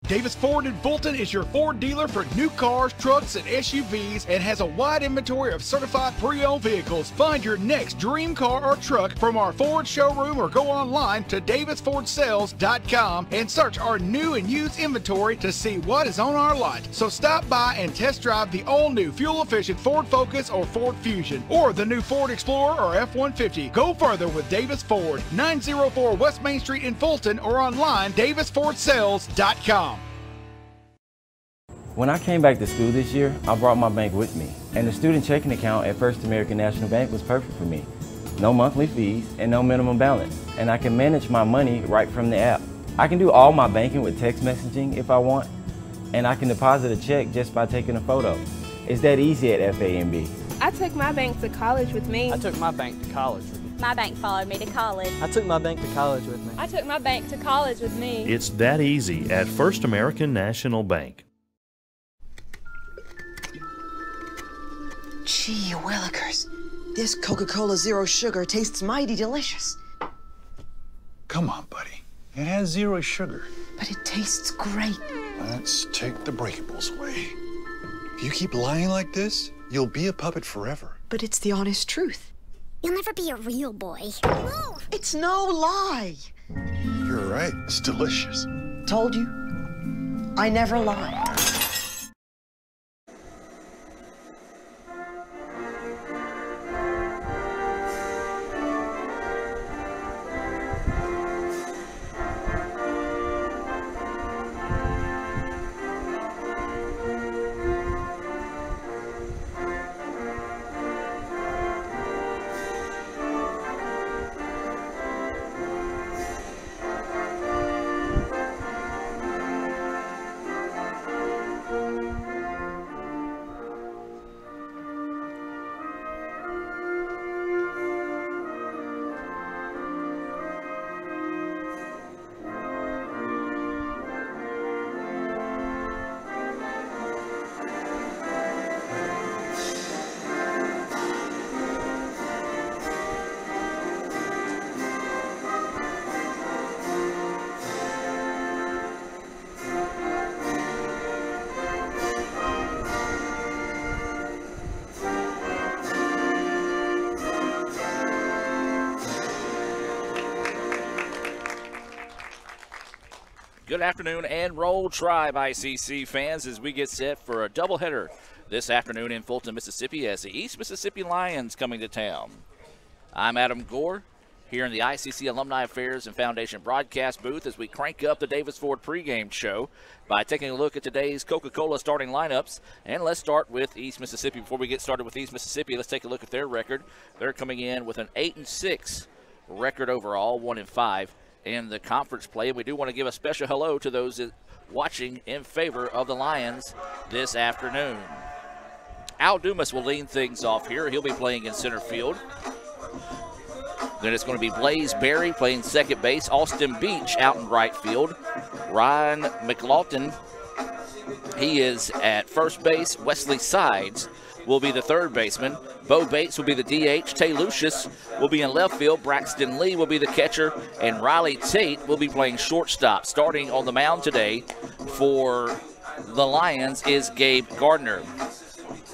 Davis Ford in Fulton is your Ford dealer for new cars, trucks, and SUVs and has a wide inventory of certified pre-owned vehicles. Find your next dream car or truck from our Ford showroom or go online to davisfordsales.com and search our new and used inventory to see what is on our lot. So stop by and test drive the all-new fuel-efficient Ford Focus or Ford Fusion or the new Ford Explorer or F-150. Go further with Davis Ford, 904 West Main Street in Fulton or online davisfordsales.com. When I came back to school this year, I brought my bank with me, and the student checking account at First American National Bank was perfect for me. No monthly fees and no minimum balance, and I can manage my money right from the app. I can do all my banking with text messaging if I want, and I can deposit a check just by taking a photo. It's that easy at FAMB. I took my bank to college with me. I took my bank to college with me. My bank followed me to college. I took my bank to college with me. I took my bank to college with me. It's that easy at First American National Bank. Gee willikers, this Coca-Cola Zero Sugar tastes mighty delicious. Come on, buddy. It has 0 sugar. But it tastes great. Let's take the breakables away. If you keep lying like this, you'll be a puppet forever. But it's the honest truth. You'll never be a real boy. It's no lie. You're right. It's delicious. Told you. I never lie. Good afternoon and Roll Tribe ICC fans as we get set for a doubleheader this afternoon in Fulton, Mississippi as the East Mississippi Lions coming to town. I'm Adam Gore here in the ICC Alumni Affairs and Foundation broadcast booth as we crank up the Davis Ford pregame show by taking a look at today's Coca-Cola starting lineups. And let's start with East Mississippi. Before we get started with East Mississippi, let's take a look at their record. They're coming in with an 8-6 record overall, 1-5. In the conference play. And we do want to give a special hello to those watching in favor of the Lions this afternoon. Al Dumas will lead things off here. He'll be playing in center field. Then it's going to be Blaze Berry playing second base. Austin Beach out in right field. Ryan McLaughlin, he is at first base. Wesley Sides will be the third baseman. Bo Bates will be the DH. Tay Lucius will be in left field. Braxton Lee will be the catcher. And Riley Tate will be playing shortstop. Starting on the mound today for the Lions is Gabe Gardner.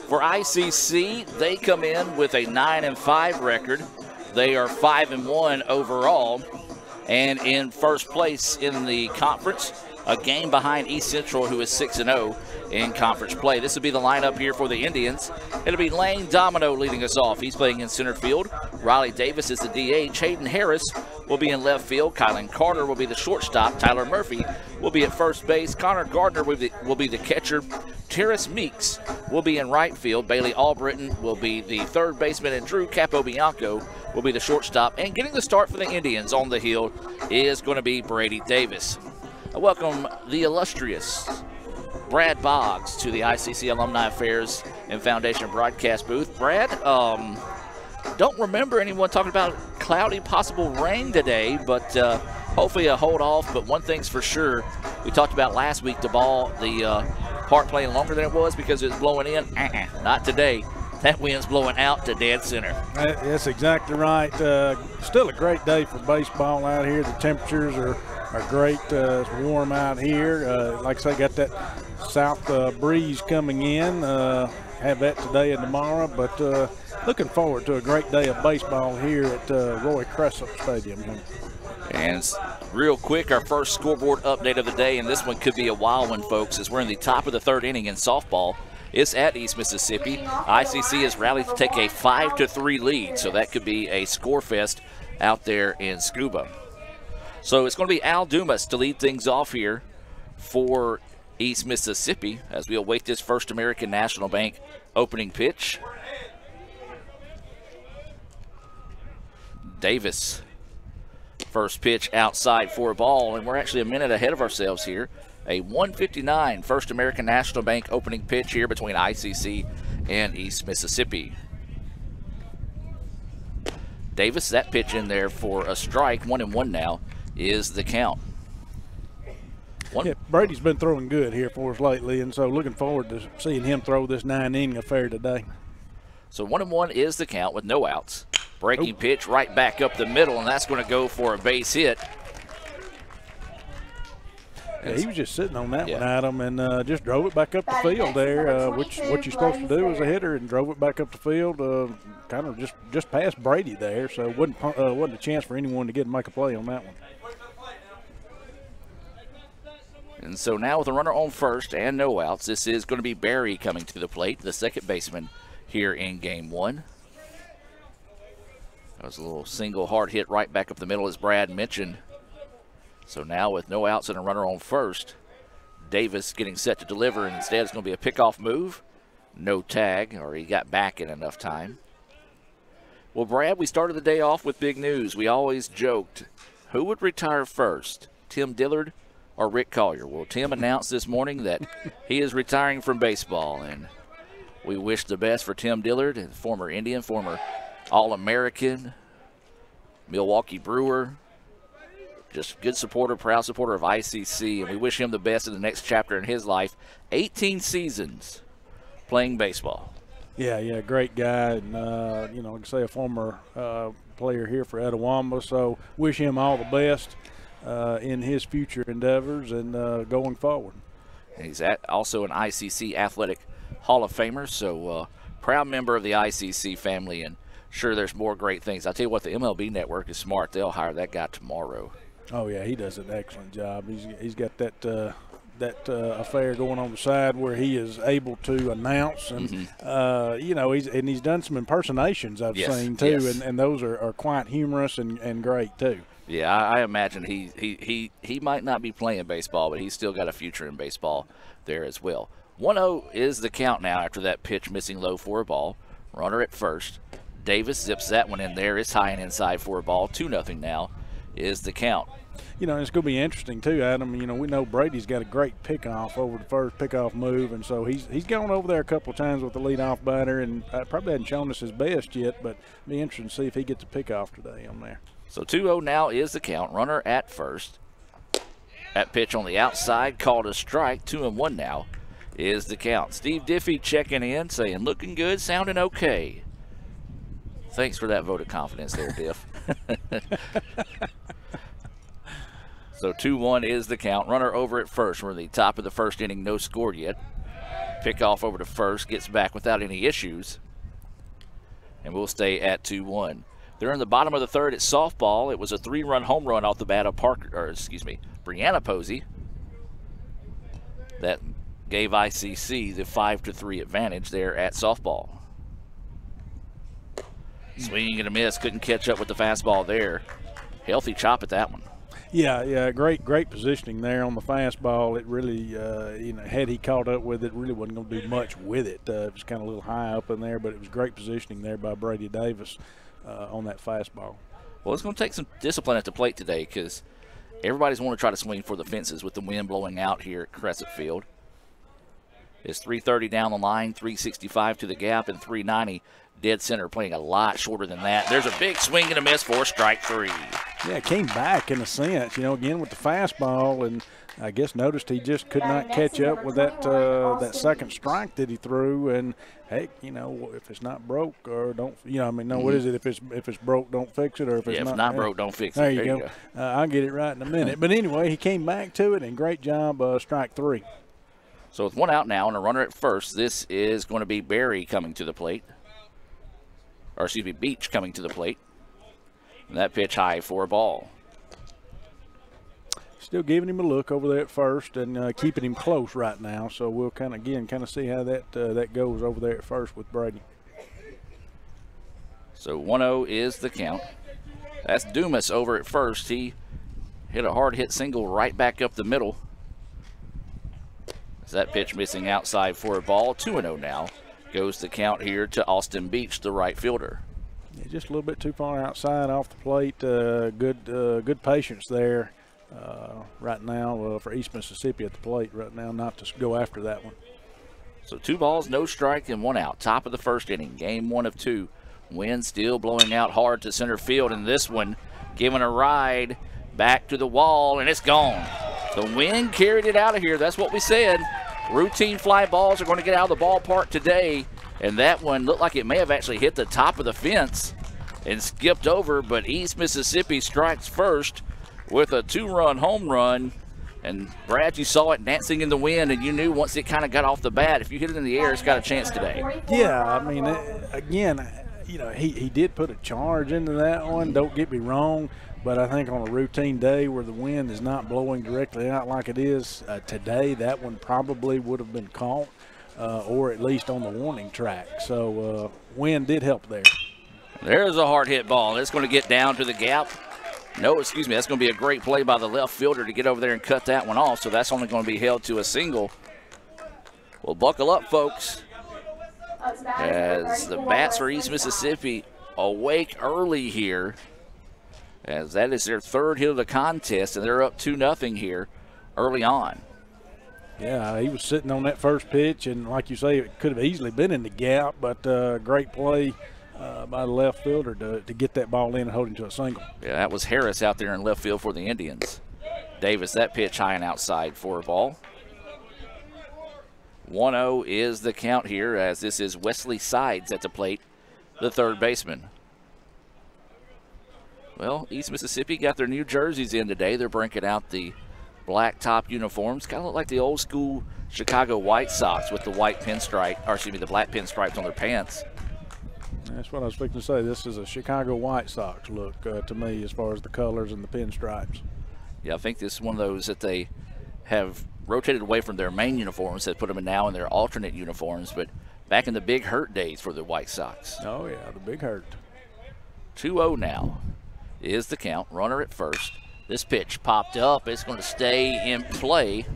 For ICC, they come in with a 9-5 record. They are 5-1 overall. And in first place in the conference, a game behind East Central, who is 6-0 in conference play. This will be the lineup here for the Indians. It'll be Lane Domino leading us off. He's playing in center field. Riley Davis is the DH. Hayden Harris will be in left field. Kylan Carter will be the shortstop. Tyler Murphy will be at first base. Connor Gardner will be the catcher. Terrace Meeks will be in right field. Bailey Albritton will be the third baseman. And Drew Capobianco will be the shortstop. And getting the start for the Indians on the hill is going to be Brady Davis. I welcome the illustrious Brad Boggs to the ICC Alumni Affairs and Foundation broadcast booth. Brad, don't remember anyone talking about cloudy possible rain today, but hopefully a hold off. But one thing's for sure, we talked about last week, the park playing longer than it was because it was blowing in. Not today. That wind's blowing out to dead center. That's exactly right. Still a great day for baseball out here. The temperatures are great. It's warm out here. Like I say, got that south breeze coming in. Have that today and tomorrow, but looking forward to a great day of baseball here at Roy Crescent Stadium. And real quick, our first scoreboard update of the day, and this one could be a wild one, folks, as we're in the top of the third inning in softball. It's at East Mississippi. ICC has rallied to take a 5-3 lead, so that could be a score fest out there in Scuba. So it's going to be Al Dumas to lead things off here for East Mississippi as we await this First American National Bank opening pitch. Davis, first pitch outside for a ball, and we're actually a minute ahead of ourselves here. A 1:59 First American National Bank opening pitch here between ICC and East Mississippi. Davis, that pitch in there for a strike. 1-1 now is the count. Yeah, Brady's been throwing good here for us lately, and so looking forward to seeing him throw this 9-inning affair today. So 1-1 is the count with no outs. Breaking pitch right back up the middle, and that's going to go for a base hit. Yeah, he was just sitting on that one, Adam, and just drove it back up the field there, which what you're supposed to do as a hitter, and drove it back up the field, kind of just past Brady there. So wasn't a chance for anyone to get and make a play on that one. And so now with a runner on first and no outs, this is going to be Barry coming to the plate, the second baseman here in game one. That was a little single hard hit right back up the middle, as Brad mentioned. So now with no outs and a runner on first, Davis getting set to deliver, and instead it's going to be a pickoff move. No tag, or he got back in enough time. Well, Brad, we started the day off with big news. We always joked, who would retire first, Tim Dillard or Rick Collier? Well, Tim announced this morning that he is retiring from baseball, and we wish the best for Tim Dillard, former Indian, former All-American, Milwaukee Brewer, just good supporter, proud supporter of ICC, and we wish him the best in the next chapter in his life. 18 seasons playing baseball. Yeah, great guy, and like I say, a former player here for Etowamba, so wish him all the best in his future endeavors and going forward. He's also an ICC Athletic Hall of Famer, so proud member of the ICC family, and sure there's more great things. I'll tell you what, the MLB Network is smart. They'll hire that guy tomorrow. Oh, yeah, he does an excellent job. He's got that affair going on the side where he is able to announce, and he's done some impersonations I've seen too, and those are quite humorous and great too. Yeah, I imagine he might not be playing baseball, but he's still got a future in baseball there as well. 1-0 is the count now after that pitch missing low for a ball. Runner at first. Davis zips that one in there. It's high and inside for a ball. 2-0 now is the count. It's going to be interesting too, Adam. We know Brady's got a great pickoff over the first pickoff move, and so he's gone over there a couple of times with the leadoff batter, and probably hadn't shown us his best yet, but it'll be interesting to see if he gets a pickoff today on there. So 2-0 now is the count. Runner at first. That pitch on the outside called a strike. 2-1 now is the count. Steve Diffie checking in, saying looking good, sounding okay. Thanks for that vote of confidence there, Diff. So 2-1 is the count. Runner over at first. We're at the top of the first inning, no score yet. Pickoff over to first, gets back without any issues. And we'll stay at 2-1. They're in the bottom of the third at softball. It was a 3-run home run off the bat of Brianna Posey. That gave ICC the 5-3 advantage there at softball. Swinging and a miss, couldn't catch up with the fastball there. Healthy chop at that one. Yeah, great positioning there on the fastball. It really, had he caught up with it, really wasn't going to do much with it. It was kind of a little high up in there, but it was great positioning there by Brady Davis on that fastball. Well, it's going to take some discipline at the plate today because everybody's want to try to swing for the fences with the wind blowing out here at Crescent Field. It's 330 down the line, 365 to the gap, and 390 dead center, playing a lot shorter than that. There's a big swing and a miss for strike three. Yeah, came back in a sense, you know, again with the fastball, and I guess noticed he just could not catch up with that that second strike that he threw. And heck, you know, if it's not broke or don't, you know, I mean, no, what is it? If it's broke, don't fix it, or if it's not broke, don't fix it. There you go. I'll get it right in a minute. But anyway, he came back to it, and great job, strike 3. So with one out now and a runner at first, this is going to be Barry coming to the plate, or excuse me, Beach coming to the plate. And that pitch high for a ball. Still giving him a look over there at first and keeping him close right now. So we'll kind of see how that goes over there at first with Brady. So 1-0 is the count. That's Dumas over at first. He hit a hard hit single right back up the middle. Is that pitch missing outside for a ball? 2-0 now. Goes the count here to Austin Beach, the right fielder. Yeah, just a little bit too far outside off the plate. Good patience there right now for East Mississippi at the plate right now, not to go after that one. So 2 balls, no strike, and 1 out. Top of the first inning, game 1 of 2. Wind still blowing out hard to center field, and this one giving a ride back to the wall, and it's gone. The wind carried it out of here. That's what we said. Routine fly balls are going to get out of the ballpark today. And that one looked like it may have actually hit the top of the fence and skipped over, but East Mississippi strikes first with a 2-run home run. And Brad, you saw it dancing in the wind, and you knew once it kind of got off the bat, if you hit it in the air, it's got a chance today. Yeah, I mean, again, you know, he did put a charge into that one, don't get me wrong, but I think on a routine day where the wind is not blowing directly out like it is today, that one probably would have been caught. Or at least on the warning track. So wind did help there. There's a hard hit ball. It's going to get down to the gap. No, excuse me, that's going to be a great play by the left fielder to get over there and cut that one off. So that's only going to be held to a single. Well, buckle up, folks, as the bats for East Mississippi awake early here, as that is their 3rd hit of the contest, and they're up 2-0 here early on. Yeah, he was sitting on that first pitch, and like you say, it could have easily been in the gap, but great play by the left fielder to get that ball in and hold him to a single. Yeah, that was Harris out there in left field for the Indians. Davis, that pitch high and outside for a ball. 1-0 is the count here, as this is Wesley Sides at the plate, the 3rd baseman. Well, East Mississippi got their new jerseys in today. They're breaking out the black top uniforms, kind of look like the old school Chicago White Sox with the white pinstripe, or excuse me, the black pinstripes on their pants. That's what I was fixing to say. This is a Chicago White Sox look to me as far as the colors and the pinstripes. Yeah, I think this is one of those that they have rotated away from their main uniforms, that put them now in their alternate uniforms, but back in the Big Hurt days for the White Sox. Oh, yeah, the Big Hurt. 2-0 now is the count. Runner at first. This pitch popped up. It's going to stay in play.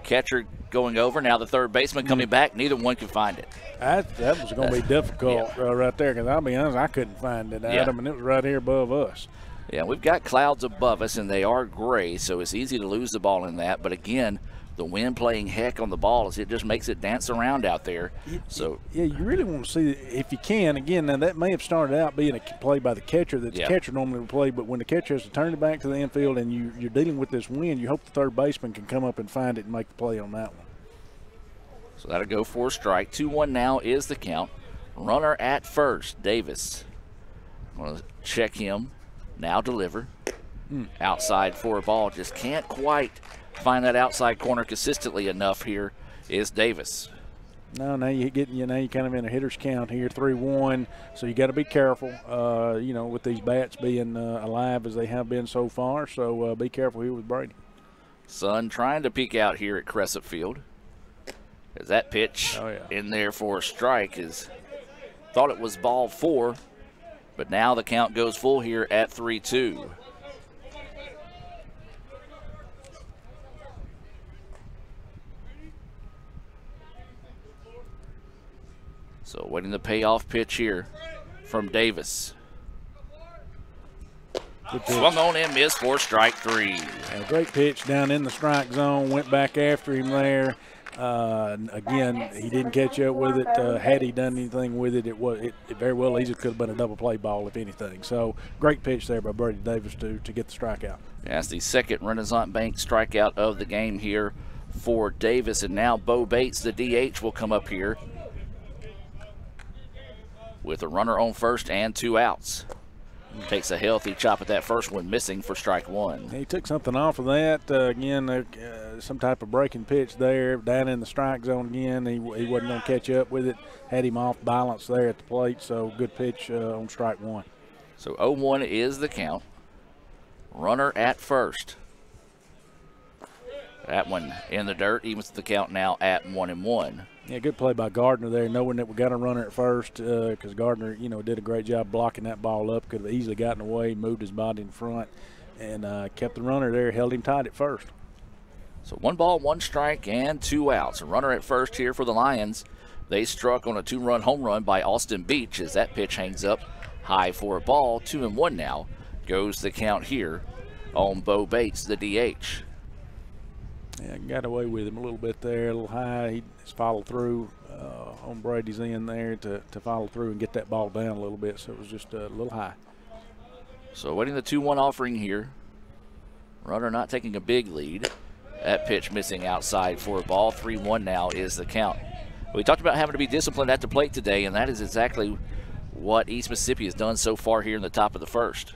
Catcher going over. Now the 3rd baseman coming back. Neither one can find it. That was going to be difficult right there, because I'll be honest, I couldn't find it, Adam, and it was right here above us. Yeah, we've got clouds above us, and they are gray, so it's easy to lose the ball in that. But again, the wind playing heck on the ball, as it just makes it dance around out there. So yeah, you really want to see, if you can, again, now that may have started out being a play by the catcher that the catcher normally would play, but when the catcher has to turn it back to the infield and you're dealing with this wind, you hope the 3rd baseman can come up and find it and make the play on that one. So that'll go for a strike. 2-1 now is the count. Runner at first, Davis. Want to check him. Now deliver. Outside for a ball. Just can't quite find that outside corner consistently enough. Here is Davis. No, now you're kind of in a hitter's count here, 3-1. So you got to be careful, you know, with these bats being alive as they have been so far. So be careful here with Brady. Sun trying to peek out here at Crescent Field. As that pitch in there for a strike, is thought it was ball 4, but now the count goes full here at 3-2. So waiting the payoff pitch here from Davis. Swung on and missed for strike 3. A great pitch down in the strike zone, went back after him there. Again, he didn't catch up with it. Had he done anything with it, it very well easily could have been a double play ball, if anything. So great pitch there by Brady Davis to get the strikeout. That's the second Renaissance Bank strikeout of the game here for Davis. And now Bo Bates, the DH, will come up here with a runner on first and 2 outs. Takes a healthy chop at that first one, missing for strike 1. He took something off of that. Again, some type of breaking pitch there, down in the strike zone again. He wasn't going to catch up with it. Had him off balance there at the plate, so good pitch on strike 1. So 0-1 is the count. Runner at first. That one in the dirt, evens the count now at 1-1. Yeah, good play by Gardner there, knowing that we got a runner at first, because Gardner, did a great job blocking that ball up. Could have easily gotten away, moved his body in front, and kept the runner there, held him tight at first. So 1 ball, 1 strike, and 2 outs. A runner at first here for the Lions. They struck on a 2-run home run by Austin Beach as that pitch hangs up high for a ball. 2-1 now goes the count here on Bo Bates, the DH. Yeah, got away with him a little bit there, a little high. He just followed through on Brady's end there to follow through and get that ball down a little bit, so it was just a little high. So waiting the 2-1 offering here. Runner not taking a big lead. That pitch missing outside for a ball. 3-1 now is the count. We talked about having to be disciplined at the plate today, and that is exactly what East Mississippi has done so far here in the top of the first.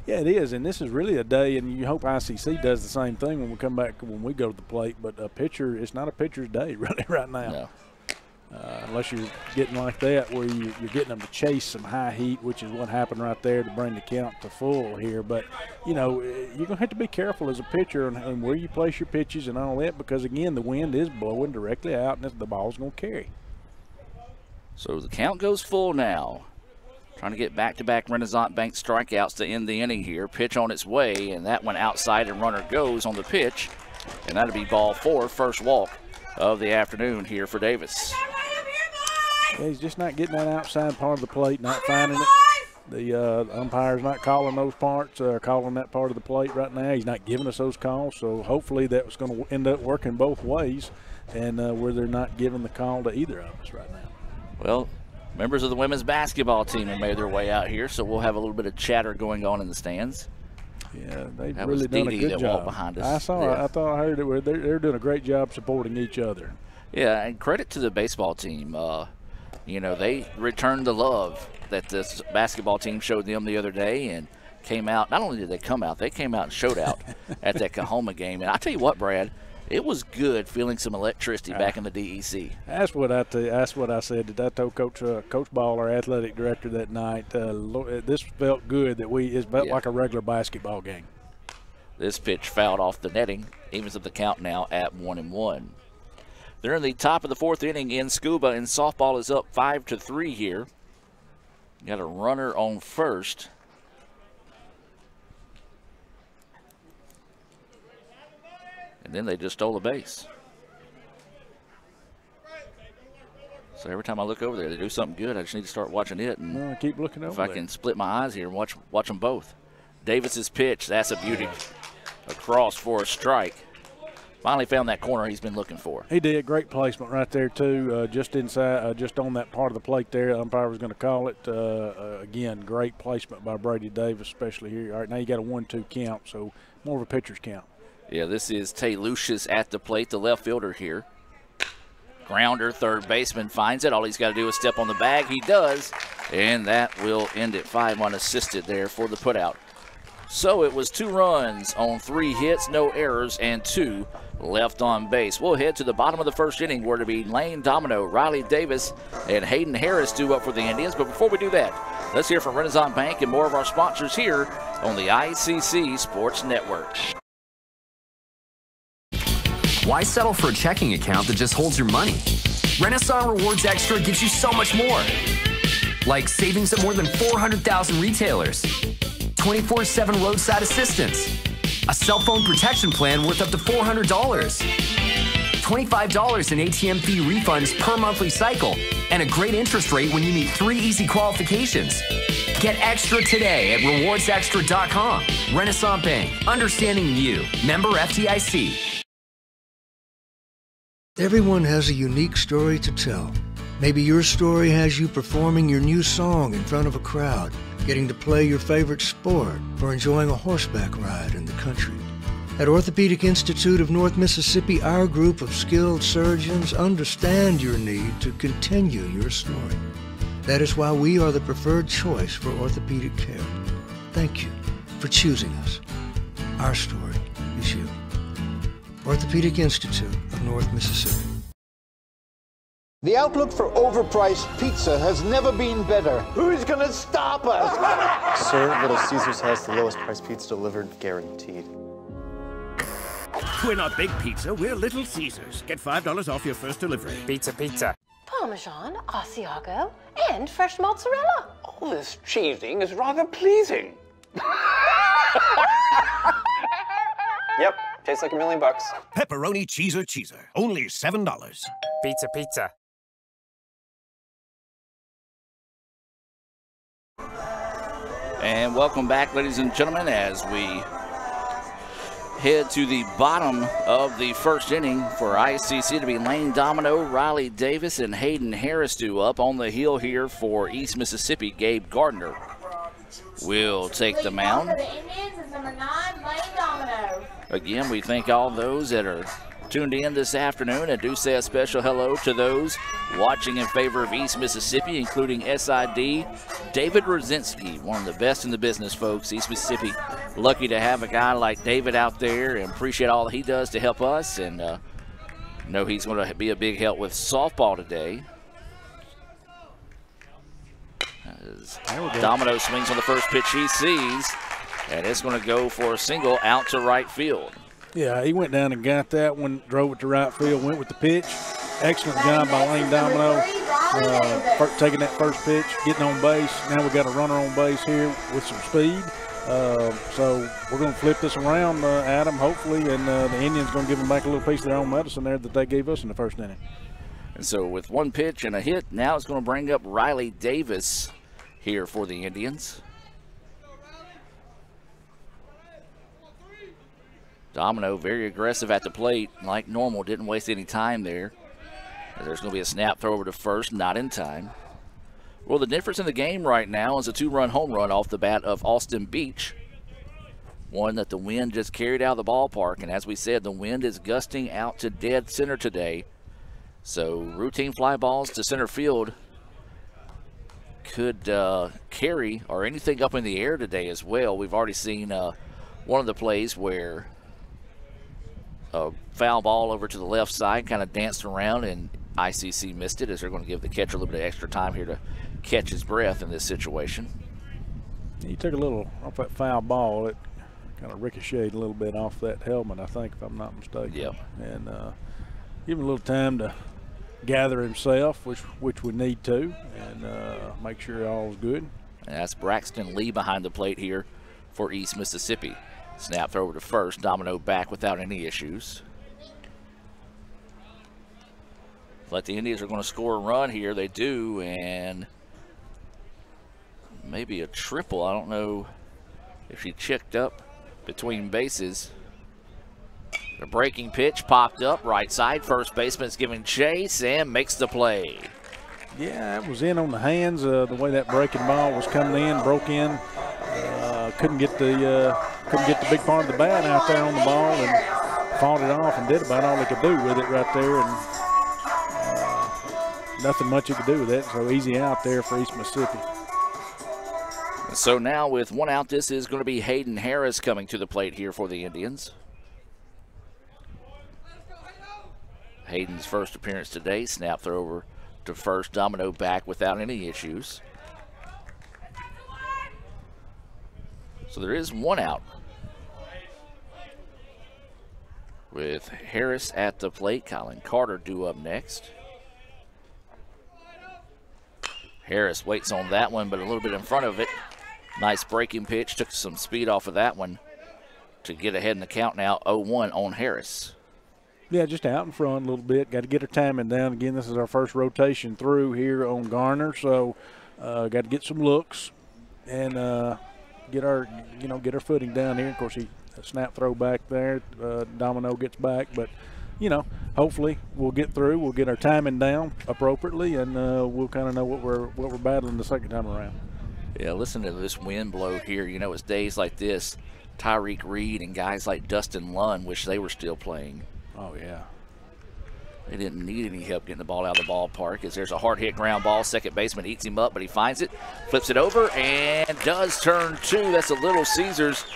Yeah, it is, and this is really a day, and you hope ICC does the same thing when we come back, when we go to the plate. But a pitcher, it's not a pitcher's day really right now. No. Unless you're getting like that where you're getting them to chase some high heat, which is what happened right there to bring the count to full here. But, you're going to have to be careful as a pitcher and where you place your pitches and all that, because, again, the wind is blowing directly out and the ball's going to carry. So the count goes full now. Trying to get back-to-back Renaissance Bank strikeouts to end the inning here. Pitch on its way, and that one outside, and runner goes on the pitch. And that'll be ball 4, first walk of the afternoon here for Davis. Yeah, he's just not getting that outside part of the plate, not finding it. The umpire's not calling those parts, calling that part of the plate right now. He's not giving us those calls, so hopefully that was going to end up working both ways, and where they're not giving the call to either of us right now. Well, members of the women's basketball team have made their way out here, so we'll have a little bit of chatter going on in the stands. Yeah, they've really done a good job. Behind us. I saw. Yeah. I thought I heard it. They're doing a great job supporting each other. Yeah, and credit to the baseball team. They returned the love that this basketball team showed them the other day, and came out. Not only did they come out, they came out and showed out at that Kahoma game. And I tell you what, Brad, it was good feeling some electricity back in the DEC. That's what I said. I told Coach Ball, our athletic director, that night. This felt good. It felt like a regular basketball game. This pitch fouled off the netting. Evens up the count now at 1-1. They're in the top of the 4th inning in Scuba, and softball is up 5-3 here. Got a runner on first. And then they just stole a base. So every time I look over there, they do something good. I just need to start watching it. And keep looking over if I can split my eyes here and watch them both. Davis's pitch, that's a beauty. Across for a strike. Finally found that corner he's been looking for. He did. Great placement right there, too. Just inside, just on that part of the plate there. The umpire was going to call it. Again, great placement by Brady Davis, especially here. All right, now you got a 1-2 count, so more of a pitcher's count. Yeah, this is Tay Lucius at the plate, the left fielder here. Grounder, third baseman finds it. All he's got to do is step on the bag. He does, and that will end it. 5 unassisted there for the putout. So it was 2 runs on 3 hits, no errors, and 2 left on base. We'll head to the bottom of the 1st inning where to be Lane Domino, Riley Davis, and Hayden Harris due up for the Indians. But before we do that, let's hear from Renaissance Bank and more of our sponsors here on the ICC Sports Network. Why settle for a checking account that just holds your money? Renaissance Rewards Extra gives you so much more. Like savings at more than 400,000 retailers, 24/7 roadside assistance, a cell phone protection plan worth up to $400, $25 in ATM fee refunds per monthly cycle, and a great interest rate when you meet 3 easy qualifications. Get extra today at rewardsextra.com. Renaissance Bank, understanding you. Member FDIC. Everyone has a unique story to tell. Maybe your story has you performing your new song in front of a crowd, getting to play your favorite sport, or enjoying a horseback ride in the country. At Orthopedic Institute of North Mississippi, our group of skilled surgeons understand your need to continue your story. That is why we are the preferred choice for orthopedic care. Thank you for choosing us. Our story is you. Orthopedic Institute of North Mississippi. The outlook for overpriced pizza has never been better. Who's gonna stop us? Sir, Little Caesars has the lowest priced pizza delivered, guaranteed. We're not Big Pizza, we're Little Caesars. Get $5 off your first delivery. Pizza, pizza. Parmesan, Asiago, and fresh mozzarella. All this cheesing is rather pleasing. Yep, tastes like $1 million. Pepperoni cheeser. Only $7. Pizza, pizza. And welcome back, ladies and gentlemen, as we head to the bottom of the first inning for ICC to be Lane Domino, Riley Davis, and Hayden Harris due up. On the hill here for East Mississippi, Gabe Gardner will take the mound. Again, we thank all those that are tuned in this afternoon, and do say a special hello to those watching in favor of East Mississippi, including SID David Rosinski, one of the best in the business, folks. East Mississippi, lucky to have a guy like David out there, and appreciate all he does to help us, and know he's going to be a big help with softball today. As Domino swings on the first pitch he sees, and it's going to go for a single out to right field. Yeah, he went down and got that one, drove it to right field, went with the pitch. Excellent job by Lane Domino, taking that first pitch, getting on base. Now we got a runner on base here with some speed. So we're going to flip this around, Adam, hopefully, and the Indians going to give them back a little piece of their own medicine there that they gave us in the first inning. And so with one pitch and a hit, now it's going to bring up Riley Davis here for the Indians. Domino very aggressive at the plate, like normal, didn't waste any time there. There's going to be a snap throw over to first, not in time. Well, the difference in the game right now is a 2-run home run off the bat of Austin Beach. One that the wind just carried out of the ballpark, and as we said, the wind is gusting out to dead center today. So routine fly balls to center field could carry or anything up in the air today as well. We've already seen one of the plays where a foul ball over to the left side kind of danced around, and ICC missed it, as they're going to give the catcher a little bit of extra time here to catch his breath in this situation. He took a little off that foul ball. It kind of ricocheted a little bit off that helmet, I think, if I'm not mistaken. Yep. And give him a little time to gather himself, which we need to, and make sure all's good. And that's Braxton Lee behind the plate here for East Mississippi. Snap throw over to first. Domino back without any issues. But the Indians are going to score a run here. They do, and maybe a triple. I don't know if she checked up between bases. The breaking pitch popped up right side. First baseman's giving chase and makes the play. Yeah, it was in on the hands. The way that breaking ball was coming in, broke in. Couldn't get the big part of the bat out there on the ball, and fought it off and did about all he could do with it right there, and nothing much he could do with it. So easy out there for East Mississippi. So now with one out, this is going to be Hayden Harris coming to the plate here for the Indians. Hayden's first appearance today. Snap throw over to first. Domino back without any issues. So there is one out with Harris at the plate. Colin Carter due up next. Harris waits on that one, but a little bit in front of it. Nice breaking pitch. Took some speed off of that one to get ahead in the count now. 0-1 on Harris. Yeah, just out in front a little bit. Got to get her timing down. Again, this is our first rotation through here on Garner, so got to get some looks and get our footing down here. Of course, he snap throw back there. Domino gets back, but you know, hopefully we'll get through. We'll get our timing down appropriately, and we'll kind of know what we're battling the second time around. Yeah, listen to this wind blow here. You know, it's days like this, Tyreek Reed and guys like Dustin Lunn wish they were still playing. Oh, yeah. They didn't need any help getting the ball out of the ballpark, as there's a hard hit ground ball. Second baseman eats him up, but he finds it, flips it over, and does turn two. That's a Little Caesars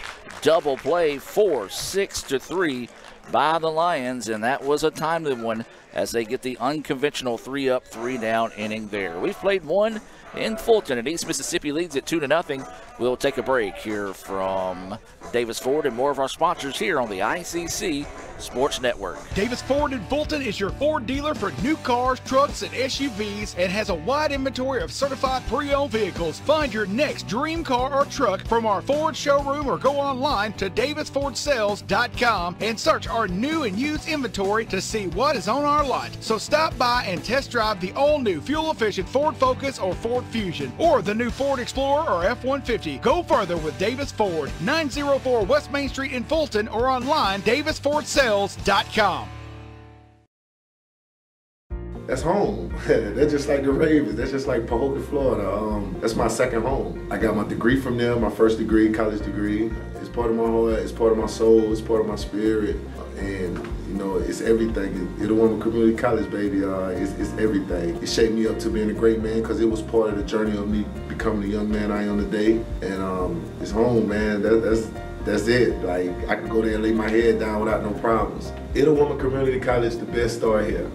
double play, 4-6-3 by the Lions, and that was a timely one as they get the unconventional 3-up, 3-down inning there. We've played one in Fulton, and East Mississippi leads it 2-0. We'll take a break here from Davis Ford and more of our sponsors here on the ICC Sports Network. Davis Ford in Fulton is your Ford dealer for new cars, trucks, and SUVs, and has a wide inventory of certified pre-owned vehicles. Find your next dream car or truck from our Ford showroom or go online to davisfordsales.com and search our new and used inventory to see what is on our lot. So stop by and test drive the all-new fuel-efficient Ford Focus or Ford Fusion, or the new Ford Explorer or F-150. Go further with Davis Ford, 904 West Main Street in Fulton, or online davisfordsales.com. That's home. That's just like the Ravens. That's just like Pahokee, Florida. That's my second home. I got my degree from there, my first degree, college degree. It's part of my heart, it's part of my soul, it's part of my spirit. And, you know, it's everything. Itawamba Community College, baby, it's everything. It shaped me up to being a great man because it was part of the journey of me becoming the young man I am today. And it's home, man. That's it. Like, I can go there and lay my head down without no problems. Itawamba Community College, the best star here.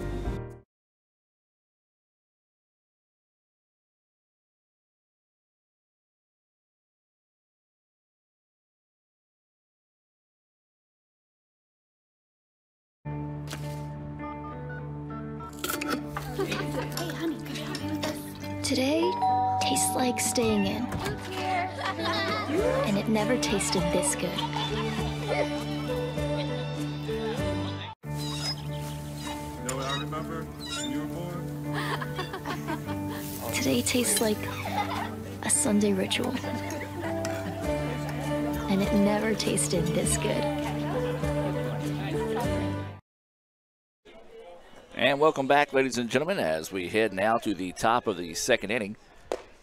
Today tastes like staying in. And it never tasted this good. You know what I remember when you were born? Today tastes like a Sunday ritual. And it never tasted this good. And welcome back, ladies and gentlemen, as we head now to the top of the second inning.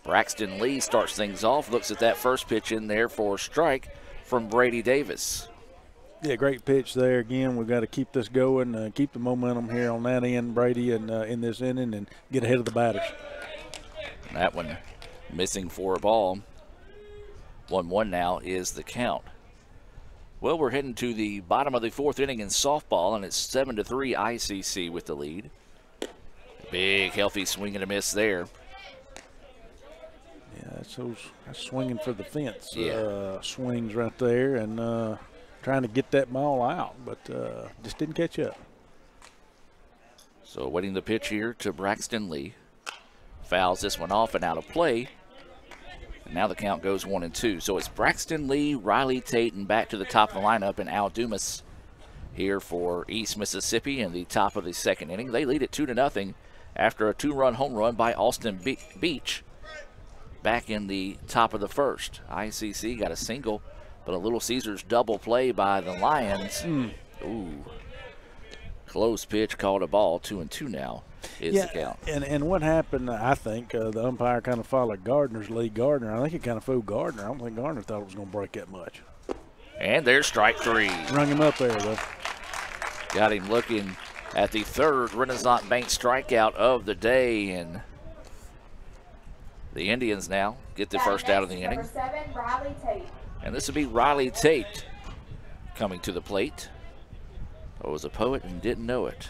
Braxton Lee starts things off, looks at that first pitch in there for a strike from Brady Davis. Yeah, great pitch there. Again, we've got to keep this going, keep the momentum here on that end, Brady, and in this inning, and get ahead of the batters. That one missing for a ball. 1-1 now is the count. Well, we're heading to the bottom of the fourth inning in softball, and it's 7-3 ICC with the lead. Big, healthy swing and a miss there. Yeah, that's swinging for the fence. Yeah. Swings right there, and trying to get that ball out, but just didn't catch up. So waiting the pitch here to Braxton Lee. Fouls this one off and out of play. And now the count goes 1-2. So it's Braxton Lee, Riley Tate, and back to the top of the lineup, and Al Dumas here for East Mississippi in the top of the second inning. They lead it 2-0 after a two-run home run by Austin Beach back in the top of the first. ICC got a single, but a Little Caesars double play by the Lions. Ooh. Close pitch, called a ball. 2-2 now is the count. And what happened, I think, the umpire kind of followed Gardner's lead. Gardner, I think it kind of fooled Gardner. I don't think Gardner thought it was going to break that much. And there's strike three. Rung him up there, though. Got him looking at the third Renaissance Bank strikeout of the day, and the Indians now get the first out of the inning. Number 7, Riley Tate. And this will be Riley Tate coming to the plate. I was a poet and didn't know it.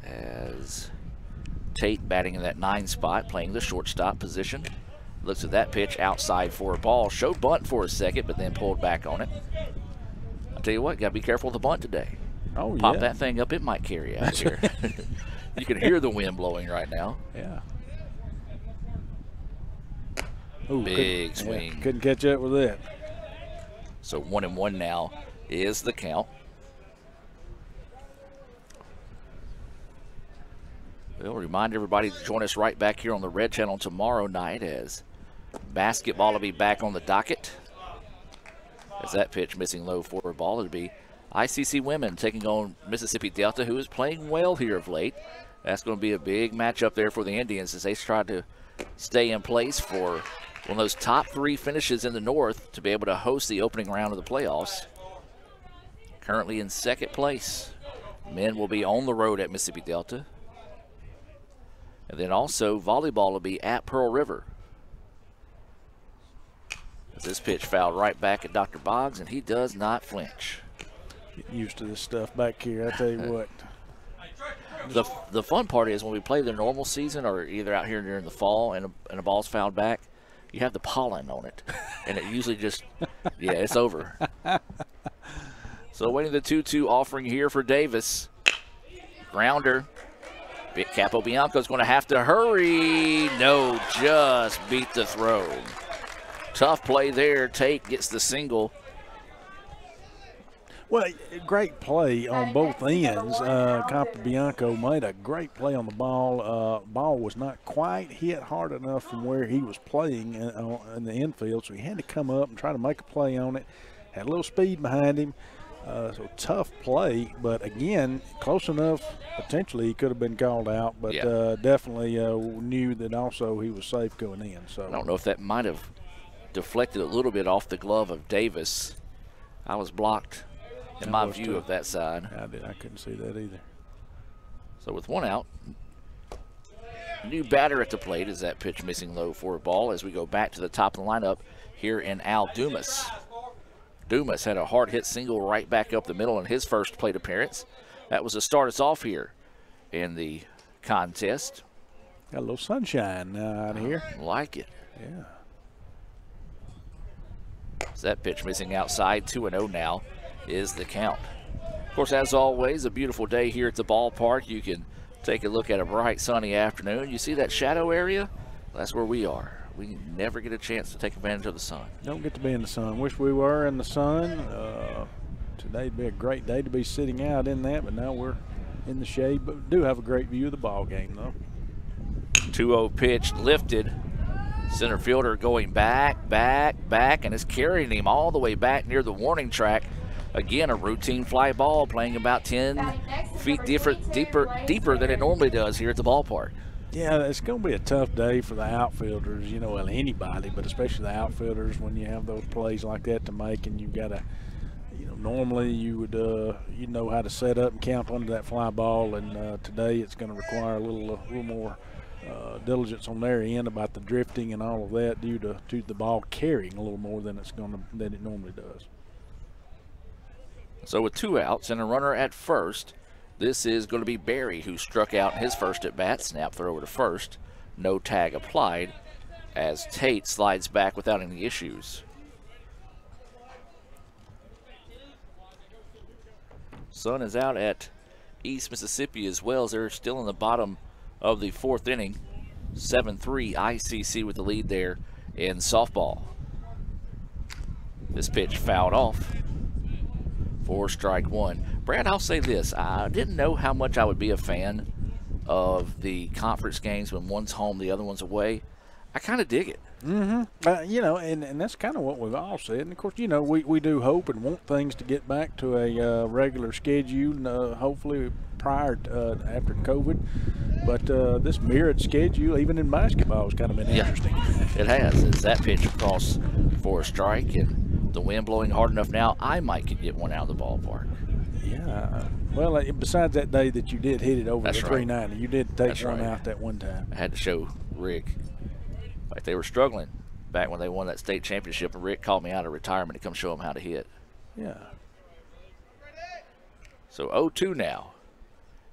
As Tate batting in that 9 spot, playing the shortstop position. Looks at that pitch outside for a ball. Showed bunt for a second, but then pulled back on it. I'll tell you what, got to be careful of the bunt today. Oh, Pop that thing up, it might carry out here. You can hear the wind blowing right now. Yeah. Ooh, big swing. Yeah, couldn't catch up with that. So 1-1 now is the count. We'll remind everybody to join us right back here on the Red Channel tomorrow night as basketball will be back on the docket. As that pitch missing low for a ball, it'll be ICC women taking on Mississippi Delta, who is playing well here of late. That's going to be a big matchup there for the Indians as they try to stay in place for one of those top 3 finishes in the North to be able to host the opening round of the playoffs. Currently in second place. Men will be on the road at Mississippi Delta. And then also volleyball will be at Pearl River. This pitch fouled right back at Dr. Boggs, and he does not flinch. Getting used to this stuff back here, I tell you what. The fun part is when we play the normal season or either out here during the fall and a ball's fouled back, you have the pollen on it. And it usually just, yeah, it's over. So waiting the 2-2 offering here for Davis. Grounder. Capobianco's going to have to hurry. No, just beat the throw. Tough play there. Tate gets the single. Well, great play on both ends. Capobianco made a great play on the ball. Ball was not quite hit hard enough from where he was playing in the infield, so he had to come up and try to make a play on it. Had a little speed behind him. So tough play, but again, close enough. Potentially he could have been called out, but definitely knew that also he was safe going in. So I don't know if that might have deflected a little bit off the glove of Davis. I was blocked in my view of that side. I couldn't see that either. So with one out, new batter at the plate is that pitch missing low for a ball as we go back to the top of the lineup here in Al Dumas. Dumas had a hard hit single right back up the middle in his first plate appearance. That was to start us off here in the contest. Got a little sunshine out here. Like it. Yeah. So that pitch missing outside, 2-0 now is the count. Of course, as always, a beautiful day here at the ballpark. You can take a look at a bright sunny afternoon. You see that shadow area? That's where we are. We never get a chance to take advantage of the sun. Don't get to be in the sun. Wish we were in the sun. Today'd be a great day to be sitting out in that, but now we're in the shade. But we do have a great view of the ball game, though. 2-0 pitch lifted. Center fielder going back, and is carrying him all the way back near the warning track. Again, a routine fly ball playing about 10 feet deeper than it normally does here at the ballpark. Yeah, it's going to be a tough day for the outfielders, you know, well, anybody, but especially the outfielders when you have those plays like that to make, and you've got to, you know, normally you would, you know how to set up and count under that fly ball, and today it's going to require a little more diligence on their end about the drifting and all of that due to the ball carrying a little more than it normally does. So with 2 outs and a runner at first, this is going to be Barry, who struck out his first at bat. Snap throw over to first. No tag applied as Tate slides back without any issues. Sun is out at East Mississippi as well as they're still in the bottom of the 4th inning. 7-3 ICC with the lead there in softball. This pitch fouled off for strike 1. Brad, I'll say this. I didn't know how much I would be a fan of the conference games when one's home, the other one's away. I kind of dig it. Mm-hmm. You know, and that's kind of what we've all said. And, of course, you know, we do hope and want things to get back to a regular schedule, hopefully prior to, after COVID. But this mirrored schedule, even in basketball, has kind of been interesting. It has. It's that pitch across for a strike, and the wind blowing hard enough now, I might could get one out of the ballpark. Yeah. Well, besides that day that you did hit it over the 390, you did take one out that one time. I had to show Rick. Like they were struggling back when they won that state championship, and Rick called me out of retirement to come show them how to hit. Yeah. So 0-2 now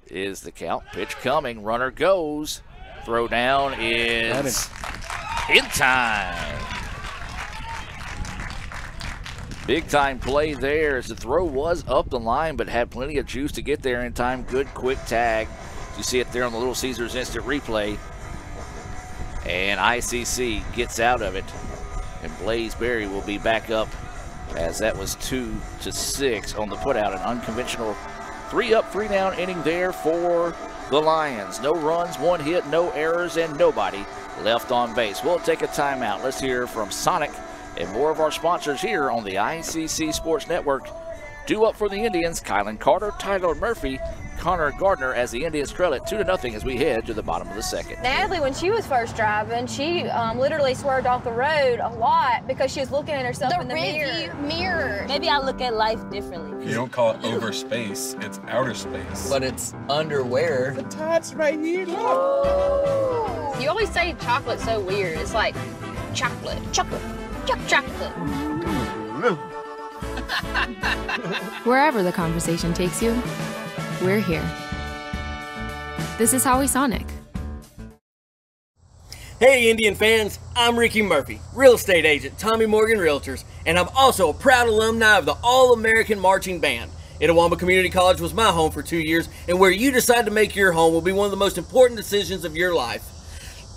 is the count. Pitch coming. Runner goes. Throw down is in time. Big time play there as the throw was up the line but had plenty of juice to get there in time. Good quick tag. You see it there on the Little Caesars instant replay. And ICC gets out of it. And Blaze Berry will be back up as that was 2-6 on the putout. An unconventional 3-up, 3-down inning there for the Lions. No runs, 1 hit, no errors, and nobody left on base. We'll take a timeout. Let's hear from Sonic and more of our sponsors here on the ICC Sports Network Due up for the Indians, Kylan Carter, Tyler Murphy, Connor Gardner as the Indians trail it 2-0 as we head to the bottom of the second. Natalie, when she was first driving, she literally swerved off the road a lot because she was looking at herself in the mirror. Maybe I look at life differently. You don't call it over space, it's outer space. But it's underwear. The tats right here, look. You always say chocolate's so weird. It's like chocolate. Wherever the conversation takes you, we're here. This is Howie Sonic. Hey Indian fans, I'm Ricky Murphy, real estate agent, Tommy Morgan Realtors, and I'm also a proud alumni of the All-American Marching Band. Itawamba Community College was my home for 2 years, and where you decide to make your home will be one of the most important decisions of your life.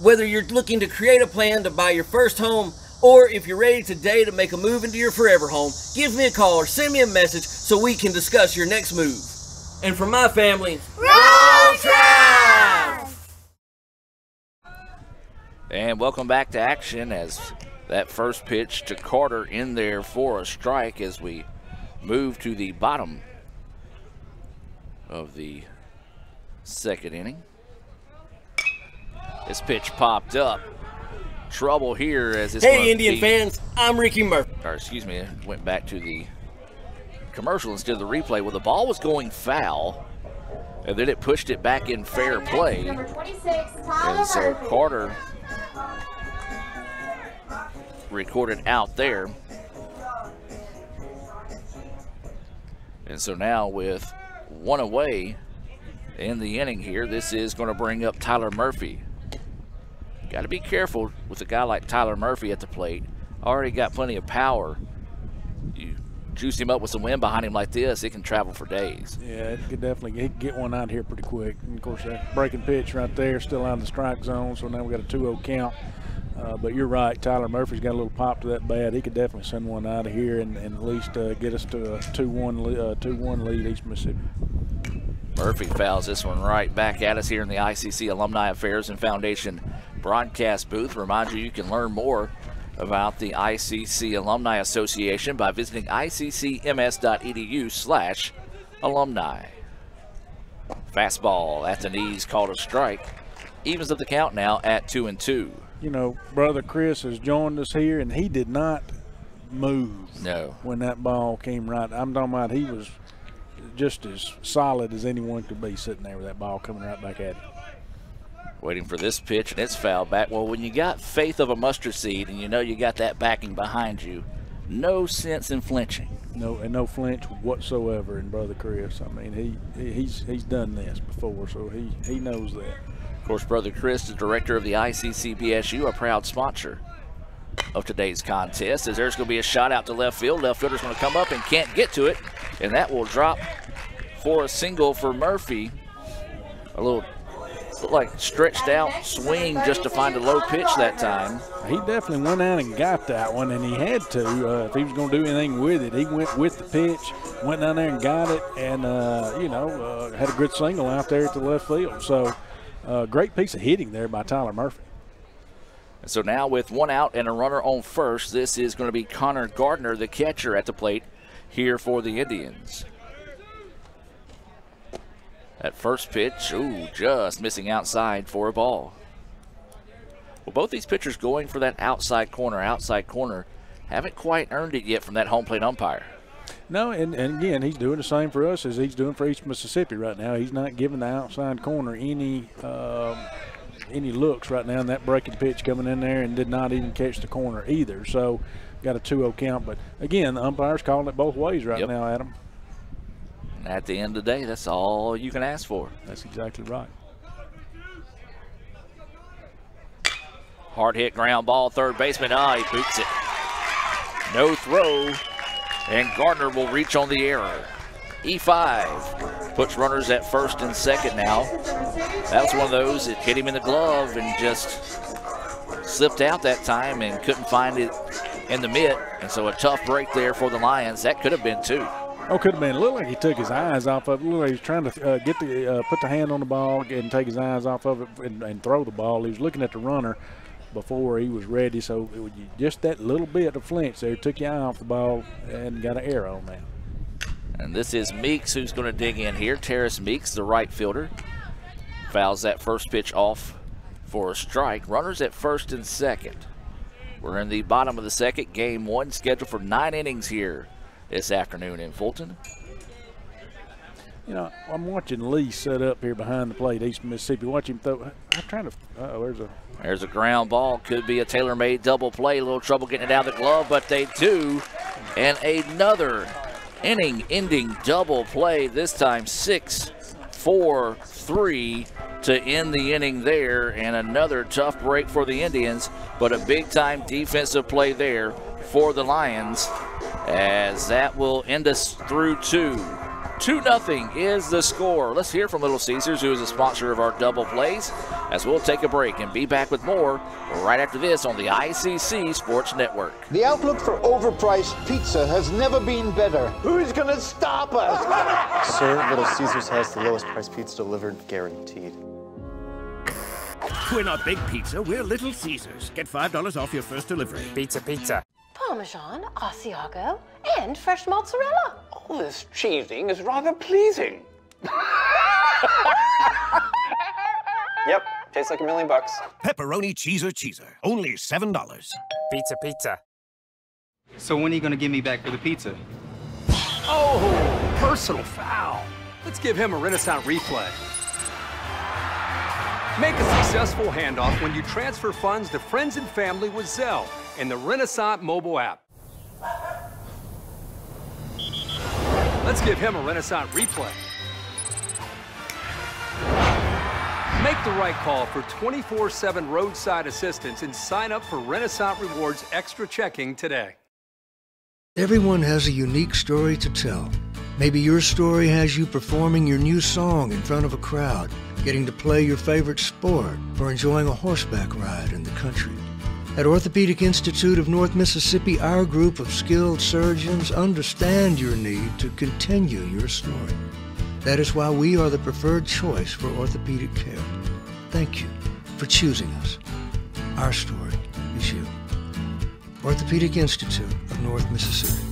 Whether you're looking to create a plan to buy your first home, or if you're ready today to make a move into your forever home, give me a call or send me a message so we can discuss your next move. And for my family, roll Tribe! And welcome back to action as that first pitch to Carter in there for a strike as we move to the bottom of the second inning. This pitch popped up. Trouble here as it's Hey Indian fans, I'm Ricky Murphy. Or excuse me, went back to the commercial instead of the replay. Well, the ball was going foul, and then it pushed it back in fair play. And so Carter recorded out there. And so now with one away in the inning here, this is going to bring up Tyler Murphy. Got to be careful with a guy like Tyler Murphy at the plate. Already got plenty of power. You juice him up with some wind behind him like this, it can travel for days. Yeah, it could definitely get one out here pretty quick. And of course, that breaking pitch right there, still out of the strike zone, so now we got a 2-0 count. But you're right, Tyler Murphy's got a little pop to that bat. He could definitely send one out of here and at least get us to a 2-1 lead East Mississippi. Murphy fouls this one right back at us here in the ICC Alumni Affairs and Foundation broadcast booth. Remind you can learn more about the ICC Alumni Association by visiting iccms.edu/alumni. Fastball at the knees, called a strike. Evens up the count now at 2-2. You know, Brother Chris has joined us here, and he did not move when that ball came right. I'm talking about he was just as solid as anyone could be sitting there with that ball coming right back at him. Waiting for this pitch, and it's fouled back. Well, when you got faith of a mustard seed and you know you got that backing behind you, no sense in flinching. No flinch whatsoever in Brother Chris. I mean, he's done this before, so he knows that. Of course, Brother Chris, the director of the ICC BSU, a proud sponsor of today's contest, as there's going to be a shot out to left field. Left fielder's going to come up and can't get to it, and that will drop for a single for Murphy. A little like stretched out swing just to find a low pitch that time. He definitely went out and got that one, and he had to. If he was going to do anything with it, he went with the pitch, went down there and got it, and had a good single out there at the left field. So great piece of hitting there by Tyler Murphy. And so now with one out and a runner on first, this is going to be Connor Gardner, the catcher, at the plate here for the Indians. That first pitch, just missing outside for a ball. Well, both these pitchers going for that outside corner, haven't quite earned it yet from that home plate umpire. No, and again, he's doing the same for us as he's doing for East Mississippi right now. He's not giving the outside corner any looks right now, and that breaking pitch coming in there and did not even catch the corner either. So got a 2-0 count. But again, the umpire's calling it both ways right now, Adam. At the end of the day, that's all you can ask for. That's exactly right. Hard hit ground ball, third baseman. He boots it. No throw, and Gardner will reach on the error. E5 puts runners at first and second now. That was one of those that hit him in the glove and just slipped out that time and couldn't find it in the mitt. And so a tough break there for the Lions. That could have been two. Oh, could have been. It looked like he took his eyes off of it. It looked like he was trying to put the hand on the ball and take his eyes off of it and throw the ball. He was looking at the runner before he was ready, so it was just that little bit of flinch there took your eye off the ball and got an error on that. And this is Meeks who's going to dig in here. Terrace Meeks, the right fielder, fouls that first pitch off for a strike. Runners at first and second. We're in the bottom of the second. Game 1 scheduled for 9 innings here this afternoon in Fulton. You know, I'm watching Lee set up here behind the plate, East Mississippi. Watch him throw. I'm trying to. There's a ground ball. Could be a tailor-made double play. A little trouble getting it out of the glove, but they do. And another inning-ending double play. This time 6-4-3 to end the inning there. And another tough break for the Indians, but a big-time defensive play there for the Lions, as that will end us through 2-0 is the score. Let's hear from Little Caesars, who is a sponsor of our double plays, as we'll take a break and be back with more right after this on the ICC Sports Network. The outlook for overpriced pizza has never been better. Who's gonna stop us? Sir, Little Caesars has the lowest price pizza delivered, guaranteed. We're not Big Pizza, we're Little Caesars. Get $5 off your first delivery. Pizza, pizza. Parmesan, Asiago, and fresh mozzarella. All this cheesing is rather pleasing. Yep, tastes like $1 million. Pepperoni cheeser. Only $7. Pizza, pizza. So when are you going to give me back for the pizza? Oh, personal foul. Let's give him a Renaissance replay. Make a successful handoff when you transfer funds to friends and family with Zelle and the Renaissance mobile app. Let's give him a Renaissance replay. Make the right call for 24/7 roadside assistance and sign up for Renaissance Rewards Extra Checking today. Everyone has a unique story to tell. Maybe your story has you performing your new song in front of a crowd, getting to play your favorite sport, or enjoying a horseback ride in the country. At Orthopedic Institute of North Mississippi, our group of skilled surgeons understand your need to continue your story. That is why we are the preferred choice for orthopedic care. Thank you for choosing us. Our story is you. Orthopedic Institute of North Mississippi.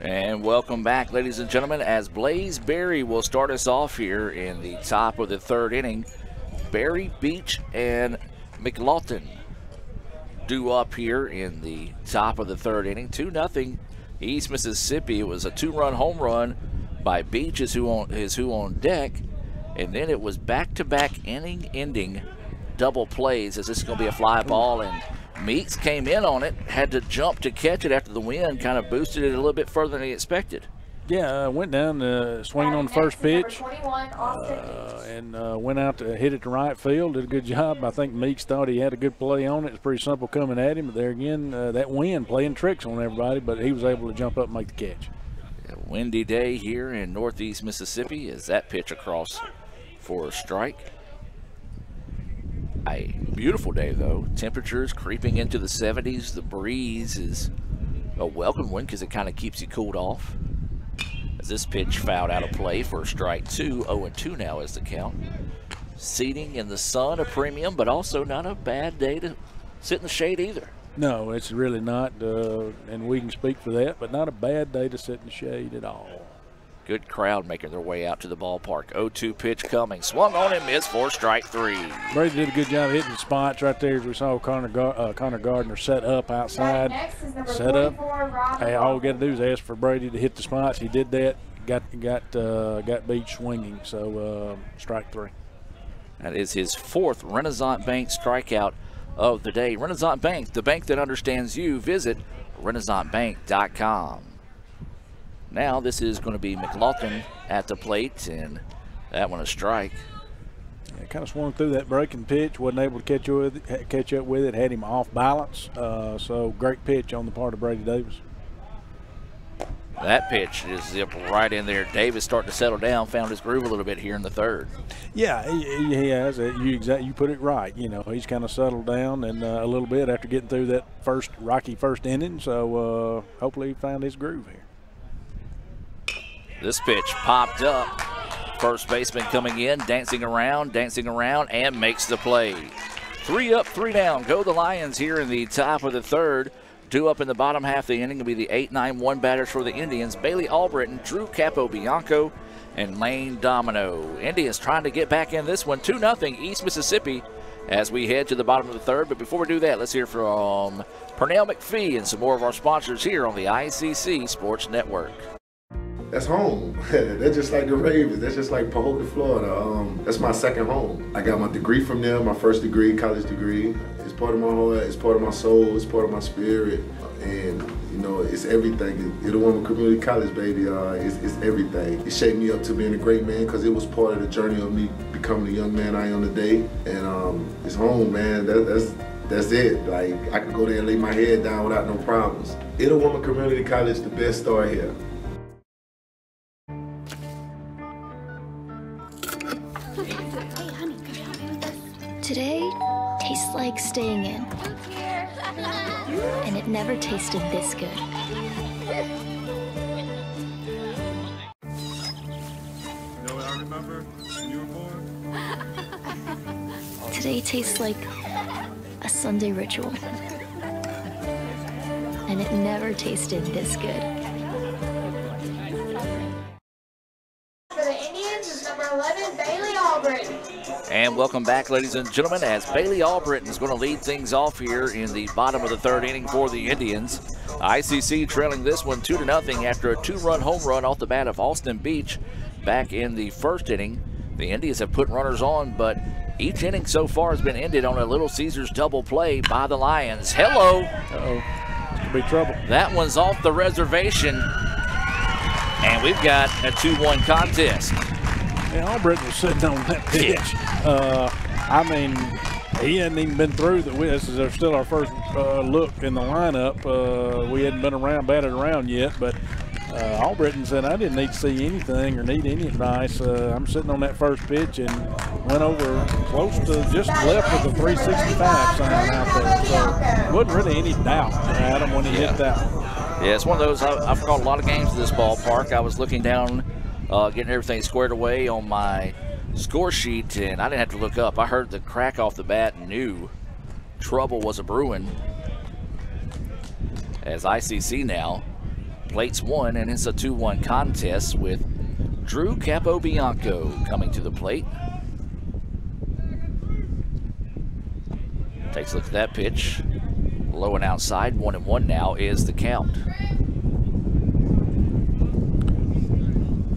And welcome back, ladies and gentlemen, as Blaze Berry will start us off here in the top of the third inning. Berry, Beach, and McLaughlin due up here in the top of the third inning. 2-0 East Mississippi. It was a 2-run home run by Beach is who on deck, and then it was back-to-back inning-ending double plays, as this is going to be a fly ball, and Meeks came in on it, had to jump to catch it after the wind kind of boosted it a little bit further than he expected. Yeah, went down swinging on the first pitch and went out to hit it to right field. Did a good job. I think Meeks thought he had a good play on it. It's pretty simple coming at him. But there again, that wind playing tricks on everybody, but he was able to jump up and make the catch. A windy day here in northeast Mississippi as that pitch across for a strike. A beautiful day, though. Temperatures creeping into the 70s. The breeze is a welcome one because it kind of keeps you cooled off. As this pitch fouled out of play for strike 2. 0-2 now is the count. Seating in the sun, a premium, but also not a bad day to sit in the shade either. No, it's really not, and we can speak for that, but not a bad day to sit in the shade at all. Good crowd making their way out to the ballpark. 0-2 pitch coming. Swung on and missed for strike 3. Brady did a good job hitting the spots right there as we saw Connor Gardner set up outside. Set up. Hey, all we got to do is ask for Brady to hit the spots. He did that. Got Beach swinging. So strike 3. That is his 4th Renaissance Bank strikeout of the day. Renaissance Bank, the bank that understands you. Visit RenaissanceBank.com. Now this is going to be McLaughlin at the plate, and that one a strike. Yeah, kind of swung through that breaking pitch, wasn't able to catch up with it, had him off balance. So great pitch on the part of Brady Davis. That pitch is zipped right in there. Davis starting to settle down, found his groove a little bit here in the third. Yeah, he has. You put it right. You know, he's kind of settled down and a little bit after getting through that rocky first inning. So hopefully he found his groove here. This pitch popped up. First baseman coming in, dancing around, and makes the play. 3 up, 3 down. Go the Lions here in the top of the third. Due up in the bottom half of the inning will be the 8-9-1 batters for the Indians, Bailey Albritton, Drew Capobianco, and Lane Domino. Indians trying to get back in this one, 2-0 East Mississippi as we head to the bottom of the third. But before we do that, let's hear from Pernell McPhee and some more of our sponsors here on the ICC Sports Network. That's home. That's just like the Ravens. That's just like Pahokee, Florida. That's my second home. I got my degree from there, my first degree, college degree. It's part of my heart, it's part of my soul, it's part of my spirit. And, you know, it's everything. Itawamba Community College, baby, it's everything. It shaped me up to being a great man because it was part of the journey of me becoming the young man I am today. And it's home, man. That's it. Like, I could go there and lay my head down without no problems. Itawamba Community College, the best star here. Today tastes like staying in. And it never tasted this good. You know what I remember when you were born? Today tastes like a Sunday ritual. And it never tasted this good. For the Indians is number 11, Bailey Albritton. And welcome back, ladies and gentlemen, as Bailey Albritton is going to lead things off here in the bottom of the third inning for the Indians. ICC trailing this one 2-0 after a 2-run home run off the bat of Austin Beach back in the first inning. The Indians have put runners on, but each inning so far has been ended on a Little Caesars double play by the Lions. Hello. Uh-oh. This could be trouble. That one's off the reservation, and we've got a 2-1 contest. Yeah, Albritton was sitting on that pitch. I mean, he hadn't even been through. This is still our first look in the lineup. We hadn't been batted around yet, but Albritton said, I didn't need to see anything or need any advice. I'm sitting on that first pitch and went over close to just left with the 365 sign out there. So wasn't really any doubt at him when he hit that one. Yeah, it's one of those, I've caught a lot of games at this ballpark. I was looking down, getting everything squared away on my score sheet, and I didn't have to look up. I heard the crack off the bat and knew trouble was a brewing. As ICC now plates one, and it's a 2-1 contest with Drew Capobianco coming to the plate. Takes a look at that pitch. Low and outside, 1-1 now is the count.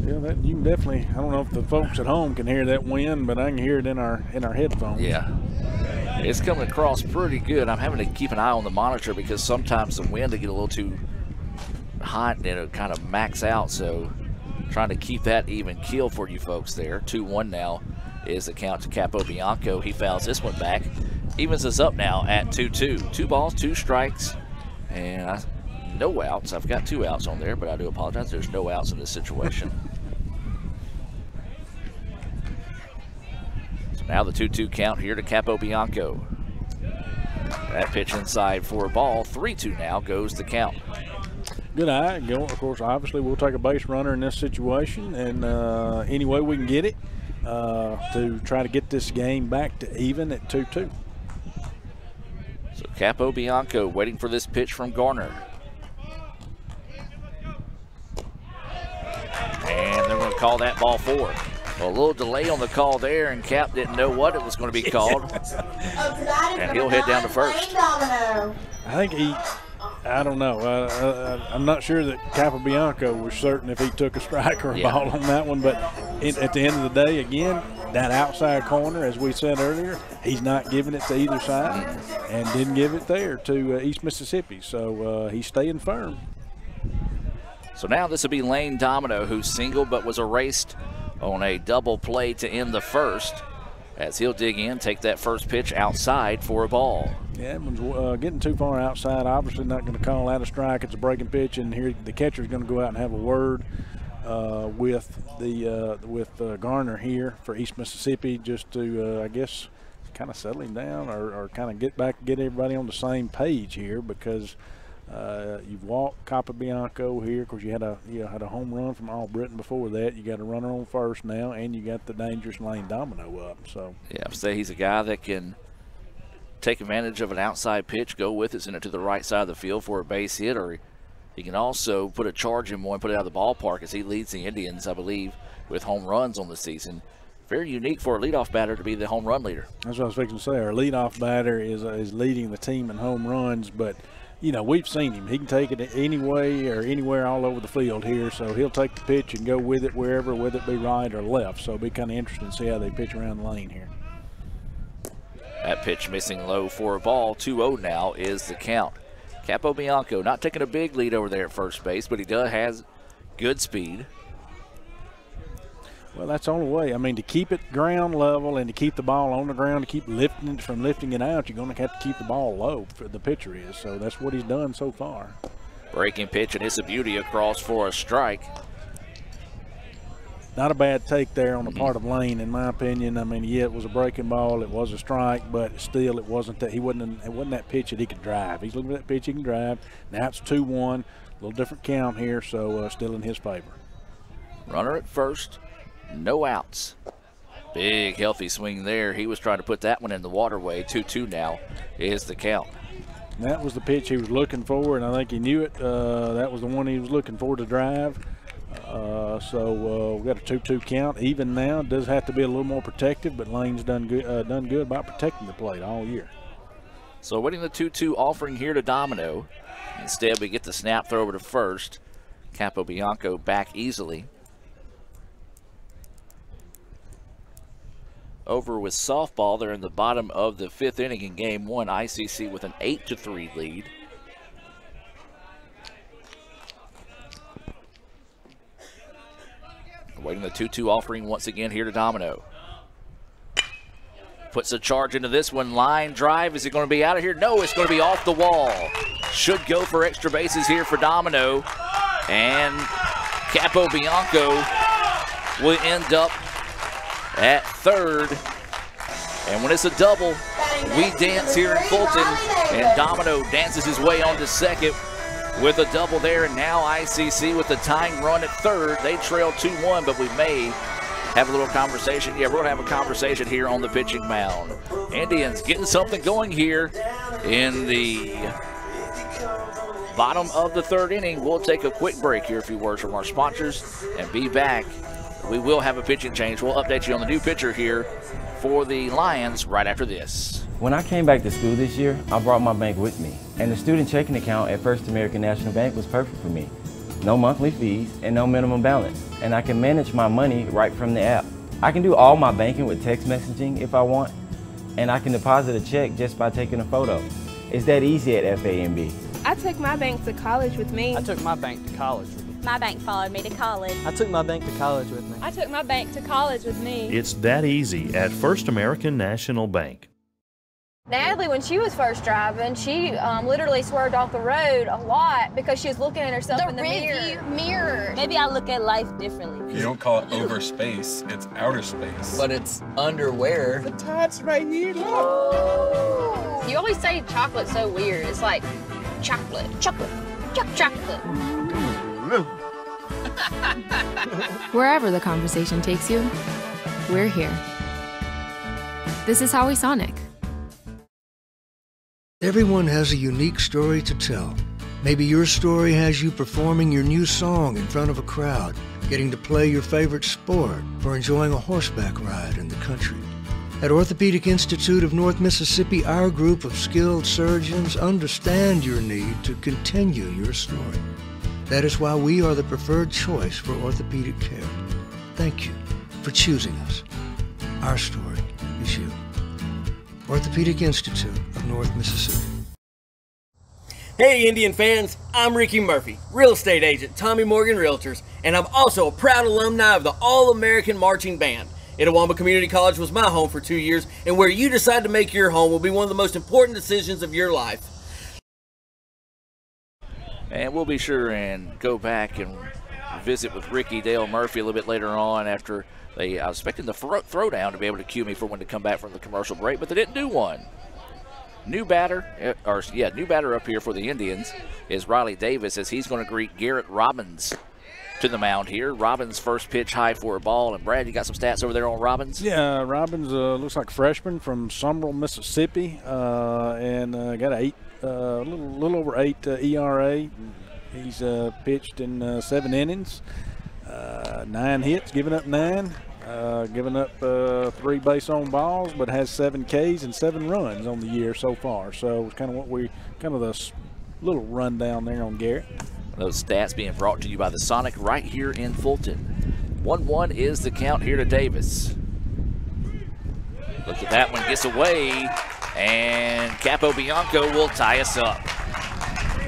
Yeah, you can definitely, I don't know if the folks at home can hear that wind, but I can hear it in our headphones. Yeah. It's coming across pretty good. I'm having to keep an eye on the monitor because sometimes the wind will get a little too hot and it'll kind of max out, so trying to keep that even keel for you folks there. 2-1 now is the count to Capobianco. He fouls this one back. Evens us up now at 2-2. 2 balls, 2 strikes, and no outs. I've got 2 outs on there, but I do apologize. There's no outs in this situation. So now the 2-2 count here to Capobianco. That pitch inside for a ball. 3-2 now goes the count. Good eye. Of course, obviously, we'll take a base runner in this situation, and any way we can get it to try to get this game back to even at 2-2. So Capobianco waiting for this pitch from Garner. And they're going to call that ball 4. Well, a little delay on the call there, and Cap didn't know what it was going to be called. And he'll head down to first. I think I don't know. I'm not sure that Capobianco was certain if he took a strike or a ball on that one, but at the end of the day, again, that outside corner, as we said earlier, he's not giving it to either side and didn't give it there to East Mississippi, so he's staying firm. So now this will be Lane Domino, who singled but was erased on a double play to end the first, as he'll dig in, take that first pitch outside for a ball. Yeah, that one's getting too far outside. Obviously not going to call that a strike. It's a breaking pitch, and here the catcher's going to go out and have a word with Garner here for East Mississippi, just to I guess kind of settle him down or kind of get everybody on the same page here, because you've walked Capobianco here. Of course, you had a home run from Albritton before that. You got a runner on first now, and you got the dangerous Lane Domino up. So yeah, say he's a guy that can take advantage of an outside pitch, go with it, send it to the right side of the field for a base hit, or he can also put a charge in one and put it out of the ballpark as he leads the Indians, I believe, with home runs on the season. Very unique for a leadoff batter to be the home run leader. That's what I was fixing to say. Our leadoff batter is leading the team in home runs, but you know, we've seen him. He can take it anyway or anywhere all over the field here, so he'll take the pitch and go with it wherever, whether it be right or left. So it'll be kind of interesting to see how they pitch around the lane here. That pitch missing low for a ball. 2-0 now is the count. Capobianco not taking a big lead over there at first base, but he has good speed. Well, that's the only way. I mean, to keep it ground level and to keep the ball on the ground, to keep lifting it from lifting it out, you're going to have to keep the ball low, the pitcher is. So that's what he's done so far. Breaking pitch, and it's a beauty across for a strike. Not a bad take there on the part of Lane, in my opinion. I mean, yeah, it was a breaking ball, it was a strike, but still, it wasn't that. It wasn't that pitch that he could drive. He's looking at that pitch he can drive. Now it's 2-1, a little different count here, so still in his favor. Runner at first, no outs. Big healthy swing there. He was trying to put that one in the waterway. 2-2 now is the count. That was the pitch he was looking for, and I think he knew it. That was the one he was looking for to drive. So we've got a 2-2 count. Even now, it does have to be a little more protective, but Lane's done good about protecting the plate all year. So waiting the 2-2 offering here to Domino. Instead, we get the snap throw over to first. Capobianco back easily. Over with softball. They're in the bottom of the 5th inning in game 1. ICC with an 8-3 lead. Waiting the 2-2 offering once again here to Domino. Puts a charge into this one. Line drive. Is it going to be out of here? No, it's going to be off the wall. Should go for extra bases here for Domino. And Capobianco will end up at third. And when it's a double, we dance here in Fulton. And Domino dances his way on to second with a double there, and now ICC with the tying run at third. They trail 2-1, but we may have a little conversation. Yeah, we're going to have a conversation here on the pitching mound. Indians getting something going here in the bottom of the 3rd inning. We'll take a quick break here, a few words from our sponsors, and be back. We will have a pitching change. We'll update you on the new pitcher here for the Lions right after this. When I came back to school this year, I brought my bank with me, and the student checking account at First American National Bank was perfect for me. No monthly fees and no minimum balance, and I can manage my money right from the app. I can do all my banking with text messaging if I want, and I can deposit a check just by taking a photo. It's that easy at FAMB. I took my bank to college with me. I took my bank to college with me. My bank followed me to college. I took my bank to college with me. I took my bank to college with me. It's that easy at First American National Bank. Natalie, when she was first driving, she literally swerved off the road a lot because she was looking at herself in the mirror. Maybe I look at life differently. You don't call it over space, it's outer space. But it's underwear. The top's right here, look. You always say chocolate's so weird. It's like chocolate. Wherever the conversation takes you, we're here. This is Howie Sonic. Everyone has a unique story to tell. Maybe your story has you performing your new song in front of a crowd, getting to play your favorite sport, or enjoying a horseback ride in the country. At Orthopedic Institute of North Mississippi, our group of skilled surgeons understand your need to continue your story. That is why we are the preferred choice for orthopedic care. Thank you for choosing us. Our story is you. Orthopedic Institute of North Mississippi. Hey Indian fans, I'm Ricky Murphy, real estate agent, Tommy Morgan Realtors, and I'm also a proud alumni of the All-American Marching Band. Itawamba Community College was my home for 2 years, and where you decide to make your home will be one of the most important decisions of your life. And we'll be sure and go back and visit with Ricky Dale Murphy a little bit later on after I was expecting the throwdown to be able to cue me for when to come back from the commercial break, but they didn't do one. New batter up here for the Indians is Riley Davis as he's going to greet Garrett Robbins to the mound here. Robbins first pitch high for a ball. And Brad, you got some stats over there on Robbins? Yeah, Robbins looks like a freshman from Summerall, Mississippi, and got a little over 8 ERA. He's pitched in 7 innings, 9 hits, giving up 9, giving up 3 base on balls, but has 7 Ks and 7 runs on the year so far. So it's kind of the little rundown there on Garrett. Those stats being brought to you by the Sonic right here in Fulton. 1-1 is the count here to Davis. Look at that one, gets away, and Capobianco will tie us up.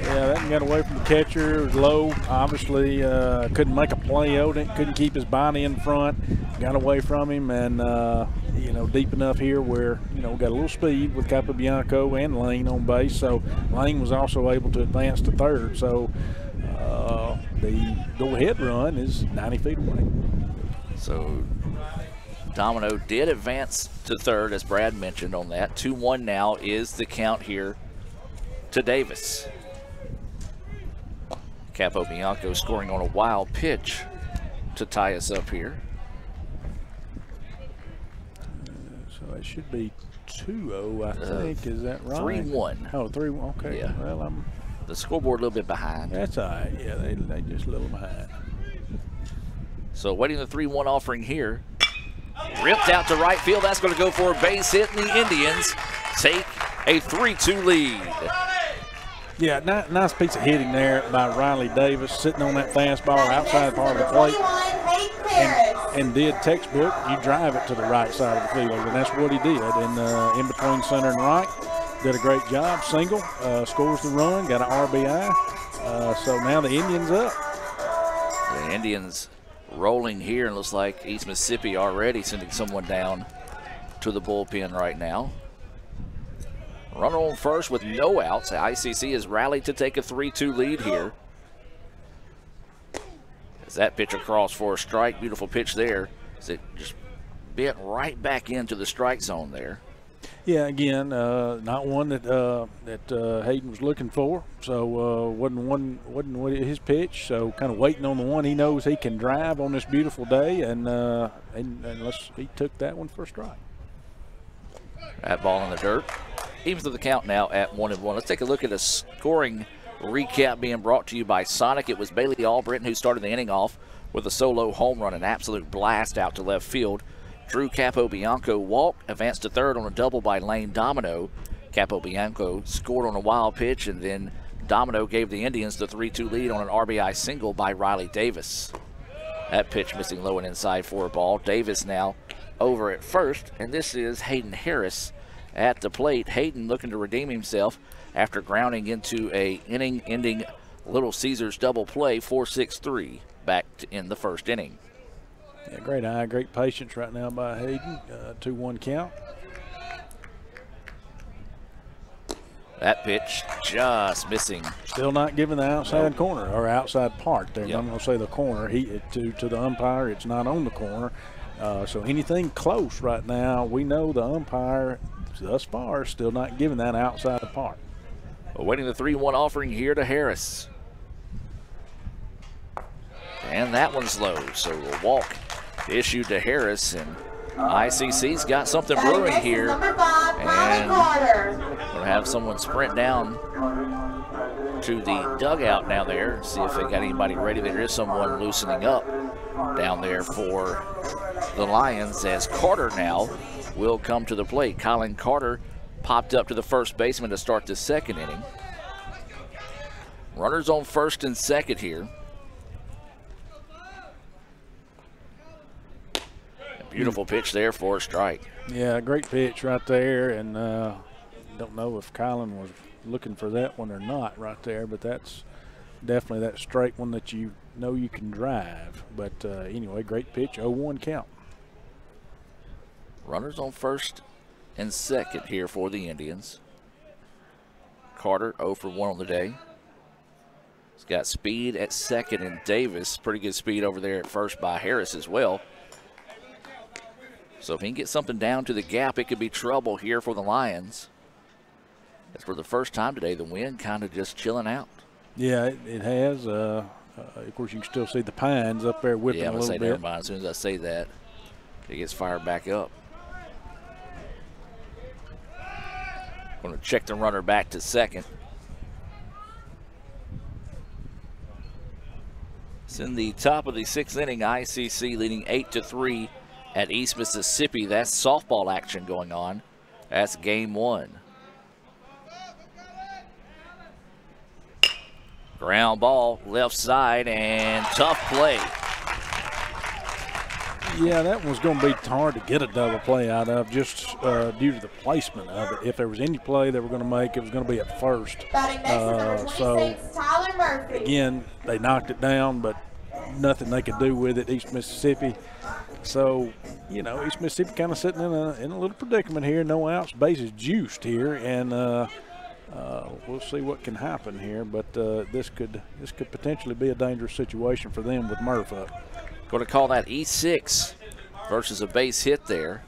Yeah, that one got away from the catcher. It was low. Obviously, couldn't make a play on it. Couldn't keep his body in front. Got away from him, and deep enough here where we got a little speed with Capobianco and Lane on base. So Lane was also able to advance to third. So the go-ahead run is 90 feet away. So Domino did advance to third, as Brad mentioned on that. 2-1 now is the count here to Davis. Capobianco scoring on a wild pitch to tie us up here. So it should be 2-0, I think. Is that right? 3-1. Oh, 3-1. Okay. Yeah. Well, the scoreboard a little bit behind. That's all right. Yeah, they just a little behind. So waiting the 3-1 offering here. Ripped out to right field. That's going to go for a base hit, and the Indians take a 3-2 lead. Yeah, nice piece of hitting there by Riley Davis, sitting on that fastball outside part of the plate. And did textbook, you drive it to the right side of the field, and that's what he did. And in between center and right, did a great job. Single, scores the run, got an RBI. So now the Indians up. The Indians rolling here, and looks like East Mississippi already sending someone down to the bullpen right now. Runner on first with no outs. The ICC has rallied to take a 3-2 lead here. As that pitch across for a strike, beautiful pitch there. As it just bent right back into the strike zone there. Yeah, again, not one that Hayden was looking for. So wasn't his pitch. So kind of waiting on the one he knows he can drive on this beautiful day, and he took that one for a strike. That ball in the dirt. Evens to the count now at 1-1. Let's take a look at a scoring recap being brought to you by Sonic. It was Bailey Albritton who started the inning off with a solo home run, an absolute blast out to left field. Drew Capobianco walked, advanced to third on a double by Lane Domino. Capobianco scored on a wild pitch, and then Domino gave the Indians the 3-2 lead on an RBI single by Riley Davis. That pitch missing low and inside for a ball. Davis now over at first, and this is Hayden Harris at the plate. Hayden looking to redeem himself after grounding into a inning-ending Little Caesars double play, 4-6-3 back in the first inning. Yeah, great eye, great patience right now by Hayden. 2-1 count. That pitch just missing. Still not giving the outside corner or outside part there. Yep. I'm going to say the corner. To the umpire, it's not on the corner. So anything close right now, we know the umpire thus far still not giving that outside part. Awaiting the 3-1 offering here to Harris. And that one's low, so a walk issued to Harris, and ICC's got something brewing here. And we'll have someone sprint down to the dugout now there, see if they got anybody ready. There is someone loosening up down there for the Lions, as Carter now will come to the plate. Colin Carter popped up to the first baseman to start the second inning. Runners on first and second here. A beautiful pitch there for a strike. Yeah, great pitch right there, and don't know if Colin was looking for that one or not right there, but that's definitely that straight one that you know you can drive. But anyway, great pitch, 0-1 count. Runners on first and second here for the Indians. Carter 0 for 1 on the day. He's got speed at second, and Davis, pretty good speed over there at first by Harris as well. So if he can get something down to the gap, it could be trouble here for the Lions. As for the first time today, the wind kind of just chilling out. Yeah, it has. Of course, you can still see the pines up there whipping a little bit. Never mind. As soon as I say that, it gets fired back up. Going to check the runner back to second. It's in the top of the 6th inning. ICC leading 8-3 at East Mississippi. That's softball action going on. That's game 1. Ground ball, left side, and tough play. Yeah, that one's going to be hard to get a double play out of just due to the placement of it. If there was any play they were going to make, it was going to be at first. So, again, they knocked it down, but nothing they could do with it, East Mississippi. So, you know, East Mississippi kind of sitting in a little predicament here. No outs, bases juiced here, and we'll see what can happen here. But this could potentially be a dangerous situation for them with Murph up. Going to call that E6 versus a base hit there.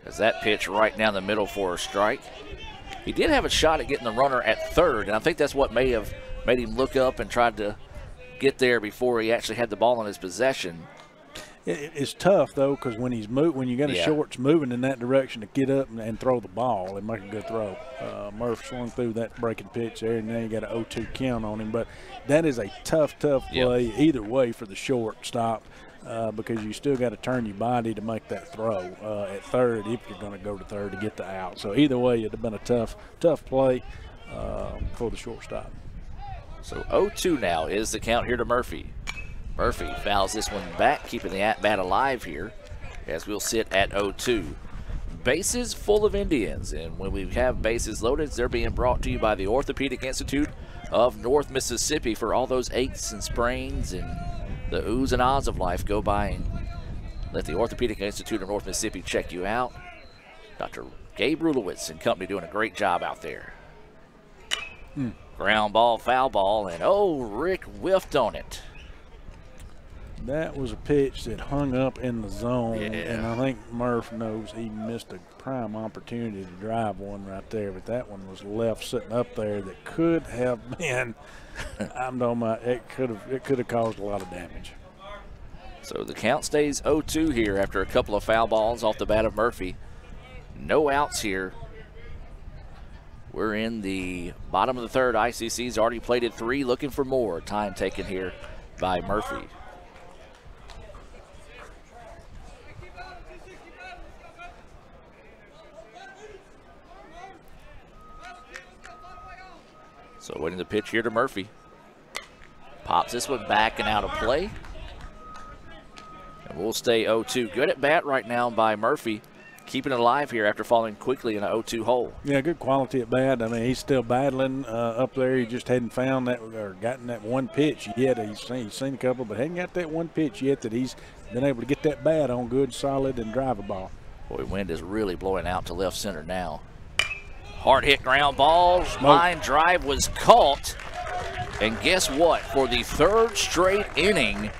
As that pitch right down the middle for a strike. He did have a shot at getting the runner at third, and I think that's what may have made him look up and tried to get there before he actually had the ball in his possession. It's tough though, because when you got a shorts moving in that direction to get up and throw the ball and make a good throw. Murph swung through that breaking pitch there, and now you got an 0-2 count on him. But that is a tough play either way for the shortstop, because you still got to turn your body to make that throw at third if you're going to go to third to get the out. So either way, it'd have been a tough play for the shortstop. So 0-2 now is the count here to Murphy. Murphy fouls this one back, keeping the at-bat alive here as we'll sit at 0-2. Bases full of Indians, and when we have bases loaded, they're being brought to you by the Orthopedic Institute of North Mississippi. For all those aches and sprains and the oohs and ahs of life, go by and let the Orthopedic Institute of North Mississippi check you out. Dr. Gabe Rulowitz and company doing a great job out there. Ground ball, foul ball, and Rick whiffed on it. That was a pitch that hung up in the zone, and I think Murph knows he missed a prime opportunity to drive one right there, but that one was left sitting up there that could have been, I'm talking about, it could have caused a lot of damage. So the count stays 0-2 here after a couple of foul balls off the bat of Murphy. No outs here. We're in the bottom of the third. ICC's already plated 3, looking for more. Time taken here by Murphy. So waiting the pitch here to Murphy. Pops this one back and out of play. And we'll stay 0-2. Good at bat right now by Murphy, keeping it alive here after falling quickly in an 0-2 hole. Yeah, good quality at bat. I mean, he's still battling up there. He just hadn't found that or gotten that one pitch yet. He's seen a couple, but hadn't got that one pitch yet that he's been able to get that bat on good, solid, and drive a ball. Boy, wind is really blowing out to left center now. Hard hit ground ball. Line drive was caught. And guess what? For the third straight inning,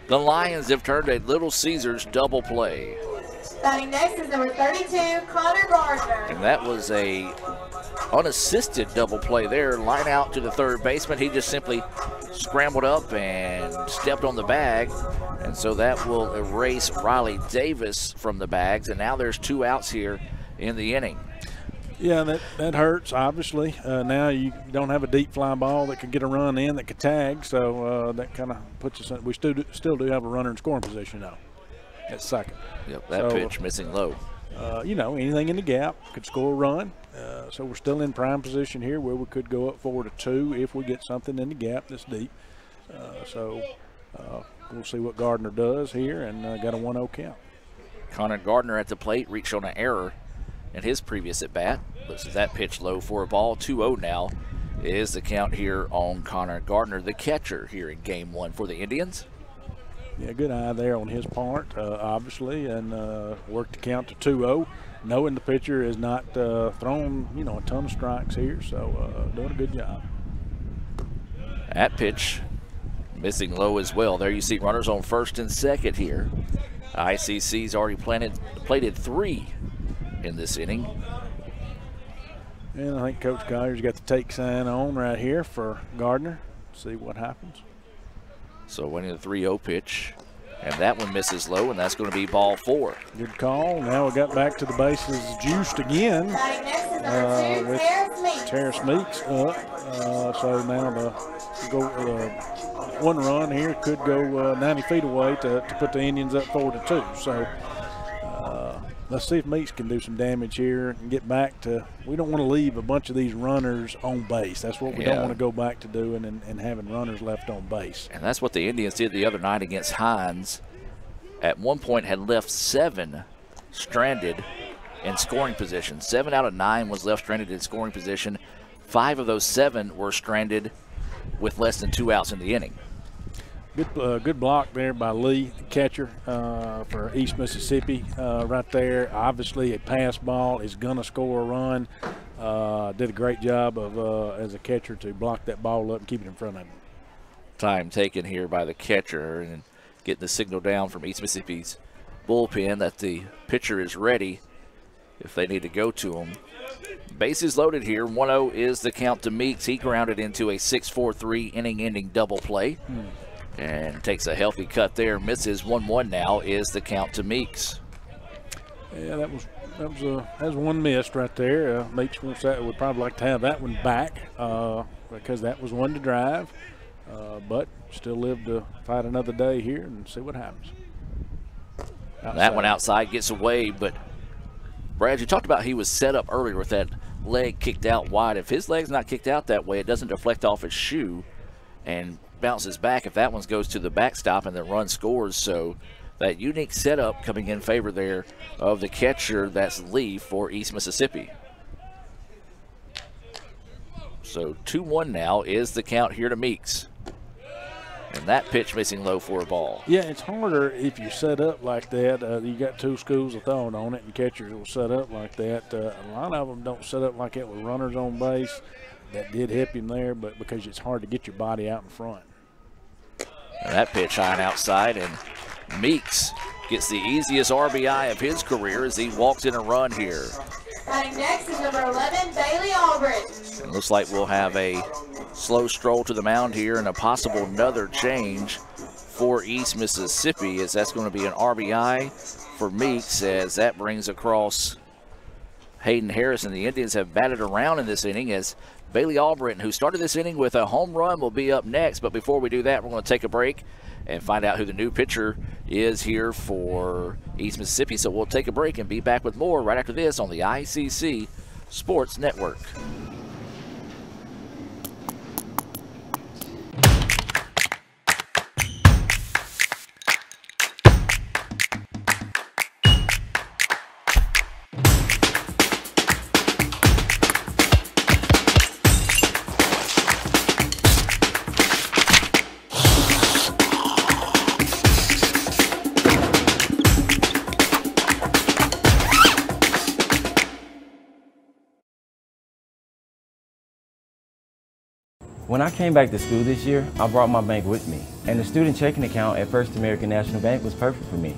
the Lions have turned a Little Caesars double play. Batting next is number 32, Connor Gardner. And that was a unassisted double play there. Line out to the third baseman. He just simply scrambled up and stepped on the bag. And so that will erase Riley Davis from the bags. And now there's 2 outs here in the inning. Yeah, that hurts, obviously. Now you don't have a deep fly ball that could get a run in that could tag, so that kind of puts us in. We still do have a runner in scoring position, though, at second. Yep, that pitch missing low. You know, anything in the gap could score a run. So we're still in prime position here where we could go up 4-2 if we get something in the gap that's deep. We'll see what Gardner does here, and got a 1-0 count. Connor Gardner at the plate reached on an error in his previous at-bat. Looks at that pitch low for a ball. 2-0 now is the count here on Connor Gardner, the catcher here in Game 1 for the Indians. Yeah, good eye there on his part, obviously, and worked the count to 2-0, knowing the pitcher is not thrown, a ton of strikes here, so doing a good job. That pitch missing low as well. There you see runners on first and second here. ICC's already plated 3 in this inning. And I think Coach Collier's got the take sign on right here for Gardner. see what happens. So winning the 3-0 pitch. And that one misses low, and that's going to be ball 4. Good call. Now we got back to the bases juiced again with Terrace Meeks up. So now the one run here could go 90 feet away to put the Indians up 4-2. So let's see if Meeks can do some damage here and get back to. We don't want to leave a bunch of these runners on base. That's what we don't want to go back to doing and having runners left on base. And that's what the Indians did the other night against Hines. At one point had left 7 stranded in scoring position. 7 out of 9 was left stranded in scoring position. 5 of those 7 were stranded with less than 2 outs in the inning. Good block there by Lee, the catcher for East Mississippi right there. Obviously a pass ball is going to score a run. Did a great job of as a catcher to block that ball up and keep it in front of him. Time taken here by the catcher and getting the signal down from East Mississippi's bullpen that the pitcher is ready if they need to go to him. Bases loaded here. 1-0 is the count to Meeks. He grounded into a 6-4-3 inning-ending double play. And takes a healthy cut there. Misses. 1-1 now is the count to Meeks. Yeah, that was one missed right there. Meeks would probably like to have that one back because that was one to drive. But still live to fight another day here and see what happens. Outside. That one outside gets away, but Brad, you talked about he was set up earlier with that leg kicked out wide. If his leg's not kicked out that way, it doesn't deflect off his shoe and bounces back if that one goes to the backstop and the run scores. So that unique setup coming in favor there of the catcher, that's Lee for East Mississippi. So 2-1 now is the count here to Meeks. And that pitch missing low for a ball. Yeah, it's harder if you set up like that. You got 2 schools of thought on it, and catchers will set up like that. A lot of them don't set up like that with runners on base. That did help him there, but because it's hard to get your body out in front. And that pitch high and outside, and Meeks gets the easiest RBI of his career as he walks in a run here. Batting next is number 11, Bailey Albritton. It looks like we'll have a slow stroll to the mound here and a possible another change for East Mississippi, as that's going to be an RBI for Meeks, as that brings across Hayden Harrison. The Indians have batted around in this inning as Bailey Albritton, who started this inning with a home run, will be up next. But before we do that, we're going to take a break and find out who the new pitcher is here for East Mississippi. So we'll take a break and be back with more right after this on the ICC Sports Network. When I came back to school this year, I brought my bank with me, and the student checking account at First American National Bank was perfect for me.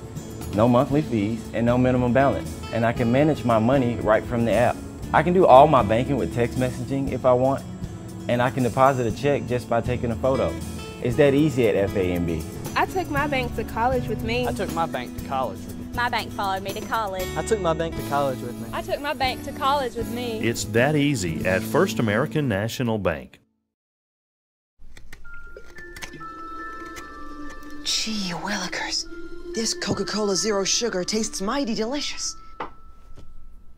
No monthly fees and no minimum balance, and I can manage my money right from the app. I can do all my banking with text messaging if I want, and I can deposit a check just by taking a photo. It's that easy at FAMB. I took my bank to college with me. I took my bank to college with me. My bank followed me to college. I took my bank to college with me. I took my bank to college with me. It's that easy at First American National Bank. Gee willikers, this Coca-Cola Zero Sugar tastes mighty delicious.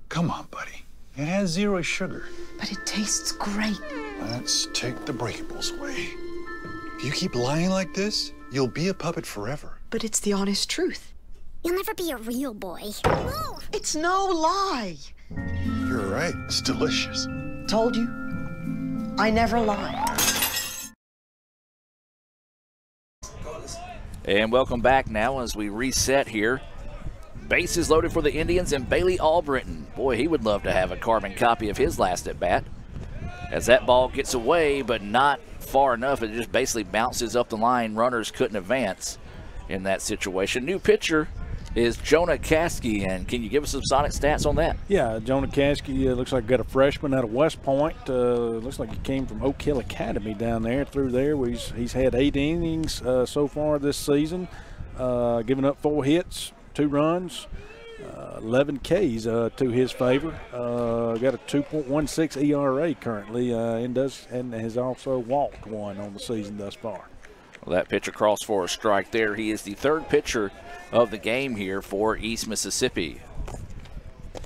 Come on, buddy. It has 0 sugar. But it tastes great. Let's take the breakables away. If you keep lying like this, you'll be a puppet forever. But it's the honest truth. You'll never be a real boy. It's no lie. You're right. It's delicious. Told you. I never lie. And welcome back now as we reset here. Bases loaded for the Indians and Bailey Albritton. Boy, he would love to have a carbon copy of his last at bat. As that ball gets away, but not far enough. It just basically bounces up the line. Runners couldn't advance in that situation. New pitcher is Jonah Caskey, and can you give us some Sonic stats on that? Yeah, Jonah Caskey looks like got a freshman out of West Point. Looks like he came from Oak Hill Academy down there through there. He's had 8 innings so far this season, giving up 4 hits, 2 runs, 11 Ks to his favor. Got a 2.16 ERA currently, and has also walked 1 on the season thus far. Well, that pitch across for a strike there. He is the 3rd pitcher of the game here for East Mississippi.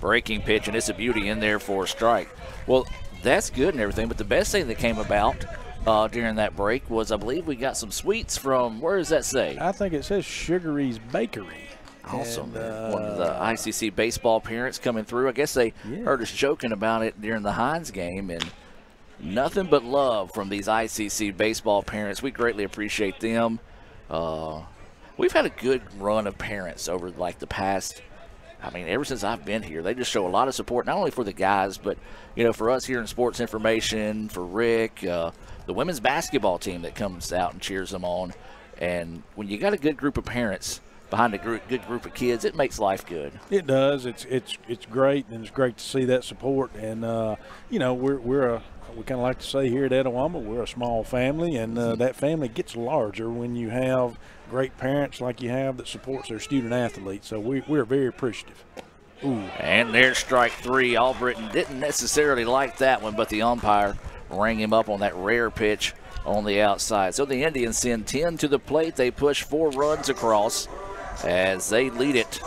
Breaking pitch, and it's a beauty in there for a strike. Well, that's good and everything, but the best thing that came about during that break was, I believe we got some sweets from, where does that say? I think it says Sugary's Bakery. Awesome. One of the ICC baseball parents coming through. I guess they heard us joking about it during the Hines game, and nothing but love from these ICC baseball parents. We greatly appreciate them. We've had a good run of parents over like the past, I mean, ever since I've been here. They just show a lot of support, not only for the guys, but, you know, for us here in Sports Information, for Rick, the women's basketball team that comes out and cheers them on. And when you got a good group of parents behind a good group of kids, it makes life good. It does. It's great, and it's great to see that support. And you know, we kind of like to say here at Etowama, we're a small family, and that family gets larger when you have great parents like you have that supports their student athletes. So we're very appreciative. Ooh. And there's strike 3. Albritton didn't necessarily like that one, but the umpire rang him up on that rare pitch on the outside. So the Indians send 10 to the plate. They push 4 runs across as they lead it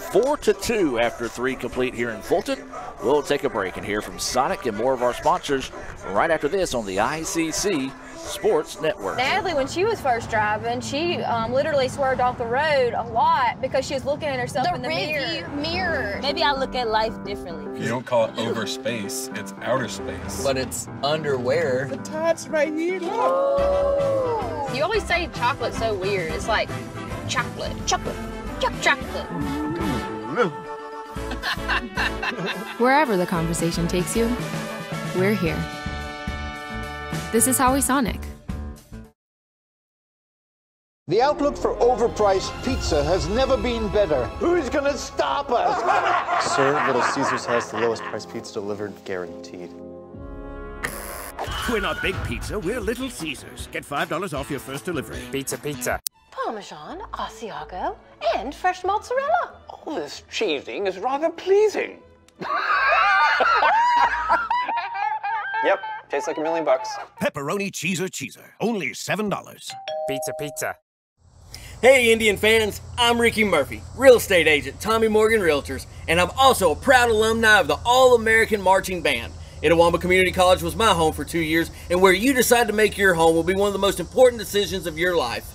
4-2 after 3 complete here in Fulton. We'll take a break and hear from Sonic and more of our sponsors right after this on the ICC Sports Network. Natalie, when she was first driving, she literally swerved off the road a lot because she was looking at herself in the mirror. Maybe I look at life differently. You don't call it over space, it's outer space. But it's underwear. The top's right here, look. You always say chocolate's so weird. It's like chocolate. Wherever the conversation takes you, we're here. This is Howie Sonic. The outlook for overpriced pizza has never been better. Who's gonna stop us? Sir, Little Caesars has the lowest price pizza delivered, guaranteed. We're not Big Pizza, we're Little Caesars. Get $5 off your first delivery. Pizza, pizza. Parmesan, Asiago, and fresh mozzarella. All this cheesing is rather pleasing. Yep, tastes like $1 million. Pepperoni cheeser, only $7. Pizza, pizza. Hey Indian fans, I'm Ricky Murphy, real estate agent, Tommy Morgan Realtors, and I'm also a proud alumni of the All-American Marching Band. Etowama Community College was my home for 2 years, and where you decide to make your home will be one of the most important decisions of your life.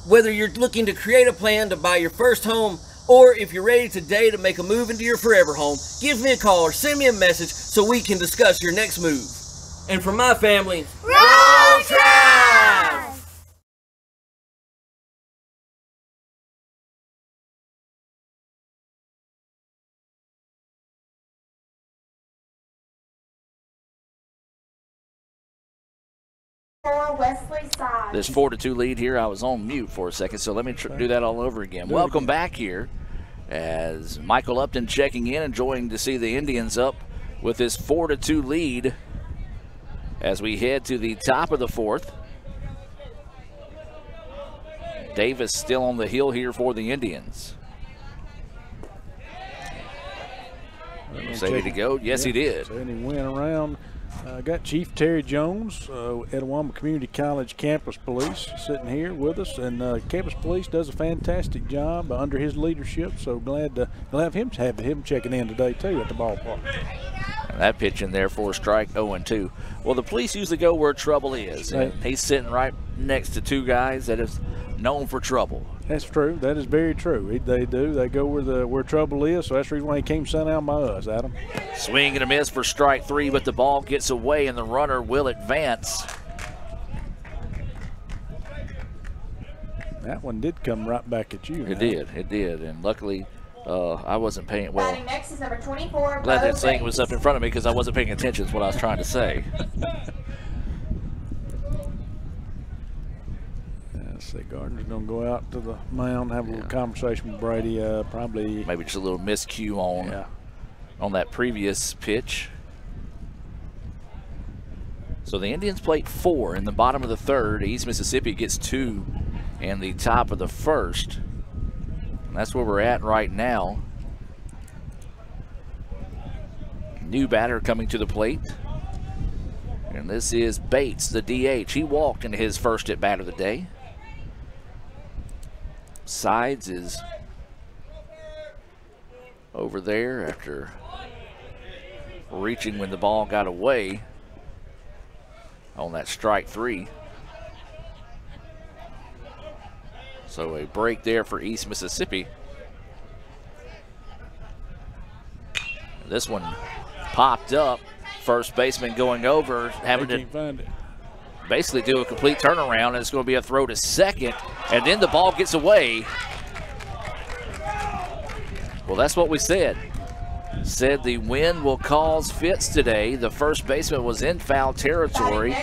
Whether you're looking to create a plan to buy your first home, or if you're ready today to make a move into your forever home, give me a call or send me a message so we can discuss your next move. And for my family, Roll Tide! Wesley side. This 4-2 lead here. I was on mute for a second, so let me do that all over again. Welcome back here as Michael Upton checking in, enjoying to see the Indians up with this 4-2 lead as we head to the top of the 4th. Davis still on the hill here for the Indians. Ready to go? Yes, he did. And he went around. Got Chief Terry Jones, Etowama Community College Campus Police, sitting here with us, and Campus Police does a fantastic job under his leadership. So glad to have him checking in today too at the ballpark. And that pitch in there for a strike, 0-2. Well, the police usually go where trouble is, and he's sitting right next to 2 guys that is known for trouble. That's true. That is very true. They do. They go where trouble is. So that's the reason why he came sent out by us, Adam. Swing and a miss for strike 3, but the ball gets away and the runner will advance. That one did come right back at you. It did. And luckily, I wasn't paying. Well, Batting next is number 24. glad that thing was up in front of me because I wasn't paying attention to what I was trying to say. Let's see, Gardner's going to go out to the mound, have a little conversation with Brady. Probably maybe just a little miscue on that previous pitch. So the Indians played 4 in the bottom of the third. East Mississippi gets 2 in the top of the first. And that's where we're at right now. New batter coming to the plate. And this is Bates, the DH. He walked in his first at bat of the day. Sides is over there after reaching when the ball got away on that strike 3. So a break there for East Mississippi. This one popped up. First baseman going over, having to basically do a complete turnaround, and it's going to be a throw to second, and then the ball gets away. Well, that's what we said. Said the wind will cause fits today. The first baseman was in foul territory,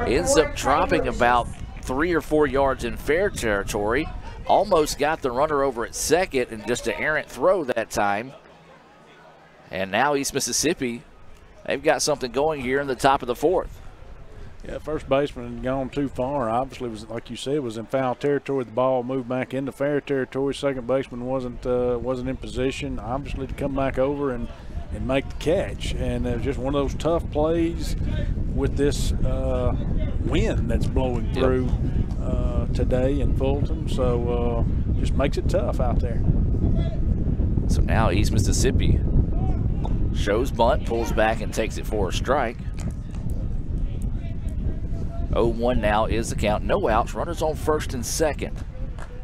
ends up dropping about 3 or 4 yards in fair territory, almost got the runner over at second, and just an errant throw that time. And now East Mississippi, they've got something going here in the top of the fourth. Yeah, first baseman had gone too far. Obviously, was like you said, was in foul territory. The ball moved back into fair territory. Second baseman wasn't in position, obviously, to come back over and make the catch. And it was just one of those tough plays with this wind that's blowing through today in Fulton. So just makes it tough out there. So now East Mississippi shows bunt, pulls back and takes it for a strike. 0-1 now is the count. No outs, runners on first and second.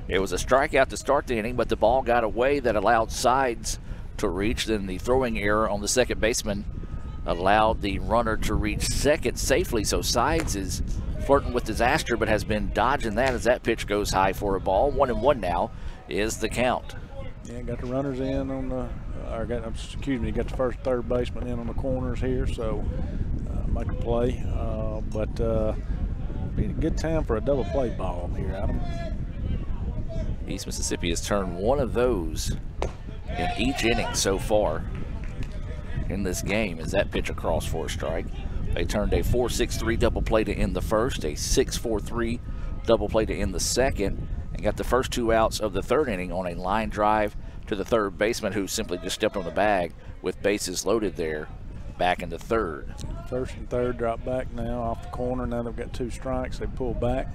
It was a strikeout to start the inning, but the ball got away that allowed Sides to reach. Then the throwing error on the second baseman allowed the runner to reach second safely. So Sides is flirting with disaster, but has been dodging that as that pitch goes high for a ball. 1-1 now is the count. Yeah, got the runners in on the, got the first third baseman in on the corners here, so make a play. But be a good time for a double play ball here, Adam. East Mississippi has turned one of those in each inning so far in this game as that pitch across for a strike. They turned a 4-6-3 double play to end the first, a 6-4-3 double play to end the second, and got the first 2 outs of the third inning on a line drive to the third baseman, who simply just stepped on the bag with bases loaded there back in the third. First and third drop back now off the corner. Now they've got 2 strikes. They pull back.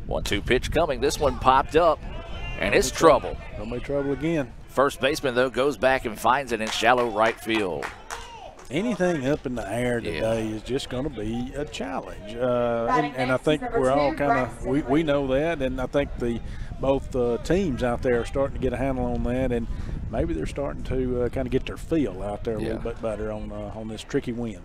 1-2 pitch coming. This one popped up, and it's trouble. Gonna be trouble again. First baseman, though, goes back and finds it in shallow right field. Anything up in the air today is just going to be a challenge. And I think we're all kind of, we know that, and I think both teams out there are starting to get a handle on that, and maybe they're starting to kind of get their feel out there a little bit better on this tricky wind.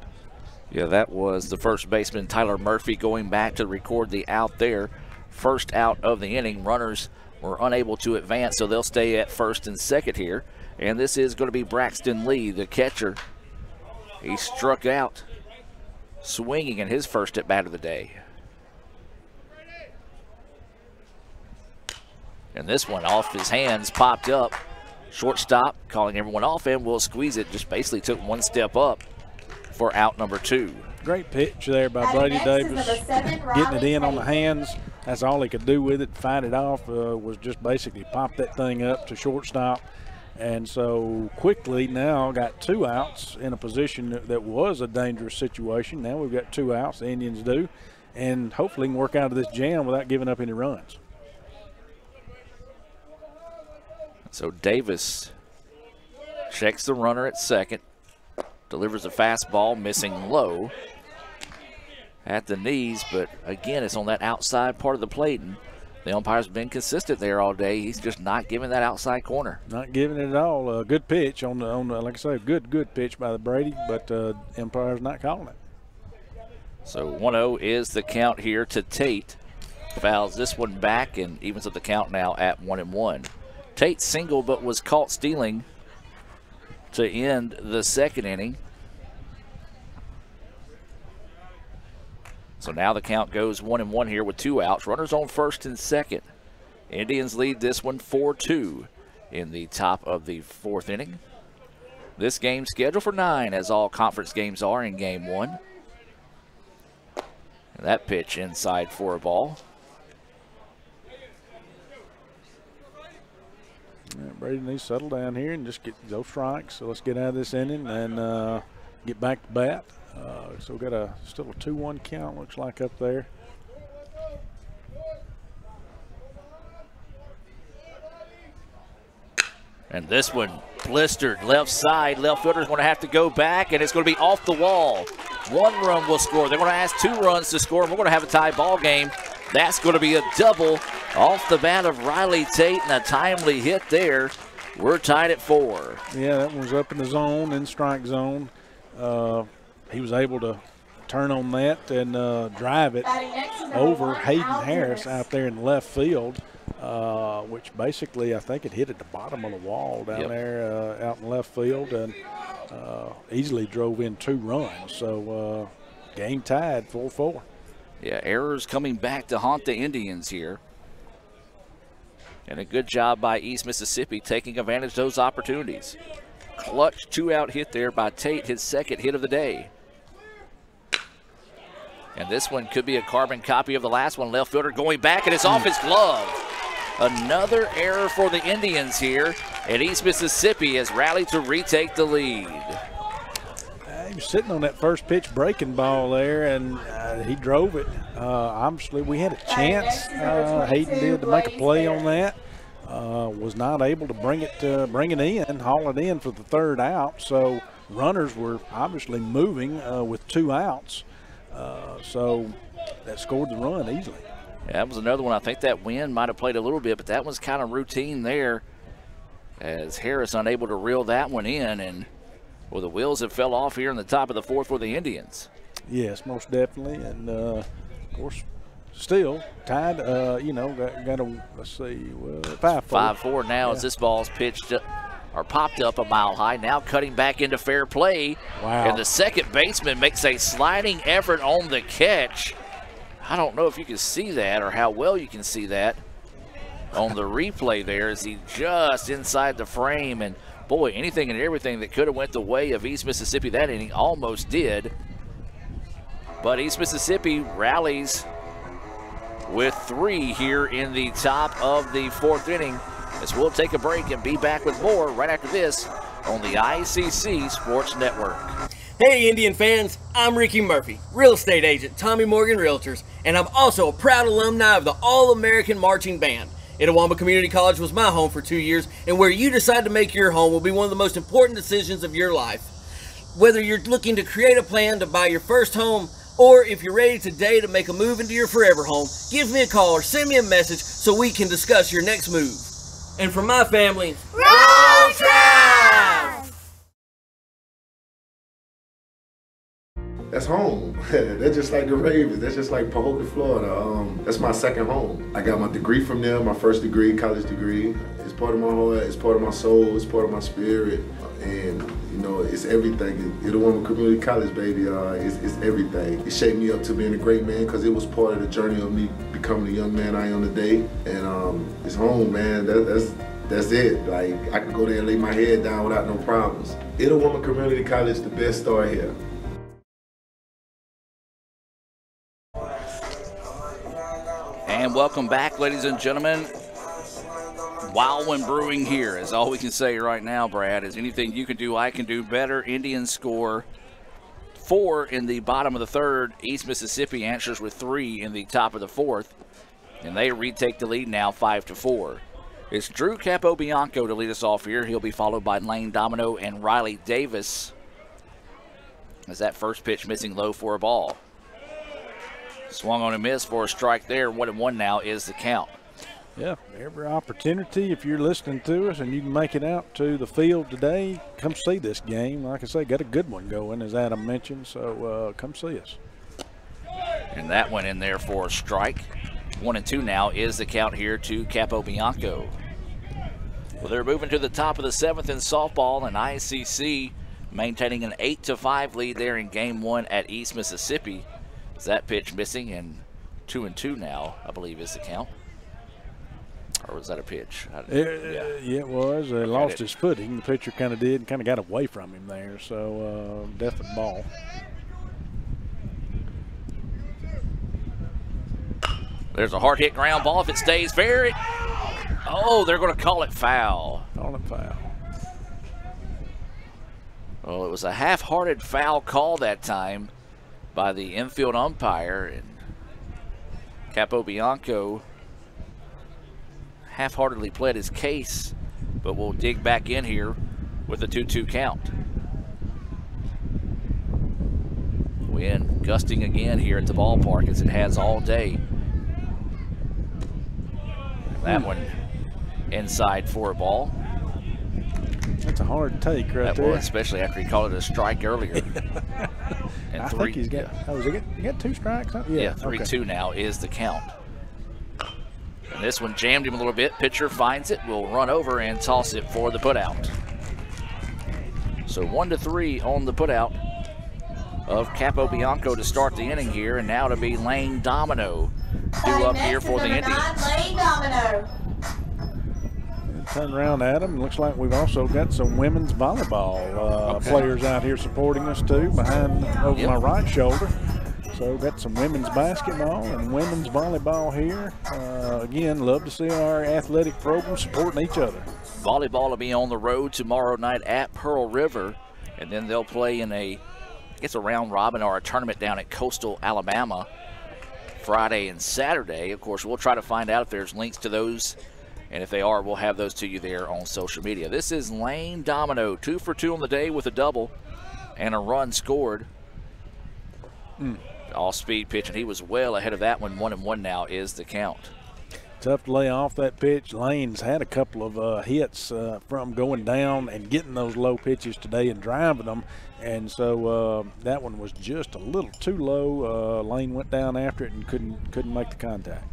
Yeah, that was the first baseman, Tyler Murphy, going back to record the out there. First out of the inning. Runners were unable to advance, so they'll stay at first and second here. And this is going to be Braxton Lee, the catcher. He struck out swinging in his first at bat of the day. And this one off his hands, popped up. Shortstop calling everyone off and will squeeze it. Just basically took 1 step up for out number 2. Great pitch there by Brady Davis. Getting it in on the hands. That's all he could do with it. Fight it off was just basically pop that thing up to shortstop. And so quickly now got 2 outs in a position that was a dangerous situation. Now we've got 2 outs, the Indians do, and hopefully can work out of this jam without giving up any runs. So Davis checks the runner at second, delivers a fastball, missing low at the knees, but again, it's on that outside part of the plate. And the umpire's been consistent there all day. He's just not giving that outside corner. Not giving it at all. A good pitch on the like I say, good pitch by the Brady, but umpire's not calling it. So 1-0 is the count here to Tate. Fouls this one back and evens up the count now at 1-1. Tate singled but was caught stealing to end the second inning. So now the count goes 1-1 here with 2 outs. Runners on first and second. Indians lead this one 4-2 in the top of the 4th inning. This game scheduled for 9, as all conference games are in game 1. And that pitch inside for a ball. Yeah, Brady needs to settle down here and just get those strikes. So let's get out of this inning and get back to bat. So we got still a 2-1 count, looks like, up there. And this one blistered left side. Left fielder's going to have to go back, and it's going to be off the wall. 1 run will score. They're going to ask 2 runs to score, and we're going to have a tie ball game. That's going to be a double off the bat of Riley Tate, and a timely hit there. We're tied at 4. Yeah, that one was up in the zone, in strike zone. He was able to turn on that and drive it over Hayden Harris out there in left field, which basically I think it hit at the bottom of the wall down there out in left field, and easily drove in 2 runs. So game tied 4-4. Yeah, errors coming back to haunt the Indians here. And a good job by East Mississippi taking advantage of those opportunities. Clutch 2-out hit there by Tate, his 2nd hit of the day. And this one could be a carbon copy of the last one. Left fielder going back, and it's off his glove. Another error for the Indians here. And East Mississippi has rallied to retake the lead. He was sitting on that first pitch breaking ball there, and he drove it. Obviously, we had a chance, Hayden did, to make a play on that. Was not able to bring it in, haul it in for the 3rd out. So runners were obviously moving with 2 outs. So that scored the run easily. Yeah, that was another one. I think that wind might have played a little bit, but that was kind of routine there, as Harris unable to reel that one in, and well, the wheels have fell off here in the top of the 4th for the Indians. Yes, most definitely, and of course, still tied. You know, got a, let's see, 5-4. 5-4 now as this ball's pitched or popped up a mile high. Now cutting back into fair play. Wow. And the second baseman makes a sliding effort on the catch. I don't know if you can see that or how well you can see that on the replay there, as he just inside the frame. And boy, anything and everything that could have went the way of East Mississippi that inning almost did. But East Mississippi rallies with 3 here in the top of the 4th inning. As we'll take a break and be back with more right after this on the ICC Sports Network. Hey Indian fans, I'm Ricky Murphy, real estate agent, Tommy Morgan Realtors, and I'm also a proud alumni of the All-American Marching Band. Itawamba Community College was my home for 2 years, and where you decide to make your home will be one of the most important decisions of your life. Whether you're looking to create a plan to buy your first home, or if you're ready today to make a move into your forever home, give me a call or send me a message so we can discuss your next move. And for my family, Roll Tribe! That's home. That's just like the Ravens. That's just like Pahokee, Florida. That's my 2nd home. I got my degree from there, my 1st degree, college degree. It's part of my heart, it's part of my soul, it's part of my spirit. And, you know, it's everything. Itawamba Community College, baby, it's everything. It shaped me up to being a great man because it was part of the journey of me becoming the young man I am today. And it's home, man. That's it. Like, I could go there and lay my head down without no problems. Itawamba Community College, the best start here. And welcome back, ladies and gentlemen. Wild one brewing here, is all we can say right now, Brad, is anything you can do, I can do better. Indians score 4 in the bottom of the 3rd. East Mississippi answers with 3 in the top of the 4th. And they retake the lead now 5-4. It's Drew Capobianco to lead us off here. He'll be followed by Lane Domino and Riley Davis, as that first pitch missing low for a ball. Swung on a miss for a strike there. 1-1 now is the count. Yeah, every opportunity, if you're listening to us and you can make it out to the field today, come see this game. Like I say, got a good one going, as Adam mentioned, so come see us. And that one in there for a strike. 1-2 now is the count here to Capobianco. Well, they're moving to the top of the 7th in softball, and ICC maintaining an 8-5 lead there in game 1 at East Mississippi. Is that pitch missing? And 2-2 now, I believe, is the count. Or was that a pitch? Yeah, it was. He lost his footing. The pitcher kind of did and kind of got away from him there. So definite ball. There's a hard hit ground ball. If it stays fair, oh, they're going to call it foul. Call it foul. Well, it was a half-hearted foul call that time by the infield umpire, and Capobianco half-heartedly pled his case, but we'll dig back in here with a 2-2 count. Wind gusting again here at the ballpark as it has all day. That one inside for a ball. That's a hard take right there. That was, especially after he called it a strike earlier. And I think he's got, he got 2 strikes? Yeah, 3-2 now is the count. And this one jammed him a little bit. Pitcher finds it, will run over and toss it for the putout. So 1-3 on the putout of Capobianco to start the inning here, and now to be Lane Domino due up here for the Indians. Lane Domino. Turn around, Adam. Looks like we've also got some women's volleyball players out here supporting us too, behind over my right shoulder. So got some women's basketball and women's volleyball here. Again, love to see our athletic program supporting each other. Volleyball will be on the road tomorrow night at Pearl River, and then they'll play in a round robin or a tournament down at Coastal Alabama Friday and Saturday. Of course, we'll try to find out if there's links to those, and if they are, we'll have those to you there on social media. This is Lane Domino, 2 for 2 on the day with a double and a run scored. All-speed pitch, and he was well ahead of that one. 1-1 now is the count. Tough to lay off that pitch. Lane's had a couple of hits from going down and getting those low pitches today and driving them, and so that one was just a little too low. Lane went down after it and couldn't make the contact.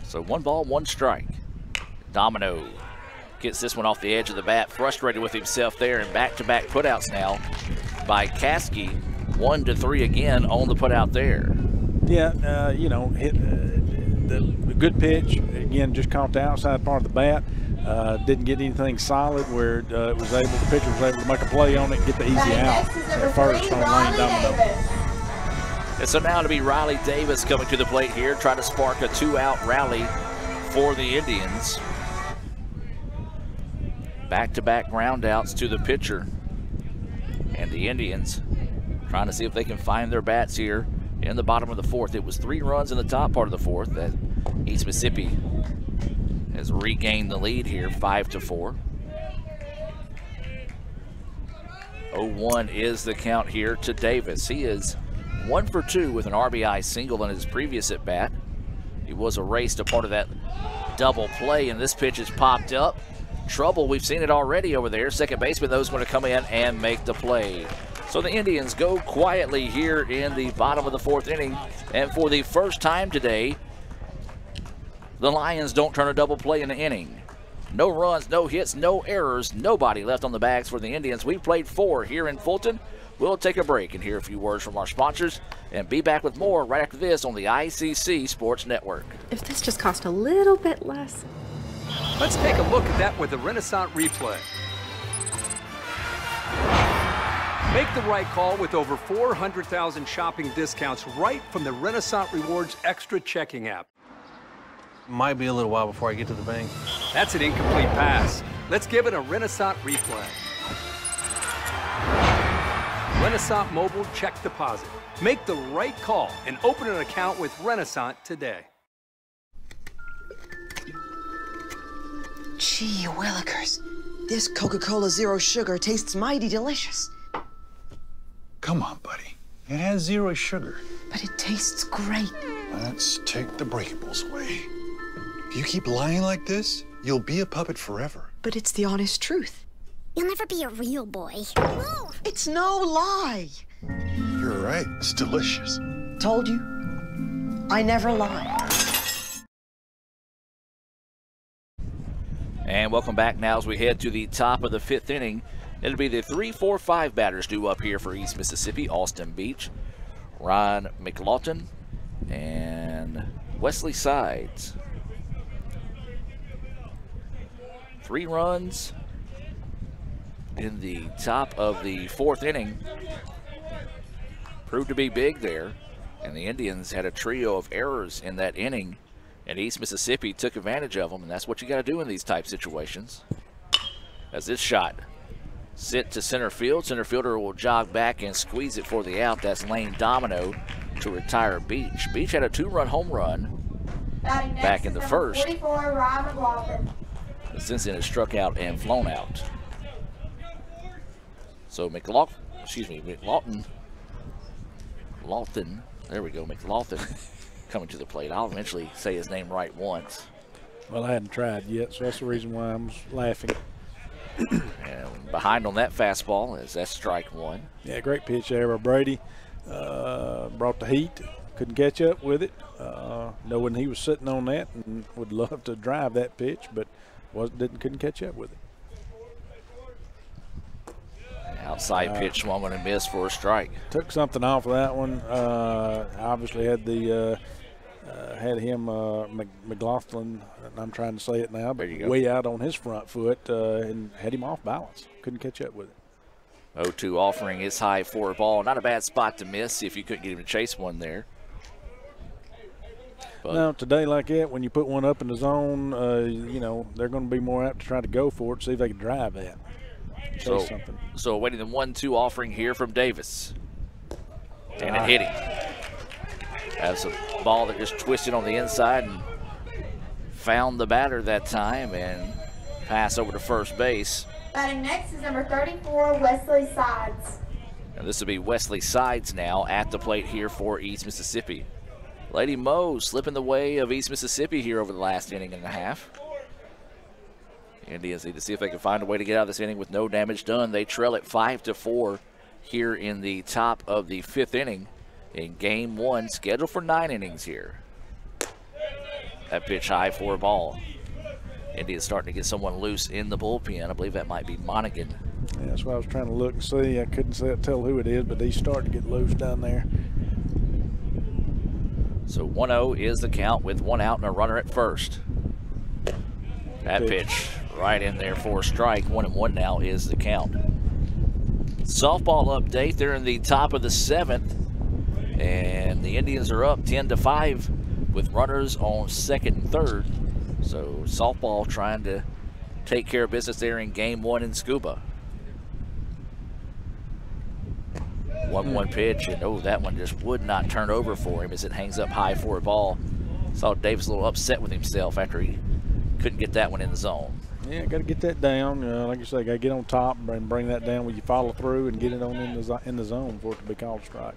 So 1 ball, 1 strike. Domino gets this one off the edge of the bat, frustrated with himself there, and back-to-back putouts now by Caskey. 1-3 again on the putout there. Yeah, you know, hit the good pitch. Again, just caught the outside part of the bat. Didn't get anything solid where the pitcher was able to make a play on it and get the easy out at first on Lane Domino. And so now to be Riley Davis coming to the plate here, try to spark a 2-out rally for the Indians. Back-to-back groundouts to the pitcher. And the Indians trying to see if they can find their bats here in the bottom of the 4th. It was 3 runs in the top part of the 4th that East Mississippi has regained the lead here, 5-4. 0-1 is the count here to Davis. He is 1 for 2 with an RBI single in his previous at bat. He was erased a part of that double play, and this pitch has popped up. Trouble, we've seen it already over there. Second baseman, though, is going to come in and make the play. So the Indians go quietly here in the bottom of the 4th inning, and for the first time today, the Lions don't turn a double play in the inning. No runs, no hits, no errors, nobody left on the bags for the Indians. We played 4 here in Fulton. We'll take a break and hear a few words from our sponsors and be back with more right after this on the ICC Sports Network. If this just cost a little bit less. Let's take a look at that with the Renaissance replay. Make the right call with over 400,000 shopping discounts right from the Renaissance Rewards Extra checking app. Might be a little while before I get to the bank. That's an incomplete pass. Let's give it a Renaissance replay. Renaissance Mobile Check Deposit. Make the right call and open an account with Renaissance today. Gee willikers, this Coca-Cola Zero Sugar tastes mighty delicious. Come on, buddy. It has 0 sugar. But it tastes great. Let's take the breakables away. If you keep lying like this, you'll be a puppet forever. But it's the honest truth. You'll never be a real boy. It's no lie. You're right. It's delicious. Told you. I never lie. And welcome back now as we head to the top of the 5th inning. It'll be the 3-4-5 batters due up here for East Mississippi. Austin Beach, Ron McLaughlin and Wesley Sides. 3 runs in the top of the 4th inning. Proved to be big there, and the Indians had a trio of errors in that inning, and East Mississippi took advantage of them, and that's what you got to do in these type situations. As this shot sent to center field, center fielder will jog back and squeeze it for the out. That's Lane Domino to retire Beach. Beach had a 2-run home run back in the first. 44, Ryan McLaughlin. Since then, it struck out and flown out. So McLaughlin, there we go, McLaughlin coming to the plate. I'll eventually say his name right once. Well, I hadn't tried yet, so that's the reason why I'm laughing. And behind on that fastball is that strike 1. Yeah, great pitch there by Brady. Brought the heat. Couldn't catch up with it. Knowing he was sitting on that and would love to drive that pitch, but couldn't catch up with it. Outside pitch, swung on and missed for a strike. Took something off of that one. Obviously had the McLaughlin, I'm trying to say it now, but way out on his front foot and had him off balance. Couldn't catch up with it. 0-2 offering is high for a ball. Not a bad spot to miss if you couldn't get him to chase one there. But now, today like that, when you put one up in the zone, you know, they're going to be more apt to try to go for it, see if they can drive that. So awaiting the 1-2 offering here from Davis. And it hit him. That's a ball that just twisted on the inside and found the batter that time and pass over to first base. Batting next is number 34, Wesley Sides. And this will be Wesley Sides now at the plate here for East Mississippi. Lady Mo slipping the way of East Mississippi here over the last inning and a half. Indians need to see if they can find a way to get out of this inning with no damage done. They trail it 5-4 here in the top of the 5th inning in game 1, scheduled for 9 innings here. That pitch high for a ball. Indians starting to get someone loose in the bullpen. I believe that might be Monaghan. Yeah, that's what I was trying to look and see. I couldn't tell who it is, but he's starting to get loose down there. So 1-0 is the count with 1 out and a runner at first. That pitch right in there for a strike. 1-1 now is the count. Softball update. They're in the top of the 7th, and the Indians are up 10-5 with runners on 2nd and 3rd. So softball trying to take care of business there in game 1 in Scuba. 1-1 pitch, and oh, that one just would not turn over for him as it hangs up high for a ball. Saw Davis a little upset with himself after he couldn't get that one in the zone. Yeah, got to get that down. Like you say, got to get on top and bring that down when you follow through and get it on in the zone for it to be called strike.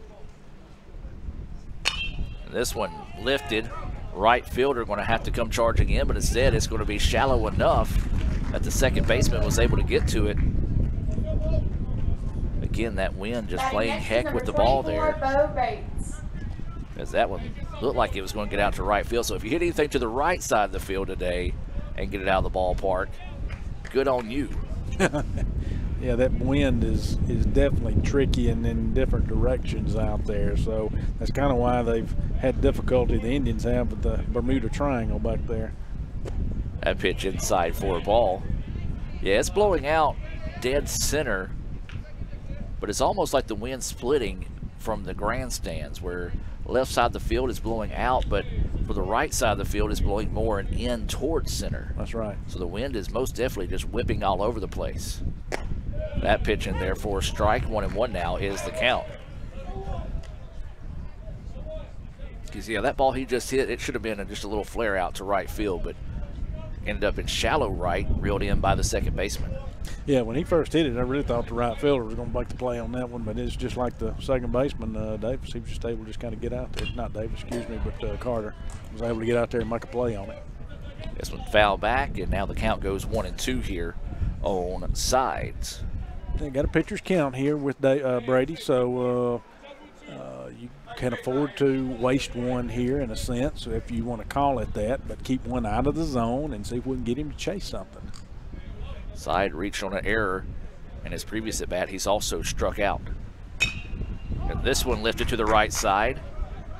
And this one lifted. Right fielder going to have to come charging in, but instead it's going to be shallow enough that the second baseman was able to get to it. Again, that wind just playing heck with the ball there. As that one looked like it was going to get out to right field. So if you hit anything to the right side of the field today and get it out of the ballpark, good on you. Yeah, that wind is definitely tricky and in different directions out there. So that's kind of why they've had difficulty, the Indians have, with the Bermuda Triangle back there. That pitch inside for a ball. Yeah, it's blowing out dead center, but it's almost like the wind splitting from the grandstands where left side of the field is blowing out, but for the right side of the field is blowing more and in towards center. That's right. So the wind is most definitely just whipping all over the place. That pitch in there for a strike. 1-1 now is the count. Because, yeah, that ball he just hit, it should have been just a little flare out to right field, but ended up in shallow right, reeled in by the second baseman. Yeah, when he first hit it, I really thought the right fielder was going to make the play on that one, but it's just like the second baseman, Davis. He was just able to just kind of get out there. Not Davis, excuse me, but Carter was able to get out there and make a play on it. This one foul back, and now the count goes 1-2 here on Sides. They got a pitcher's count here with Brady, so you can afford to waste one here in a sense, if you want to call it that, but keep one out of the zone and see if we can get him to chase something. Side reached on an error in his previous at bat. He's also struck out. And This one lifted to the right side.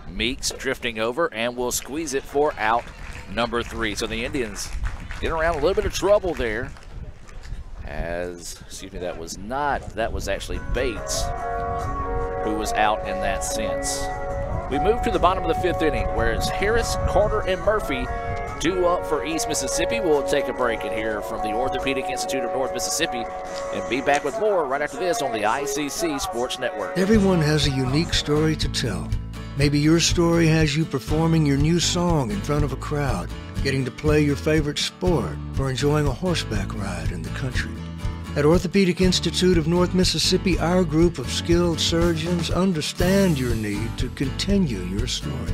Meeks drifting over and will squeeze it for out number 3. So the Indians get around a little bit of trouble there. That was actually Bates who was out in that sense. We move to the bottom of the 5th inning, where it's Harris, Carter, and Murphy due up for East Mississippi. We'll take a break and hear from the Orthopedic Institute of North Mississippi and be back with more right after this on the ICC Sports Network. Everyone has a unique story to tell. Maybe your story has you performing your new song in front of a crowd, getting to play your favorite sport, or enjoying a horseback ride in the country. At Orthopedic Institute of North Mississippi, our group of skilled surgeons understand your need to continue your story.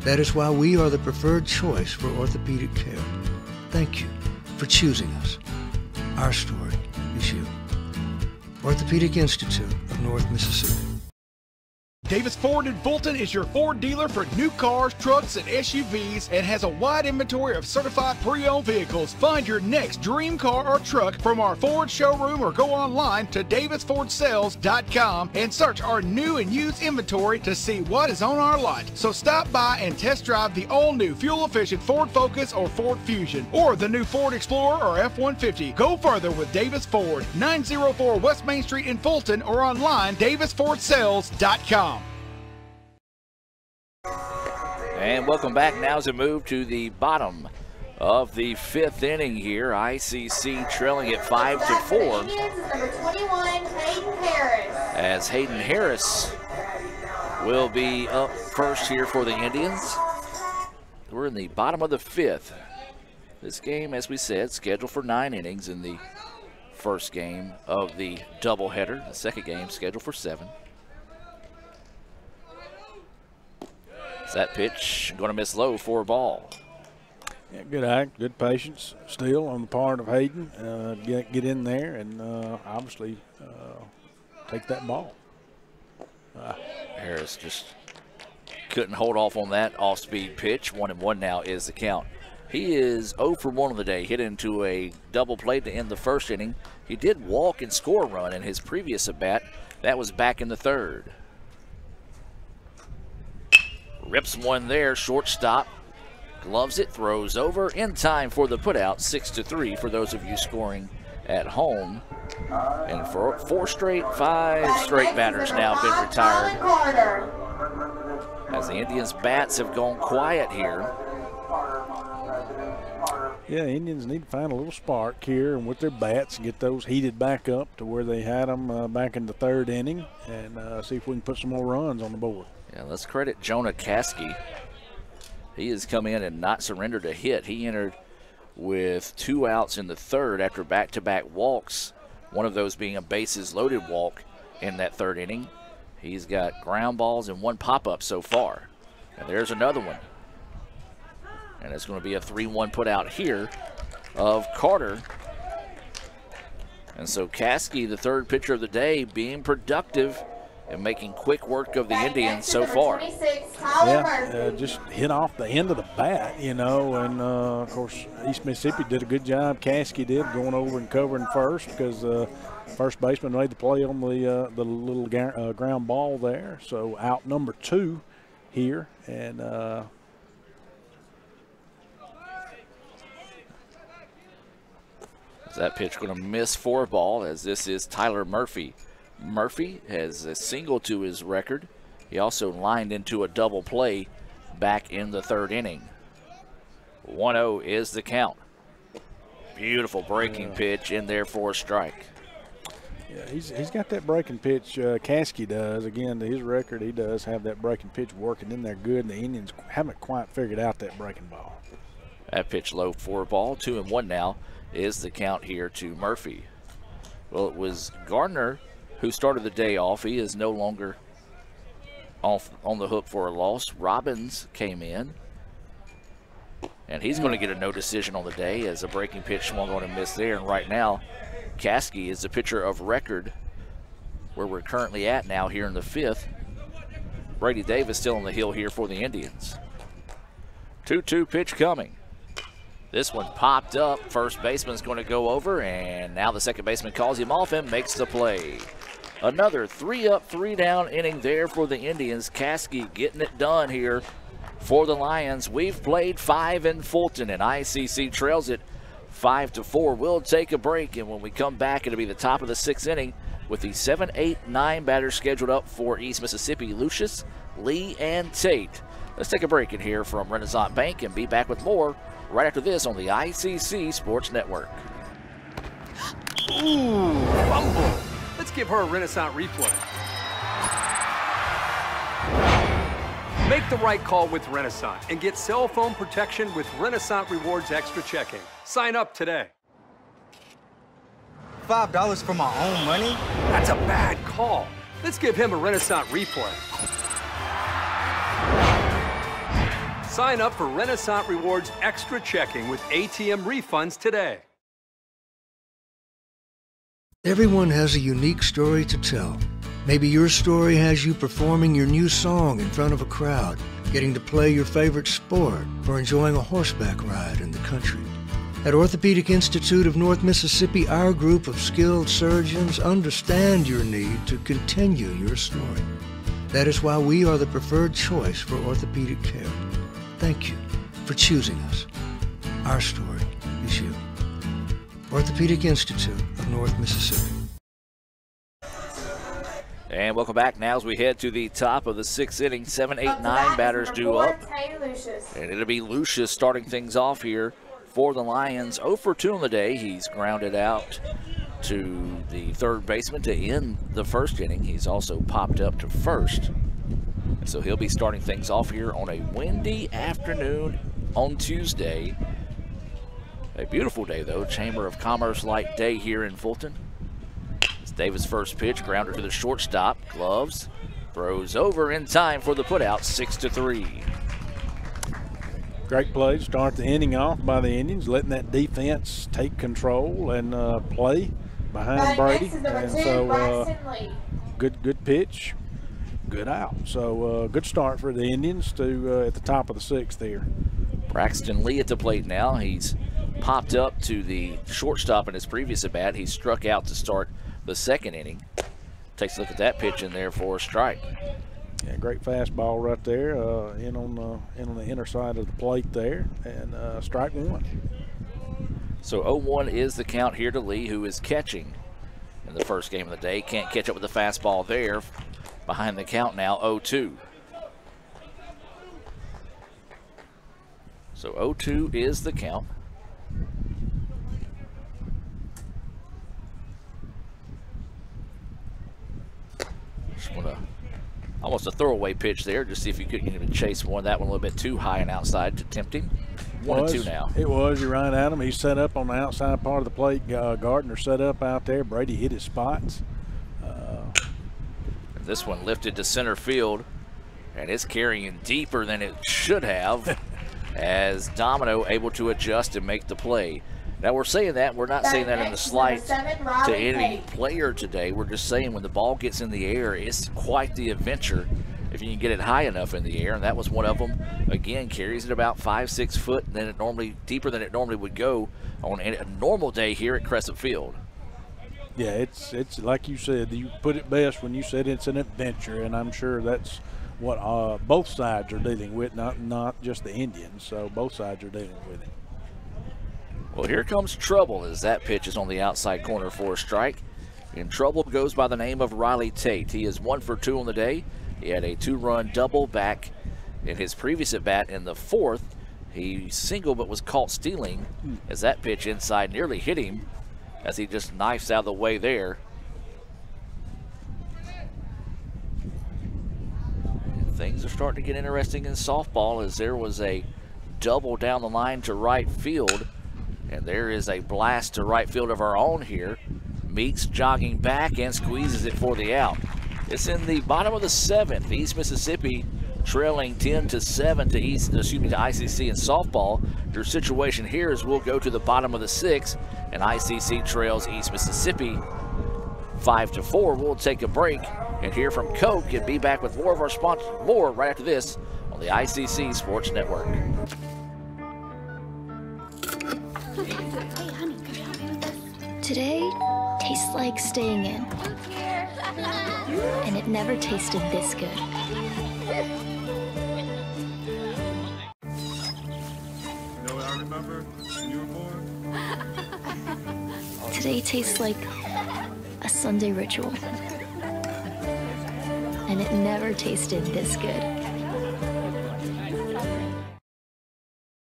That is why we are the preferred choice for orthopedic care. Thank you for choosing us. Our story is you. Orthopedic Institute of North Mississippi. Davis Ford in Fulton is your Ford dealer for new cars, trucks, and SUVs and has a wide inventory of certified pre-owned vehicles. Find your next dream car or truck from our Ford showroom or go online to davisfordsales.com and search our new and used inventory to see what is on our lot. So stop by and test drive the all-new fuel-efficient Ford Focus or Ford Fusion or the new Ford Explorer or F-150. Go further with Davis Ford, 904 West Main Street in Fulton or online davisfordsales.com. And welcome back now as we move to the bottom of the 5th inning here. ICC trailing at 5-4. Number 21, Hayden Harris. As Hayden Harris will be up first here for the Indians. We're in the bottom of the 5th. This game, as we said, scheduled for 9 innings in the first game of the doubleheader. The second game scheduled for 7. That pitch going to miss low for a ball. Yeah, good act, good patience still on the part of Hayden. Get in there and obviously take that ball. Harris just couldn't hold off on that off-speed pitch. 1-1 now is the count. He is 0 for 1 on the day, hit into a double play to end the first inning. He did walk and score a run in his previous at-bat. That was back in the 3rd. Rips one there, shortstop. Gloves it, throws over, in time for the putout. 6-3 for those of you scoring at home. And for 5 straight batters now have been retired. As the Indians' bats have gone quiet here. Yeah, Indians need to find a little spark here and with their bats and get those heated back up to where they had them back in the 3rd inning and see if we can put some more runs on the board. Yeah, let's credit Jonah Caskey. He has come in and not surrendered a hit. He entered with 2 outs in the 3rd after back-to-back walks, one of those being a bases-loaded walk in that 3rd inning. He's got ground balls and 1 pop-up so far. And there's another one. And it's going to be a 3-1 put out here of Carter. And so Caskey, the 3rd pitcher of the day, being productive and making quick work of the Indians so far. Yeah, just hit off the end of the bat, you know, and of course East Mississippi did a good job. Caskey did going over and covering first because first baseman made the play on the little ground ball there. So out number 2 here, and that pitch going to miss for a ball, as this is Tyler Murphy. Murphy has a single to his record. He also lined into a double play back in the 3rd inning. 1-0 is the count. Beautiful breaking pitch in there for a strike. Yeah, he's got that breaking pitch. Caskey does. Again, to his record, he does have that breaking pitch working in there good, and the Indians haven't quite figured out that breaking ball. That pitch low for a ball. 2-1 now is the count here to Murphy. Well, it was Gardner who started the day off. He is no longer off on the hook for a loss. Robbins came in, and he's going to get a no decision on the day as a breaking pitch swung on and missed there. And right now, Caskey is the pitcher of record where we're currently at now here in the 5th. Brady Davis still on the hill here for the Indians. 2-2 pitch coming. This one popped up. First baseman's going to go over, and now the second baseman calls him off and makes the play. Another 3-up, 3-down inning there for the Indians. Caskey getting it done here for the Lions. We've played 5 in Fulton, and ICC trails it 5-4. We'll take a break, and when we come back, it'll be the top of the 6th inning with the 7, 8, 9 batters scheduled up for East Mississippi: Lucius, Lee, and Tate. Let's take a break in here from Renaissance Bank and be back with more right after this on the ICC Sports Network. Ooh, fumble. Let's give her a Renaissance replay. Make the right call with Renaissance and get cell phone protection with Renaissance Rewards Extra Checking. Sign up today. $5 for my own money? That's a bad call. Let's give him a Renaissance replay. Sign up for Renaissance Rewards Extra Checking with ATM refunds today. Everyone has a unique story to tell. Maybe your story has you performing your new song in front of a crowd, getting to play your favorite sport, or enjoying a horseback ride in the country. At Orthopedic Institute of North Mississippi, our group of skilled surgeons understand your need to continue your story. That is why we are the preferred choice for orthopedic care. Thank you for choosing us. Our story is you. Orthopedic Institute of North Mississippi. And welcome back now as we head to the top of the 6th inning. 7, 8, 9 batters due up. And it'll be Lucius starting things off here for the Lions. 0 for 2 on the day. He's grounded out to the third baseman to end the first inning. He's also popped up to first. So he'll be starting things off here on a windy afternoon on Tuesday. A beautiful day, though. Chamber of Commerce-like day here in Fulton. It's Davis' first pitch, grounder to the shortstop. Gloves, throws over in time for the putout, 6-3. Great play to start the inning off by the Indians, letting that defense take control and play behind Brady. And so good pitch, good out. So good start for the Indians to at the top of the 6th here. Braxton Lee at the plate now. He's popped up to the shortstop in his previous at bat. He struck out to start the 2nd inning. Takes a look at that pitch in there for a strike. Yeah, great fastball right there, in on the inner side of the plate there, and strike 1. So 0-1 is the count here to Lee, who is catching in the first game of the day. Can't catch up with the fastball there. Behind the count now, 0-2. So 0-2 is the count. Just want to almost a throwaway pitch there, just see if you couldn't even chase one. That one a little bit too high and outside to tempt him. 1-2 now. It was. You're right, Adam. He's set up on the outside part of the plate. Gardner set up out there. Brady hit his spots. This one lifted to center field, and it's carrying deeper than it should have as Domino able to adjust and make the play. Now, we're saying that. We're not saying that in the slight to any player today. We're just saying when the ball gets in the air, it's quite the adventure if you can get it high enough in the air, and that was one of them. Again, carries it about 5-6 foot, and then it normally deeper than it normally would go on a normal day here at Crescent Field. Yeah, it's like you said. You put it best when you said it's an adventure, and I'm sure that's what both sides are dealing with, not just the Indians. So both sides are dealing with it. Well, here comes trouble as that pitch is on the outside corner for a strike. And trouble goes by the name of Riley Tate. He is 1 for 2 on the day. He had a 2-run double back in his previous at bat in the 4th. He singled but was caught stealing as that pitch inside nearly hit him as he just knifes out of the way there. And things are starting to get interesting in softball as there was a double down the line to right field. And there is a blast to right field of our own here. Meeks jogging back and squeezes it for the out. It's in the bottom of the 7th. East Mississippi trailing 10-7 to ICC in softball. Your situation here is we'll go to the bottom of the 6th, and ICC trails East Mississippi 5-4. We'll take a break and hear from Coke and be back with more of our sponsors, more right after this on the ICC Sports Network. Today tastes like staying in. And it never tasted this good. You know what I remember when you were born? Today tastes like a Sunday ritual. And it never tasted this good.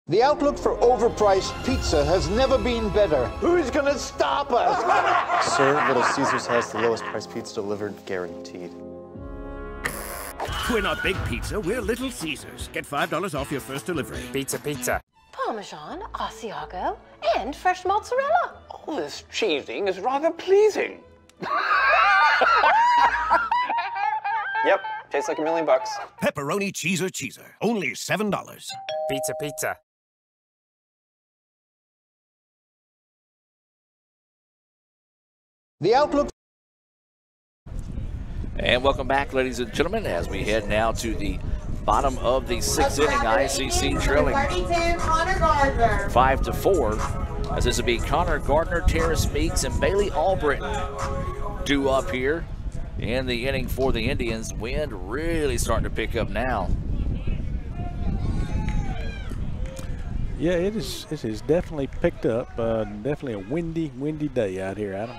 The outlook for overpriced pizza has never been better. Who's gonna stop us? Sir, Little Caesars has the lowest price pizza delivered, guaranteed. We're not Big Pizza, we're Little Caesars. Get $5 off your first delivery. Pizza, pizza. Parmesan, Asiago, and fresh mozzarella. All this cheesing is rather pleasing. Yep, tastes like $1 million. Pepperoni cheeser. Only $7. Pizza, pizza. The outlook. And welcome back, ladies and gentlemen, as we head now to the bottom of the 6th inning. ICC trailing 5-4, as this will be Connor Gardner, Terrace Meeks, and Bailey Albritton due up here in the inning for the Indians. Wind really starting to pick up now. Yeah, it is definitely picked up. Definitely a windy day out here, Adam.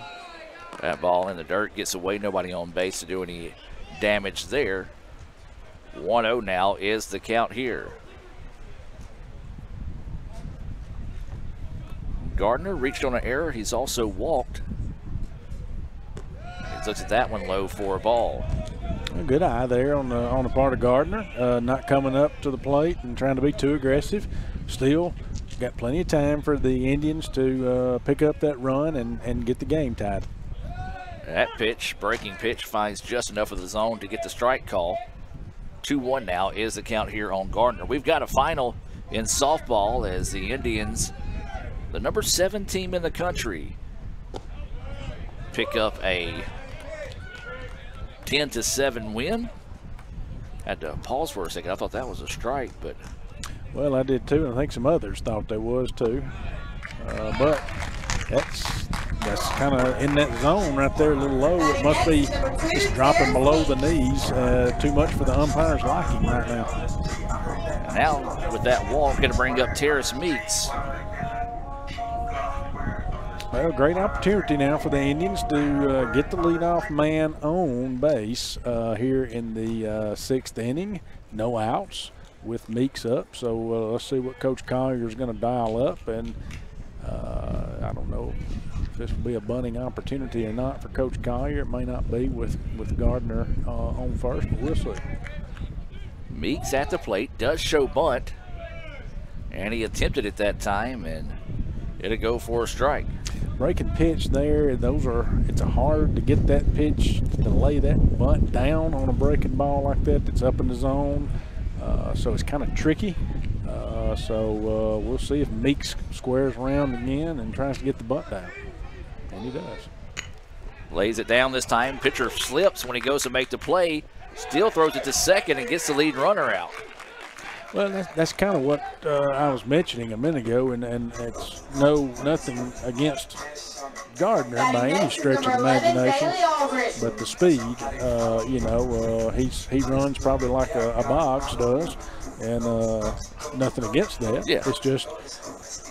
That ball in the dirt gets away. Nobody on base to do any damage there. 1-0 now is the count here. Gardner reached on an error. He's also walked. He looks at that one low for a ball. A good eye there on the part of Gardner. Not coming up to the plate and trying to be too aggressive. Still got plenty of time for the Indians to pick up that run and get the game tied. That pitch, breaking pitch, finds just enough of the zone to get the strike call. 2-1 now is the count here on Gardner. We've got a final in softball as the Indians, the number 7 team in the country, pick up a 10-7 win. Had to pause for a second. I thought that was a strike, but. Well, I did too, and I think some others thought there was too. But that's kind of in that zone right there, a little low. It must be just dropping below the knees, too much for the umpire's liking right now. Now with that walk, going to bring up Terrace Meeks. Well, great opportunity now for the Indians to get the leadoff man on base here in the 6th inning. No outs with Meeks up, so let's see what Coach Collier is going to dial up, and I don't know if this will be a bunting opportunity or not for Coach Collier. It may not be with Gardner on first, but we'll see. Meeks at the plate, does show bunt, and he attempted it that time, and it'll go for a strike. Breaking pitch there, it's hard to get that pitch, to lay that bunt down on a breaking ball like that that's up in the zone. So it's kind of tricky. So we'll see if Meeks squares around again and tries to get the bunt down. And he does. Lays it down this time. Pitcher slips when he goes to make the play. Still throws it to second and gets the lead runner out. Well, that's kind of what I was mentioning a minute ago, and it's nothing against Gardner by any stretch of the imagination, but the speed, he runs probably like a box does, and nothing against that. Yeah. It's just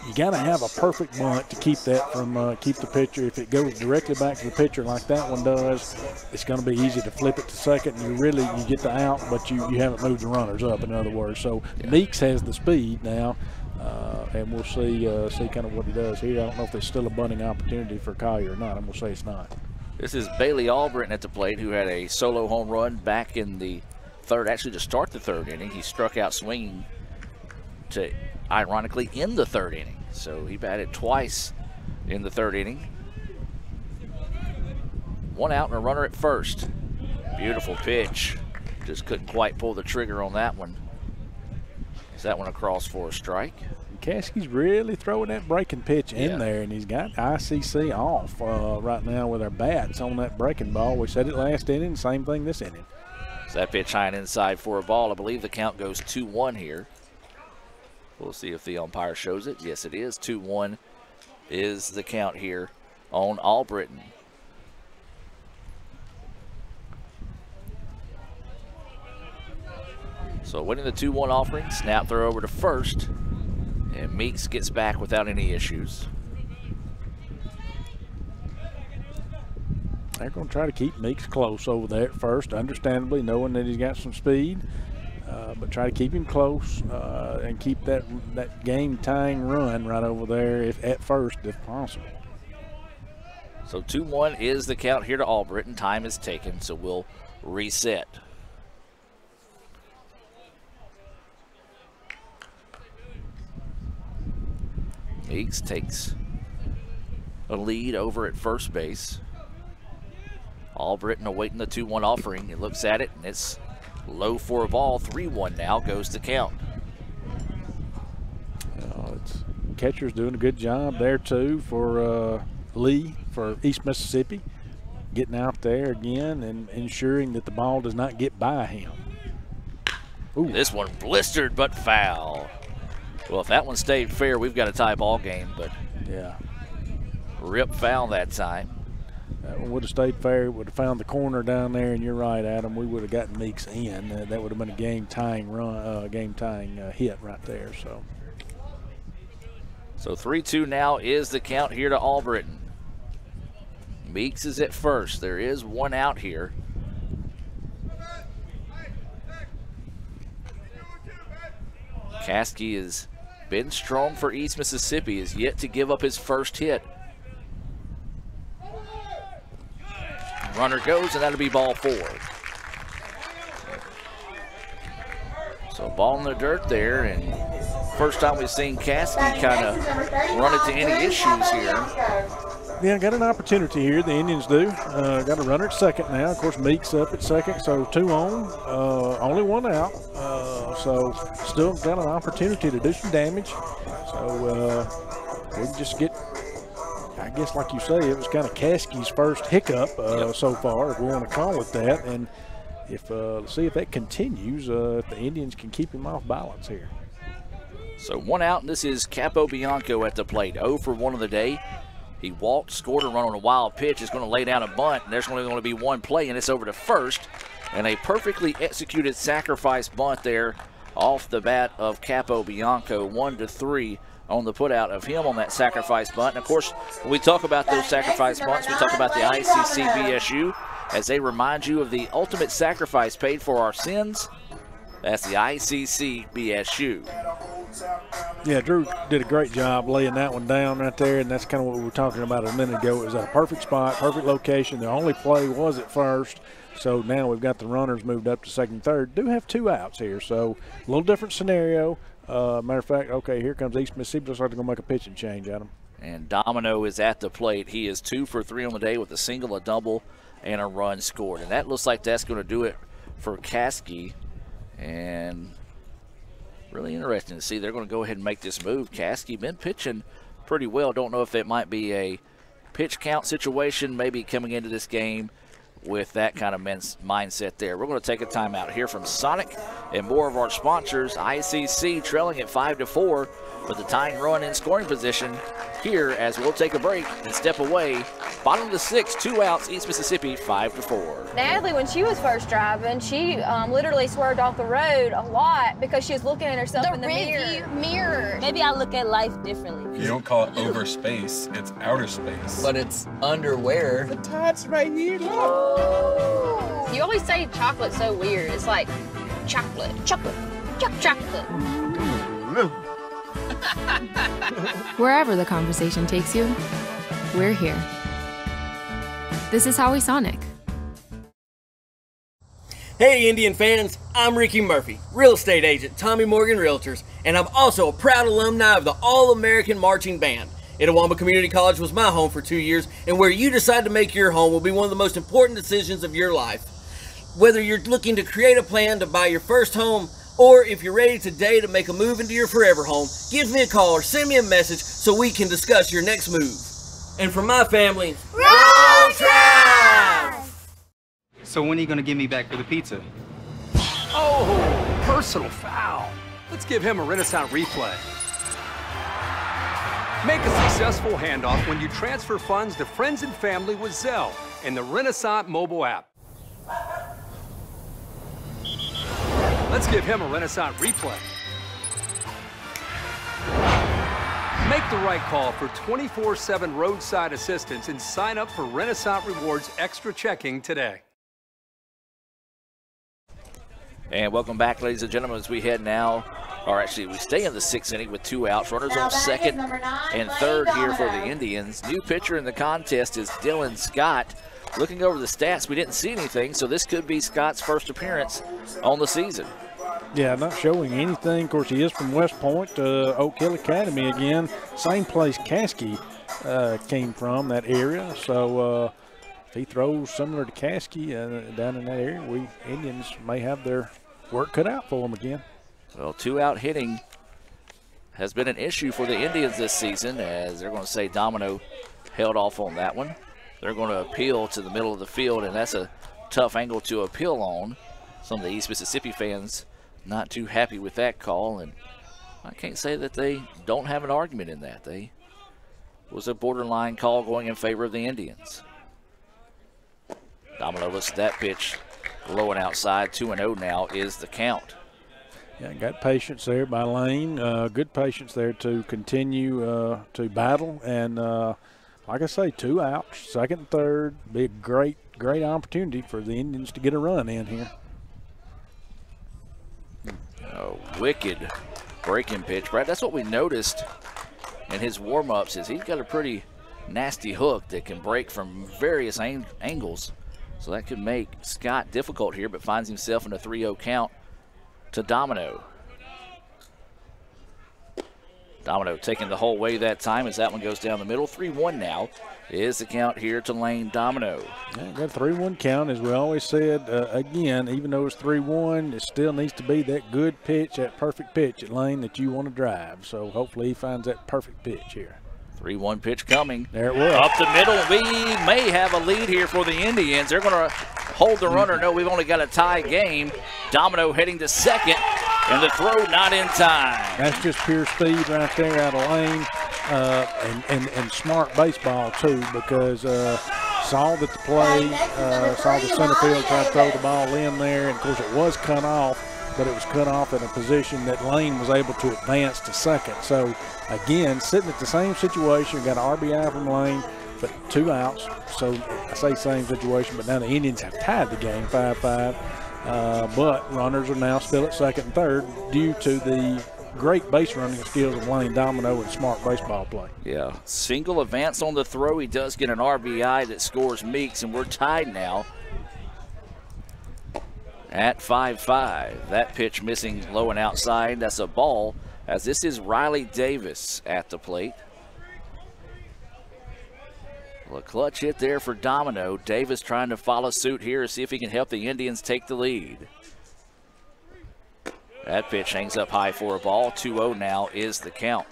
you got to have a perfect bunt to keep that from keep the pitcher. If it goes directly back to the pitcher like that one does, it's going to be easy to flip it to second, and you get the out, but you haven't moved the runners up, in other words. So Meeks has the speed now, and we'll see kind of what he does here. I don't know if there's still a bunting opportunity for Collier or not. I'm going to say it's not. This is Bailey Albritton at the plate, who had a solo home run back in the 3rd, actually to start the 3rd inning. He struck out swinging to, ironically, in the 3rd inning. So he batted twice in the 3rd inning. 1 out and a runner at first. Beautiful pitch. Just couldn't quite pull the trigger on that one. Is that one across for a strike? Caskey's really throwing that breaking pitch in there, and he's got ICC off right now with our bats on that breaking ball. We said it last inning, same thing this inning. So that pitch high and inside for a ball. I believe the count goes 2-1 here. We'll see if the umpire shows it. Yes, it is. 2-1 is the count here on Albritton. So winning the 2-1 offering, snap throw over to first, and Meeks gets back without any issues. They're going to try to keep Meeks close over there at first, understandably, knowing that he's got some speed. But try to keep him close and keep that game-tying run right over there at first if possible. So 2-1 is the count here to Albritton. Time is taken, so we'll reset. Meeks takes a lead over at first base. Albritton awaiting the 2-1 offering. He looks at it, and it's low for a ball. 3-1 now goes to count. Catcher's doing a good job there, too, for Lee for East Mississippi. Getting out there again and ensuring that the ball does not get by him. Ooh. This one blistered but foul. Well, if that one stayed fair, we've got a tie ball game, but yeah, rip foul that time. That one would have stayed fair. Would have found the corner down there, and you're right, Adam. We would have gotten Meeks in. That would have been a game-tying run, game-tying hit right there. So 3-2 now is the count here to Albritton. Meeks is at first. There is one out here. Caskey has been strong for East Mississippi, is yet to give up his first hit. Runner goes, and that'll be ball 4. So ball in the dirt there, and first time we've seen Caskey kind of run into any issues here. Yeah, got an opportunity here, the Indians do. Got a runner at second now. Of course, Meeks up at second, so 2 on, only 1 out. So still got an opportunity to do some damage. So we can just get, I guess like you say, it was kind of Caskey's first hiccup so far, if we want to call it that. And if see if that continues, if the Indians can keep him off balance here. So 1 out, and this is Capobianco at the plate. 0 for 1 of the day. He walked, scored a run on a wild pitch. Is going to lay down a bunt, and there's only going to be 1 play, and it's over to first. And a perfectly executed sacrifice bunt there off the bat of Capobianco. 1-3 on the putout of him on that sacrifice bunt. And of course, when we talk about those sacrifice bunts, we talk about the ICC BSU as they remind you of the ultimate sacrifice paid for our sins. That's the ICC BSU. Yeah, Drew did a great job laying that one down right there, and that's kind of what we were talking about a minute ago. It was at a perfect spot, perfect location. The only play was at first, so now we've got the runners moved up to second and third. Do have 2 outs here, so a little different scenario. Matter of fact, okay, here comes East Mississippi. Looks like they're going to make a pitching change, Adam. And Domino is at the plate. He is 2 for 3 on the day with a single, a double, and a run scored. And that looks like that's going to do it for Caskey. And really interesting to see. They're going to go ahead and make this move. Caskey been pitching pretty well. Don't know if it might be a pitch count situation, maybe coming into this game with that kind of mindset there. We're going to take a timeout here from Sonic and more of our sponsors. ICC trailing at 5-4 with the tying run in scoring position here as we'll take a break and step away. Bottom of the 6th, 2 outs, East Mississippi 5-4. Natalie, when she was first driving, she literally swerved off the road a lot because she was looking at herself in the mirror. Maybe I look at life differently. You don't call it over space, it's outer space. But it's underwear. The top's right here. Look. You always say chocolate's so weird. It's like chocolate. Wherever the conversation takes you, we're here. This is Howie Sonic. Hey Indian fans, I'm Ricky Murphy, real estate agent, Tommy Morgan Realtors, and I'm also a proud alumni of the All-American Marching Band. Itawamba Community College was my home for 2 years, and where you decide to make your home will be one of the most important decisions of your life. Whether you're looking to create a plan to buy your first home, or if you're ready today to make a move into your forever home, give me a call or send me a message so we can discuss your next move. And for my family, Roll Tribe! So when are you going to give me back for the pizza? Oh, personal foul. Let's give him a Renaissance replay. Make a successful handoff when you transfer funds to friends and family with Zelle and the Renaissance mobile app. Let's give him a Renaissance replay. Make the right call for 24/7 roadside assistance and sign up for Renaissance Rewards Extra Checking today. And welcome back, ladies and gentlemen, as we head now, or actually we stay in the 6th inning with 2 outs. Runners on second and third here for the Indians. New pitcher in the contest is Dylan Scott. Looking over the stats, we didn't see anything, so this could be Scott's first appearance on the season. Yeah, not showing anything. Of course, he is from West Point, Oak Hill Academy again. Same place Caskey came from, that area. So if he throws similar to Caskey down in that area, we Indians may have their work cut out for them again. Well, 2-out hitting has been an issue for the Indians this season, as they're going to say Domino held off on that one. They're going to appeal to the middle of the field, and that's a tough angle to appeal on. Some of the East Mississippi fans not too happy with that call, and I can't say that they don't have an argument in that. It was a borderline call going in favor of the Indians. Domino looks at that pitch, low and outside, 2-0 now is the count. Yeah, got patience there by Lane. Good patience there to continue to battle. And like I say, 2 outs, second and third. Be a great opportunity for the Indians to get a run in here. A wicked breaking pitch, Brad. That's what we noticed in his warm-ups is he's got a pretty nasty hook that can break from various angles. So that could make Scott difficult here, but finds himself in a 3-0 count to Domino. Domino taking the whole way that time as that one goes down the middle. 3-1 now is the count here to Lane Domino. Yeah, got a 3-1 count, as we always said. Again, even though it's 3-1, it still needs to be that good pitch, that perfect pitch at Lane that you want to drive. So hopefully he finds that perfect pitch here. 3-1 pitch coming. There it was. Up the middle. We may have a lead here for the Indians. They're going to hold the runner. No, we've only got a tie game. Domino heading to second, and the throw not in time. That's just pure speed right there out of Lane, and smart baseball too, because saw that the play, saw the center field try to throw the ball in there, and of course it was cut off, but it was cut off in a position that Lane was able to advance to second. So again, sitting at the same situation, got an RBI from Lane, but 2 outs. So I say same situation, but now the Indians have tied the game 5-5. But runners are now still at second and third due to the great base running skills of Lane Domino and smart baseball play. Yeah, single advance on the throw. He does get an RBI that scores Meeks, and we're tied now at 5-5. That pitch missing low and outside. That's a ball, as this is Riley Davis at the plate. Well, a clutch hit there for Domino. Davis trying to follow suit here to see if he can help the Indians take the lead. That pitch hangs up high for a ball. 2-0 now is the count.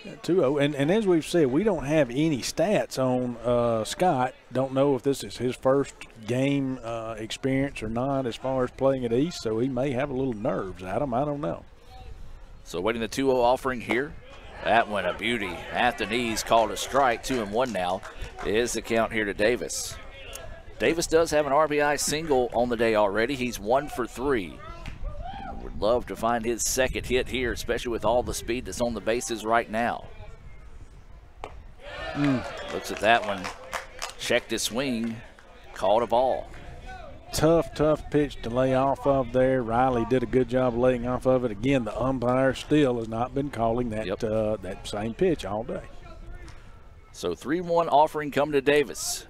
2-0, and as we've said, we don't have any stats on Scott. Don't know if this is his first game experience or not as far as playing at East, so he may have a little nerves at him. I don't know. So waiting the 2-0 offering here. That one a beauty. At the knees, called a strike. 2-1 now is the count here to Davis. Davis does have an RBI single on the day already. He's 1 for 3. Would love to find his second hit here, especially with all the speed that's on the bases right now. Looks at that one. Checked his swing. Called a ball. Tough pitch to lay off of there. Riley did a good job of laying off of it. Again, the umpire still has not been calling that that same pitch all day. So 3-1 offering come to Davis.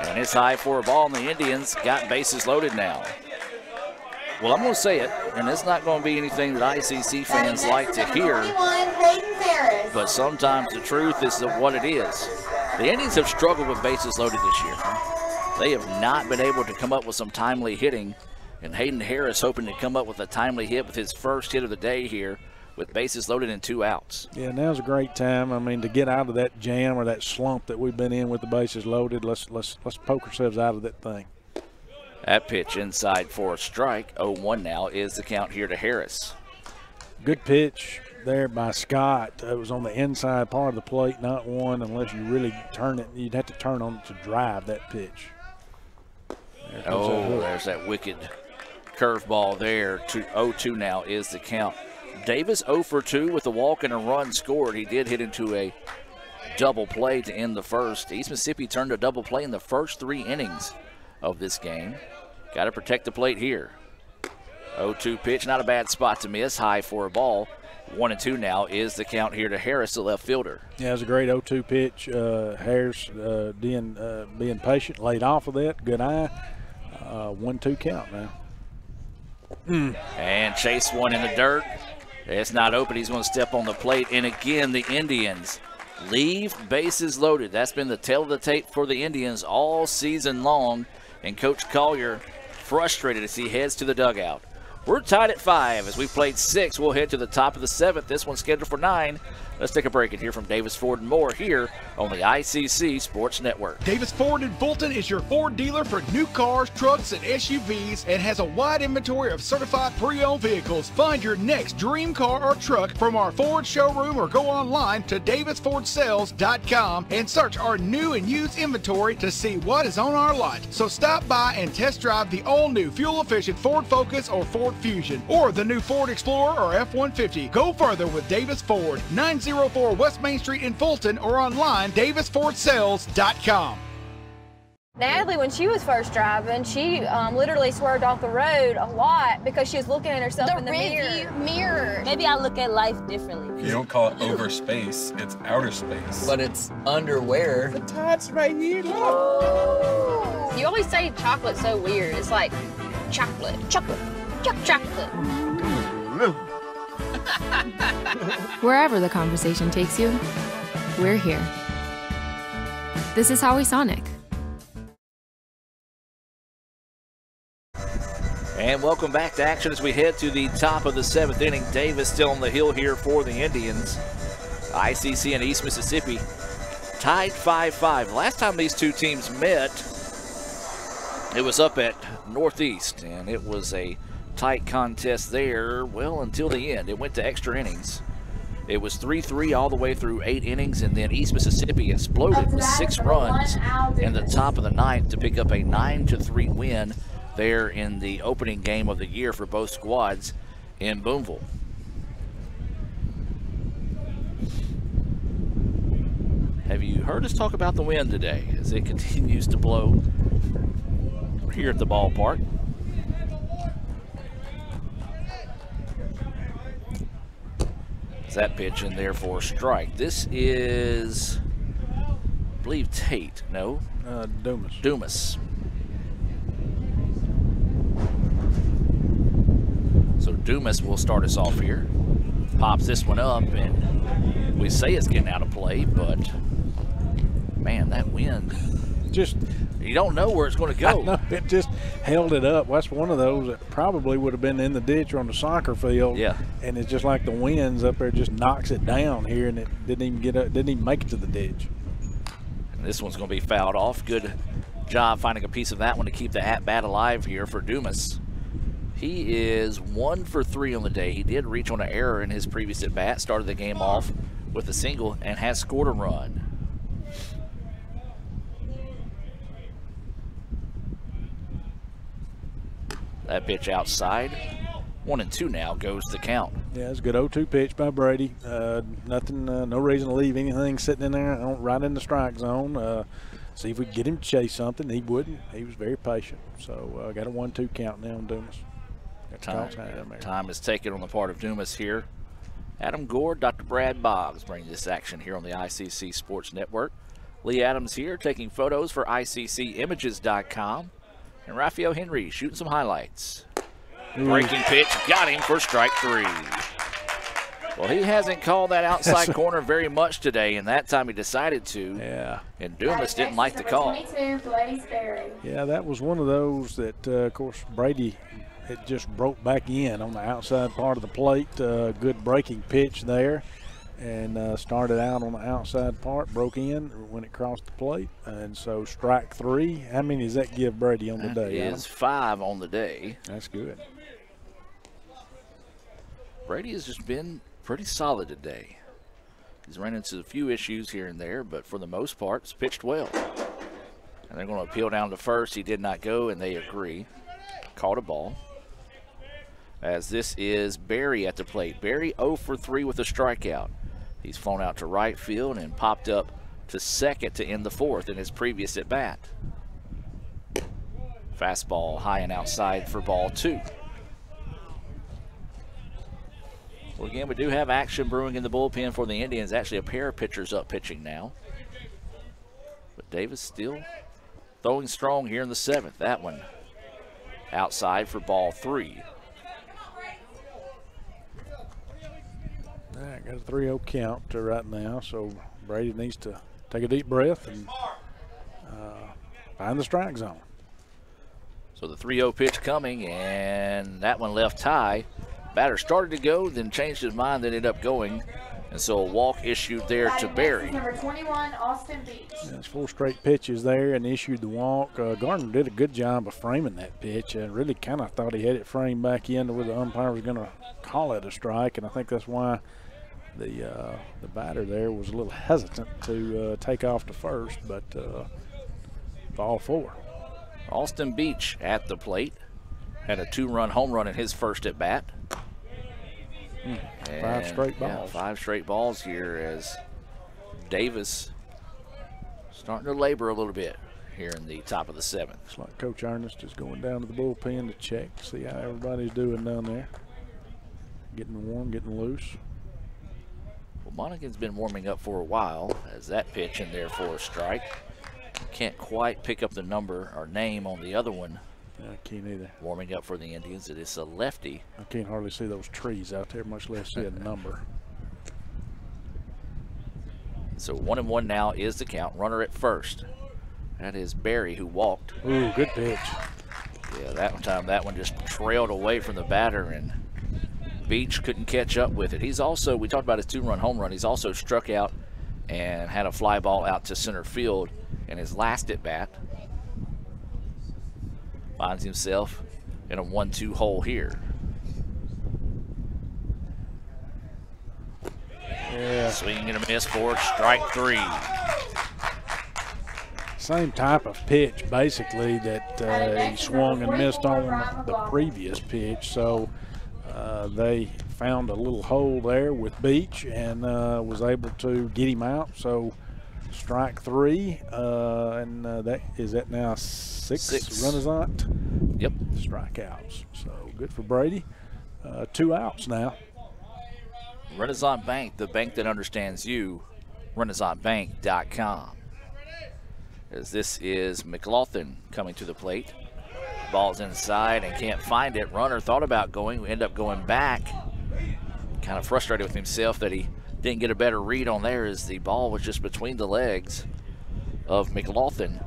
And it's high for a ball, and the Indians got bases loaded now. Well, I'm going to say it, and it's not going to be anything that ICC fans like to hear, but sometimes the truth is what it is. The Indians have struggled with bases loaded this year. They have not been able to come up with some timely hitting, and Hayden Harris hoping to come up with a timely hit with his first hit of the day here with bases loaded and 2 outs. Yeah, now's a great time. I mean, to get out of that jam or that slump that we've been in with the bases loaded, let's poke ourselves out of that thing. That pitch inside for a strike. 0-1 now is the count here to Harris. Good pitch there by Scott. It was on the inside part of the plate, not one unless you really turn it. You'd have to turn on it to drive that pitch. There's that wicked Curveball there. 0-2 now is the count. Davis 0 for 2 with a walk and a run scored. He did hit into a double play to end the first. East Mississippi turned a double play in the first 3 innings of this game. Got to protect the plate here. 0-2 pitch, not a bad spot to miss. High for a ball. 1-2 now is the count here to Harris, the left fielder. Yeah, it was a great 0-2 pitch. Harris being patient, laid off of that. Good eye. 1-2 count now. And chase one in the dirt. It's not open. He's going to step on the plate. And again, the Indians leave bases loaded. That's been the tail of the tape for the Indians all season long. And Coach Collier frustrated as he heads to the dugout. We're tied at 5 as we've played 6. We'll head to the top of the 7th. This one's scheduled for 9. Let's take a break and hear from Davis Ford and more here on the ICC Sports Network. Davis Ford in Fulton is your Ford dealer for new cars, trucks, and SUVs and has a wide inventory of certified pre-owned vehicles. Find your next dream car or truck from our Ford showroom or go online to davisfordsales.com and search our new and used inventory to see what is on our lot. So stop by and test drive the all-new fuel-efficient Ford Focus or Ford Fusion or the new Ford Explorer or F-150. Go further with Davis Ford. 904 West Main Street in Fulton or online davisfordsales.com. Natalie, when she was first driving, she literally swerved off the road a lot because she was looking at herself in the mirror. Maybe I look at life differently. You don't call it over space, it's outer space. But it's underwear. The tots right here. You always say chocolate's so weird. It's like chocolate. Wherever the conversation takes you, we're here. This is Howie Sonic. And welcome back to action as we head to the top of the 7th inning. Davis still on the hill here for the Indians. ICC and East Mississippi tied 5-5. Last time these two teams met, it was up at Northeast, and it was a tight contest there, well, until the end. It went to extra innings. It was 3-3 all the way through 8 innings, and then East Mississippi exploded with 6 runs in the top of the 9th to pick up a 9-3 win there in the opening game of the year for both squads in Boonville. Have you heard us talk about the wind today as it continues to blow here at the ballpark? That pitch in there for a strike. This is, I believe, Tate. No? Dumas. So Dumas will start us off here. Pops this one up, and we say it's getting out of play, but man, that wind. Just, you don't know where it's going to go. No, it just held it up. That's one of those that probably would have been in the ditch or on the soccer field. Yeah. And it's just like the winds up there just knocks it down here, and it didn't even get up, didn't even make it to the ditch. And this one's going to be fouled off. Good job finding a piece of that one to keep the at-bat alive here for Dumas. He is 1 for 3 on the day. He did reach on an error in his previous at-bat, started the game off with a single, and has scored a run. That pitch outside. 1-2 now goes the count. Yeah, it's a good 0-2 pitch by Brady. Nothing, no reason to leave anything sitting in there right in the strike zone. See if we could get him to chase something. He wouldn't. He was very patient. So got a 1-2 count now on Dumas. Time is taken on the part of Dumas here. Adam Gore, Dr. Brad Boggs bring this action here on the ICC Sports Network. Lee Adams here taking photos for ICCimages.com. And Raphael Henry shooting some highlights. Breaking pitch, got him for strike 3. Well, he hasn't called that outside corner very much today, and that time he decided to. Yeah. And Dumas didn't like the call. Yeah, that was one of those that, of course, Brady, it just broke back in on the outside part of the plate. Good breaking pitch there. And started out on the outside part, broke in when it crossed the plate. And so strike 3. How many does that give Brady on the day? That is 5 on the day. That's good. Brady has just been pretty solid today. He's run into a few issues here and there, but for the most part, it's pitched well. And they're going to appeal down to first. He did not go, and they agree. Caught a ball. as this is Barry at the plate. Barry 0 for 3 with a strikeout. He's flown out to right field and popped up to second to end the fourth in his previous at bat. Fastball high and outside for ball 2. Well, again, we do have action brewing in the bullpen for the Indians. Actually, a pair of pitchers up pitching now. But Davis still throwing strong here in the 7th. That one outside for ball 3. All right, got a 3-0 count right now, so Brady needs to take a deep breath and find the strike zone. So the 3-0 pitch coming, and that one left high. Batter started to go, then changed his mind, then ended up going. And so a walk issued there to Barry. Number 21, Austin Beach. Yeah, there's 4 straight pitches there and issued the walk. Gardner did a good job of framing that pitch. Really kind of thought he had it framed back in to where the umpire was going to call it a strike, and I think that's why the batter there was a little hesitant to take off to first, but ball 4. Austin Beach at the plate. Had a 2-run home run in his first at bat. 5 straight balls. Yeah, 5 straight balls here as Davis starting to labor a little bit here in the top of the 7th. Looks like Coach Ernest is going down to the bullpen to check, see how everybody's doing down there. Getting warm, getting loose. Well, Monaghan's been warming up for a while as that pitch in there for a strike. Can't quite pick up the number or name on the other one. Yeah, I can't either. Warming up for the Indians, it is a lefty. I can't hardly see those trees out there, much less see a number. So 1-1 now is the count. Runner at first. That is Barry, who walked. Ooh, good pitch. Yeah, that one just trailed away from the batter, and Beach couldn't catch up with it. He's also, we talked about his 2-run home run, he's also struck out and had a fly ball out to center field in his last at bat. Finds himself in a 1-2 hole here. Yeah. Swing and a miss for strike 3. Same type of pitch, basically, that he swung and missed on the previous pitch. So they found a little hole there with Beach and was able to get him out. So strike 3, and that is at now 6 Renaissance. Yep. Strikeouts. So good for Brady. 2 outs now. Renaissance Bank, the bank that understands you. RenaissanceBank.com. As this is McLaughlin coming to the plate. Ball's inside and can't find it. Runner thought about going, end up going back. Kind of frustrated with himself that he didn't get a better read on there as the ball was just between the legs of McLaughlin.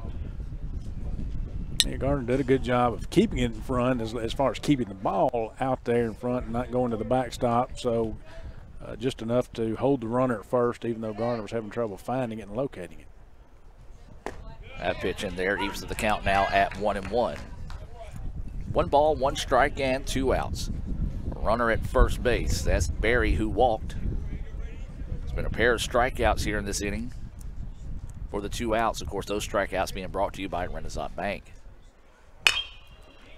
Yeah, Gardner did a good job of keeping it in front as far as keeping the ball out there in front and not going to the backstop. So just enough to hold the runner at first, even though Gardner was having trouble finding it and locating it. That pitch in there evens the count now at 1-1. 1 ball, 1 strike, and 2 outs. Runner at first base. That's Barry, who walked. There's been a pair of strikeouts here in this inning for the 2 outs. Of course, those strikeouts being brought to you by Renaissance Bank.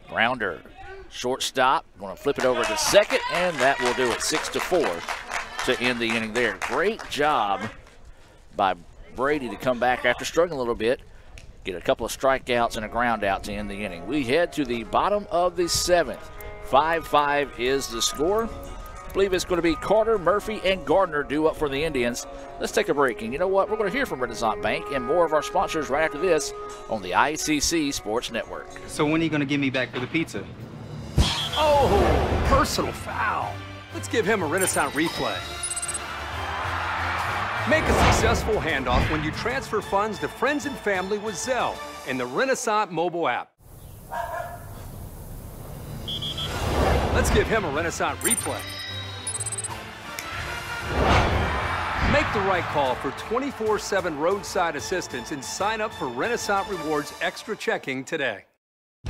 Grounder, shortstop. Going to flip it over to second, and that will do it. 6-4 to end the inning there. Great job by Brady to come back after struggling a little bit. Get a couple of strikeouts and a ground out to end the inning. We head to the bottom of the 7th. 5-5 is the score. I believe it's going to be Carter, Murphy, and Gardner due up for the Indians. Let's take a break. And you know what? We're going to hear from Renaissance Bank and more of our sponsors right after this on the ICC Sports Network. So when are you going to get me back for the pizza? Oh, personal foul. Let's give him a Renaissance replay. Make a successful handoff when you transfer funds to friends and family with Zelle and the Renaissance mobile app. Let's give him a Renaissance replay. Make the right call for 24/7 roadside assistance and sign up for Renaissance Rewards Extra Checking today.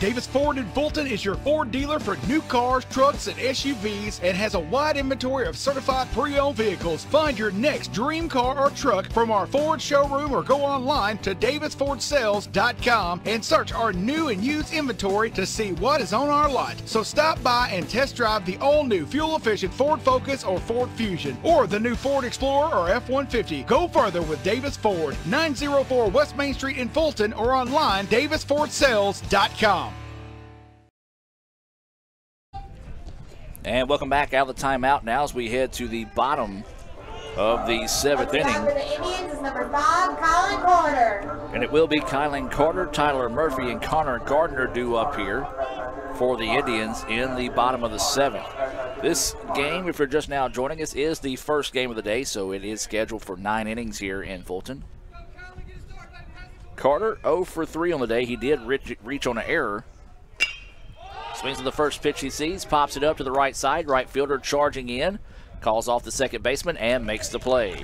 Davis Ford in Fulton is your Ford dealer for new cars, trucks, and SUVs and has a wide inventory of certified pre-owned vehicles. Find your next dream car or truck from our Ford showroom or go online to davisfordsales.com and search our new and used inventory to see what is on our lot. So stop by and test drive the all-new fuel-efficient Ford Focus or Ford Fusion or the new Ford Explorer or F-150. Go further with Davis Ford, 904 West Main Street in Fulton or online davisfordsales.com. And welcome back out of the timeout now as we head to the bottom of the 7th inning. For the Indians is number 5, Kylan Carter. And it will be Kylan Carter, Tyler Murphy, and Connor Gardner due up here for the Indians in the bottom of the 7th. This game, if you're just now joining us, is the first game of the day, so it is scheduled for 9 innings here in Fulton. Carter 0 for 3 on the day. He did reach on an error. Swings on the first pitch he sees, pops it up to the right side. Right fielder charging in, calls off the second baseman and makes the play.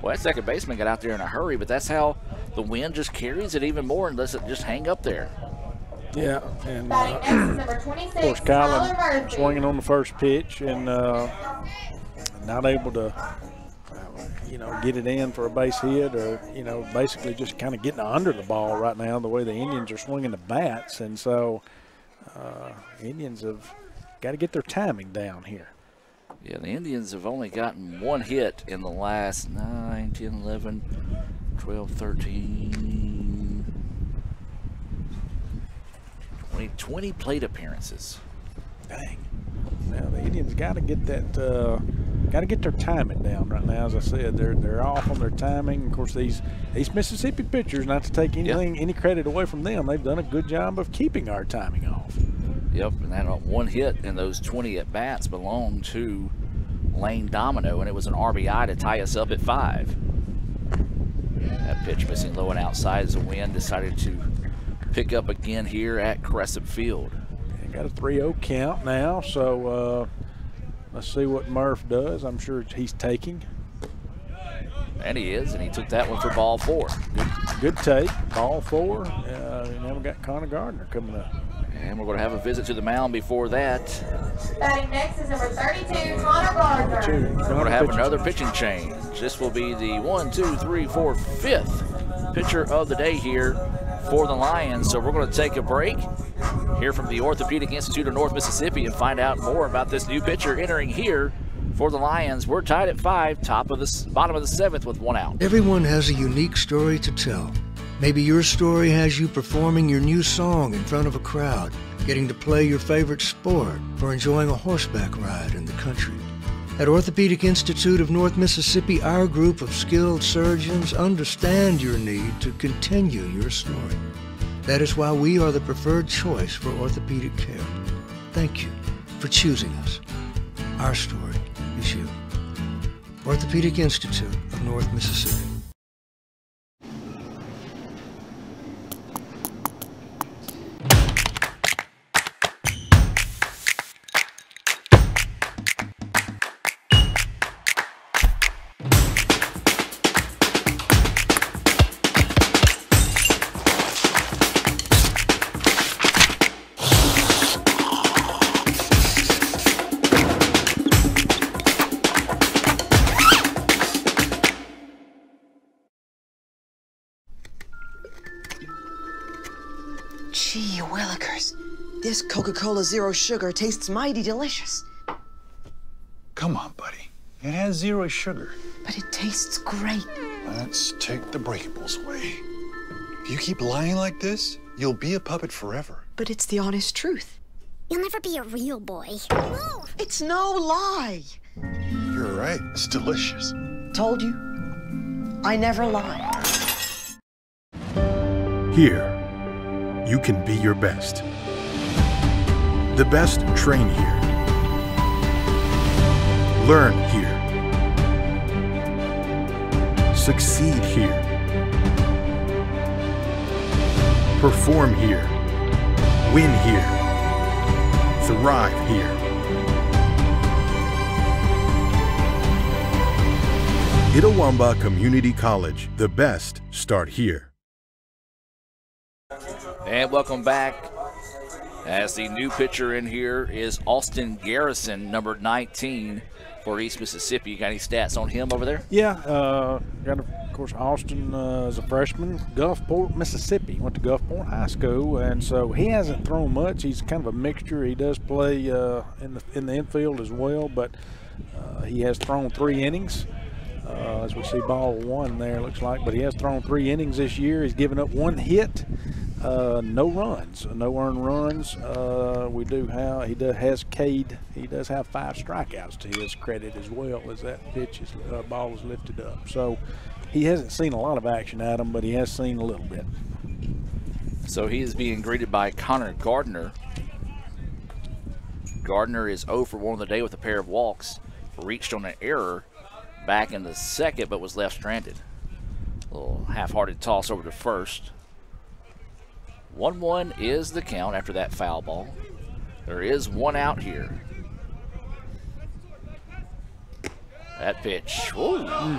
Well, that second baseman got out there in a hurry, but that's how the wind just carries it even more and lets it just hang up there. Yeah, and of course Kylan swinging on the first pitch and not able to, get it in for a base hit or, basically just kind of getting under the ball right now the way the Indians are swinging the bats. And so Indians have got to get their timing down here. Yeah, the Indians have only gotten 1 hit in the last 9, 10, 11, 12, 13, 20 plate appearances. Dang. Now the Indians got to get that, got to get their timing down right now. As I said, they're off on their timing. Of course, these Mississippi pitchers, not to take any credit away from them, they've done a good job of keeping our timing off. Yep, and that 1 hit in those 20 at bats belonged to Lane Domino, and it was an RBI to tie us up at 5. That pitch missing low and outside as the wind decided to pick up again here at Crescent Field. And got a 3-0 count now, so let's see what Murph does. I'm sure he's taking. And he is, and he took that one for ball 4. Good take, ball 4. And then we got Connor Gardner coming up. And we're going to have a visit to the mound before that. Batting next is number 32, Connor Gardner. We're going to have another pitching change. This will be the 1, 2, 3, 4, 5th pitcher of the day here for the Lions. So we're going to take a break, hear from the Orthopedic Institute of North Mississippi, and find out more about this new pitcher entering here for the Lions. We're tied at 5, bottom of the 7th with 1 out. Everyone has a unique story to tell. Maybe your story has you performing your new song in front of a crowd, getting to play your favorite sport, or enjoying a horseback ride in the country. At Orthopedic Institute of North Mississippi, our group of skilled surgeons understand your need to continue your story. That is why we are the preferred choice for orthopedic care. Thank you for choosing us. Our story is you. Orthopedic Institute of North Mississippi. Gee willikers, this Coca-Cola Zero Sugar tastes mighty delicious. Come on, buddy. It has 0 sugar. But it tastes great. Let's take the breakables away. If you keep lying like this, you'll be a puppet forever. But it's the honest truth. You'll never be a real boy. No, it's no lie. You're right. It's delicious. Told you. I never lie. Here, you can be your best. The best train here. Learn here. Succeed here. Perform here. Win here. Thrive here. Itawamba Community College. The best start here. And welcome back As the new pitcher in here is Austin Garrison, number 19 for East Mississippi. You got any stats on him over there? Yeah, got, of course, Austin is a freshman, Gulfport, Mississippi. Went to Gulfport High School, and so he hasn't thrown much. He's kind of a mixture. He does play in the infield as well, but he has thrown 3 innings. As we see ball 1 there, looks like, but he has thrown 3 innings this year. He's given up 1 hit, no runs, no earned runs. He does have 5 strikeouts to his credit as well, as that ball is lifted up. So he hasn't seen a lot of action at him, but he has seen a little bit. So he is being greeted by Connor Gardner. Gardner is 0 for 1 on the day with a pair of walks. Reached on an error back in the second, but was left stranded. A little half-hearted toss over to first. 1-1 is the count after that foul ball. There is 1 out here. That pitch, whoa. I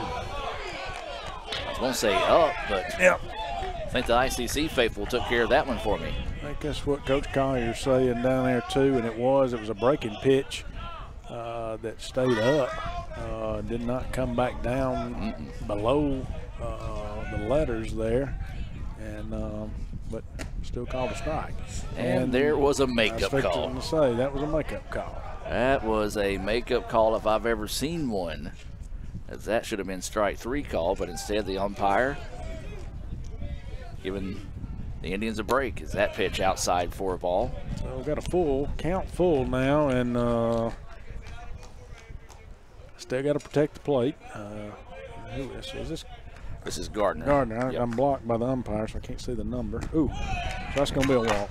was going to say up, but I think the ICC faithful took care of that one for me. I think that's what Coach Collier's saying down there too, and it was a breaking pitch that stayed up. Did not come back down below the letters there, and but still called a strike. And there was a makeup call. I was to say that was a makeup call. That was a makeup call if I've ever seen one, as that should have been strike 3 call, but instead the umpire giving the Indians a break. Is that pitch outside for a ball? So we've got a count full now, and still got to protect the plate. Who is this? This is Gardner. Gardner. I'm blocked by the umpire, so I can't see the number. Ooh, so that's going to be a walk.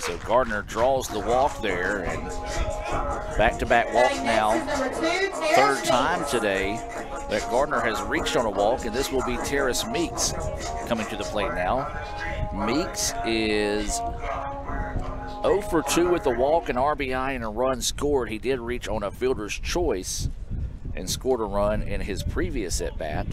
So Gardner draws the walk there, and back-to-back walks now. 3rd time today that Gardner has reached on a walk, and this will be Terrace Meeks coming to the plate now. Meeks is 0 for 2 with a walk, an RBI, and a run scored. He did reach on a fielder's choice and scored a run in his previous at-bat.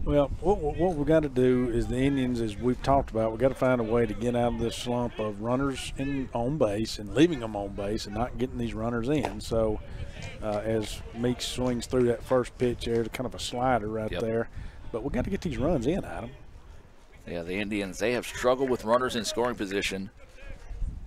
Well, what we've got to do is the Indians, as we've talked about, we've got to find a way to get out of this slump of runners on base and leaving them on base and not getting these runners in. So as Meeks swings through that first pitch there, kind of a slider right there. But we've got to get these runs in, Adam. Yeah, the Indians, they have struggled with runners in scoring position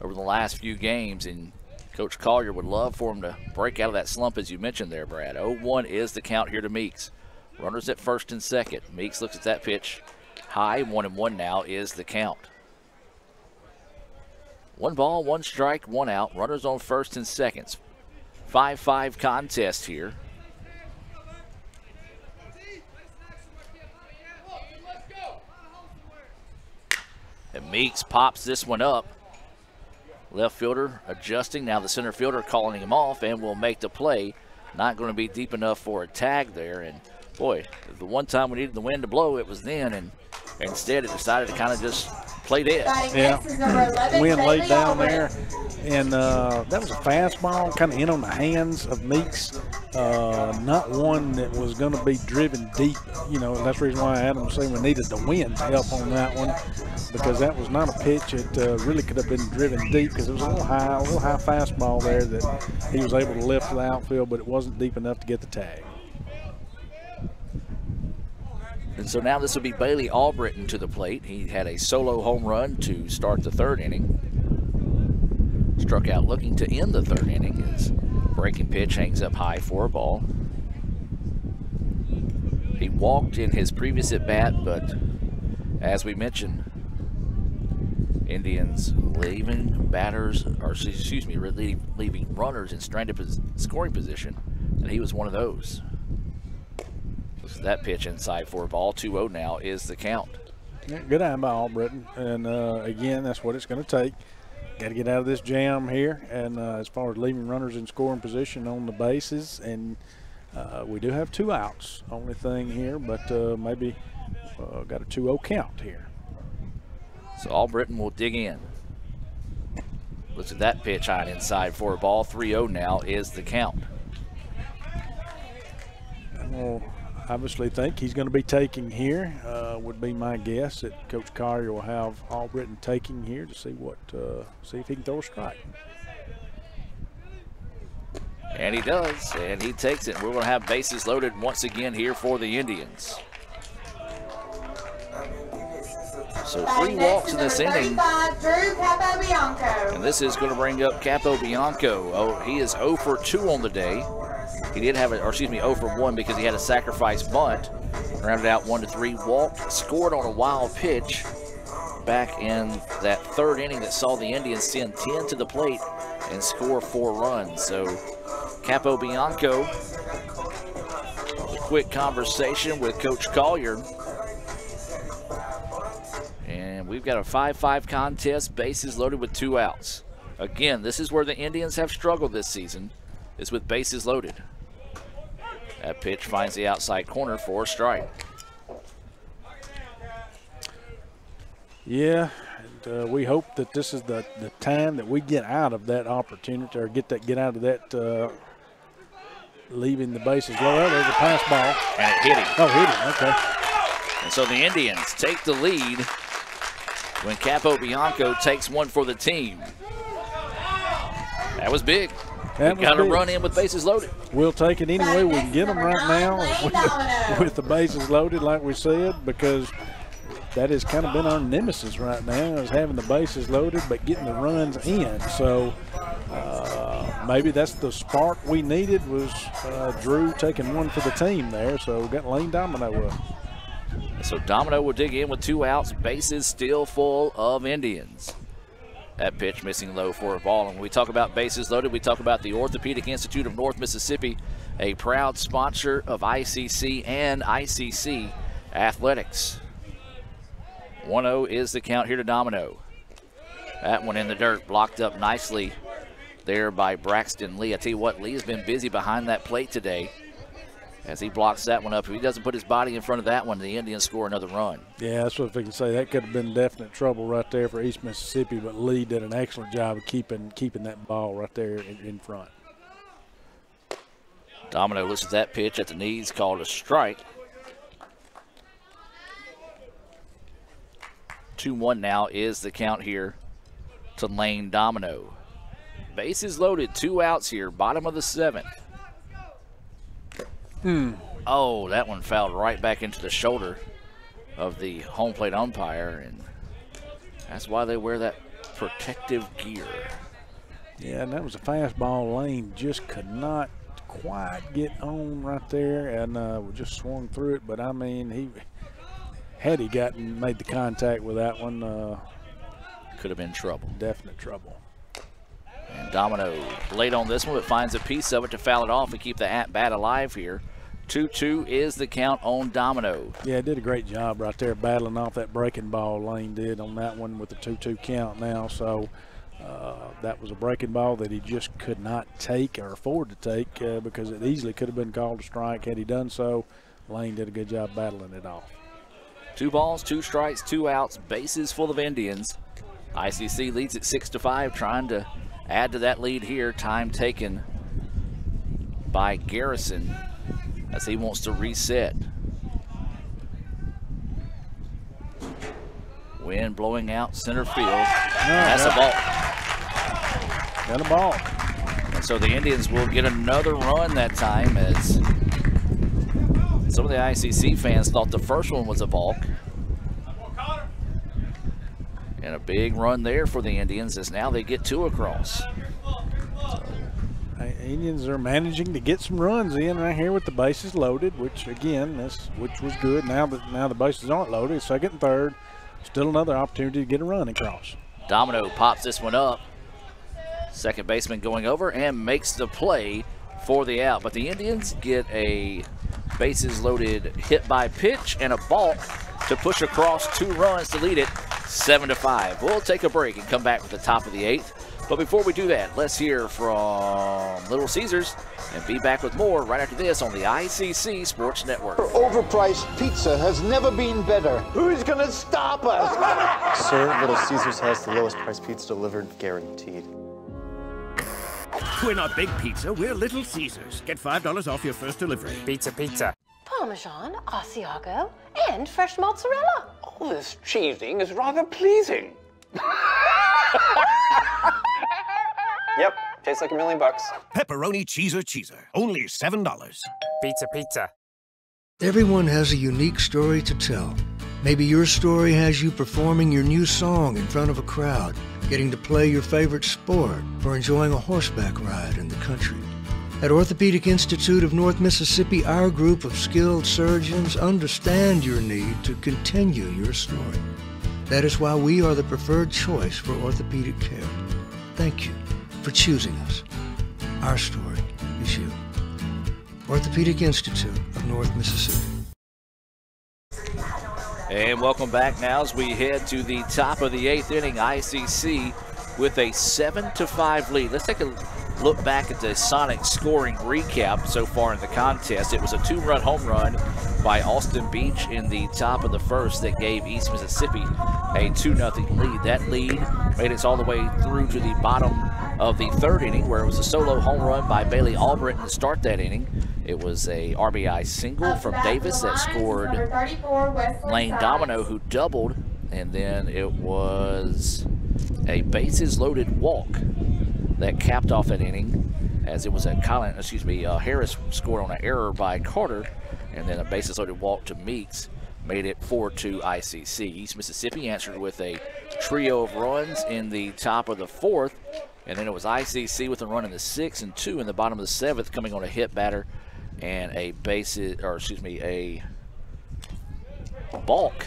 over the last few games, and Coach Collier would love for him to break out of that slump, as you mentioned there, Brad. 0-1 is the count here to Meeks. Runners at first and second. Meeks looks at that pitch. High, 1-1 now is the count. 1 ball, 1 strike, 1 out. Runners on first and seconds. 5-5 contest here. And Meeks pops this one up. Left fielder adjusting. Now the center fielder calling him off and will make the play. Not going to be deep enough for a tag there. And boy, the one time we needed the wind to blow, it was then, and instead it decided to kind of just play dead. Yeah, wind laid down there, and that was a fastball kind of in on the hands of Meeks. Not one that was going to be driven deep, you know, and that's the reason why Adam was saying we needed the wind help on that one, because that was not a pitch that really could have been driven deep, because it was a little high fastball there that he was able to lift to the outfield, but it wasn't deep enough to get the tag. And so now this will be Bailey Albritton to the plate. He had a solo home run to start the 3rd inning. Struck out looking to end the 3rd inning. His breaking pitch hangs up high for a ball. He walked in his previous at-bat, but as we mentioned, Indians leaving leaving runners in stranded scoring position, and he was one of those. That pitch inside for a ball. 2-0 now is the count. Yeah, good eye by Albritton, and again, that's what it's going to take. Got to get out of this jam here, and as far as leaving runners in scoring position on the bases, and we do have 2 outs. Only thing here, but maybe got a 2-0 count here. So Albritton will dig in. Looks at that pitch high inside for a ball. 3-0 now is the count. obviously think he's going to be taking here. Would be my guess that Coach Collier will have Albritton taking here to see see if he can throw a strike. And he does, and he takes it. We're going to have bases loaded once again here for the Indians. So 3 walks in this inning. And this is going to bring up Capobianco. Oh, he is 0 for 2 on the day. He did have 0 for 1 because he had a sacrifice bunt. Rounded out 1-3, walked, scored on a wild pitch back in that 3rd inning that saw the Indians send 10 to the plate and score 4 runs. So Capobianco, a quick conversation with Coach Collier. And we've got a 5-5 contest, bases loaded with 2 outs. Again, this is where the Indians have struggled this season, is with bases loaded. That pitch finds the outside corner for a strike. Yeah, and we hope that this is the time that we get out of that opportunity, or get out of that leaving the bases low. Well, there's a pass ball. And it hit him. Oh, hit him, okay. And so the Indians take the lead when Capobianco takes one for the team. That was big. Got a run in with bases loaded. We'll take it any way we can get them right now with the bases loaded, like we said, because that has kind of been our nemesis right now, is having the bases loaded but getting the runs in. So maybe that's the spark we needed, was Drew taking one for the team there. So we got Lane Domino up. So Domino will dig in with 2 outs, bases still full of Indians. That pitch missing low for a ball. And when we talk about bases loaded, we talk about the Orthopedic Institute of North Mississippi, a proud sponsor of ICC and ICC Athletics. 1-0 is the count here to Domino. That one in the dirt, blocked up nicely there by Braxton Lee. I tell you what, Lee has been busy behind that plate today as he blocks that one up. If he doesn't put his body in front of that one, the Indians score another run. Yeah, that's what we can say. That could have been definite trouble right there for East Mississippi, but Lee did an excellent job of keeping that ball right there in front. Domino looks at that pitch at the knees, called a strike. 2-1 now is the count here to Lane Domino. Bases loaded, 2 outs here, bottom of the 7th. Oh, that one fouled right back into the shoulder of the home plate umpire, and that's why they wear that protective gear. Yeah, and that was a fastball. Lane just could not quite get on right there, and we just swung through it. But I mean, had he made the contact with that one, could have been trouble. Definite trouble. And Domino late on this one, but finds a piece of it to foul it off and keep the at-bat alive here. 2-2 is the count on Domino. Yeah, did a great job right there battling off that breaking ball. Lane did on that one with the 2-2 count now. So that was a breaking ball that he just could not take or afford to take because it easily could have been called a strike had he done so. Lane did a good job battling it off. 2 balls, 2 strikes, 2 outs, bases full of Indians. ICC leads at 6-5, trying to add to that lead here. Time taken by Garrison as he wants to reset. Wind blowing out center field. That's a ball. Got a ball. And so the Indians will get another run that time, as some of the ICC fans thought the first one was a balk. And a big run there for the Indians as now they get 2 across. Indians are managing to get some runs in right here with the bases loaded, which again, which was good. Now the bases aren't loaded, 2nd and 3rd, still another opportunity to get a run across. Domino pops this one up. Second baseman going over and makes the play for the out. But the Indians get a bases loaded hit by pitch and a balk to push across 2 runs to lead it 7-5. We'll take a break and come back with the top of the 8th. But before we do that, let's hear from Little Caesars and be back with more right after this on the ICC Sports Network. Overpriced pizza has never been better. Who's gonna stop us? Sir, Little Caesars has the lowest price pizza delivered, guaranteed. We're not Big Pizza, we're Little Caesars. Get $5 off your first delivery. Pizza, pizza. Parmesan, Asiago, and fresh mozzarella. All this cheesing is rather pleasing. Yep, tastes like $1 million. Pepperoni cheeser. Only $7. Pizza. Everyone has a unique story to tell. Maybe your story has you performing your new song in front of a crowd, getting to play your favorite sport, or enjoying a horseback ride in the country. At Orthopedic Institute of North Mississippi, our group of skilled surgeons understand your need to continue your story. That is why we are the preferred choice for orthopedic care. Thank you for choosing us. Our story is you. Orthopedic Institute of North Mississippi. And welcome back now as we head to the top of the 8th inning. ICC with a 7-5 lead. Let's take a look back at the Sonic scoring recap so far in the contest. It was a 2-run home run by Austin Beach in the top of the first that gave East Mississippi a 2-0 lead. That lead made it all the way through to the bottom of the 3rd inning, where it was a solo home run by Bailey Albritton to start that inning. It was a RBI single from Davis that scored Lane Domino, who doubled, and then it was a bases loaded walk that capped off that inning, as it was a Harris scored on an error by Carter, and then a bases loaded walk to Meeks made it 4-2 ICC. East Mississippi answered with a trio of runs in the top of the 4th, and then it was ICC with a run in the 6th and 2 in the bottom of the 7th, coming on a hit batter and a balk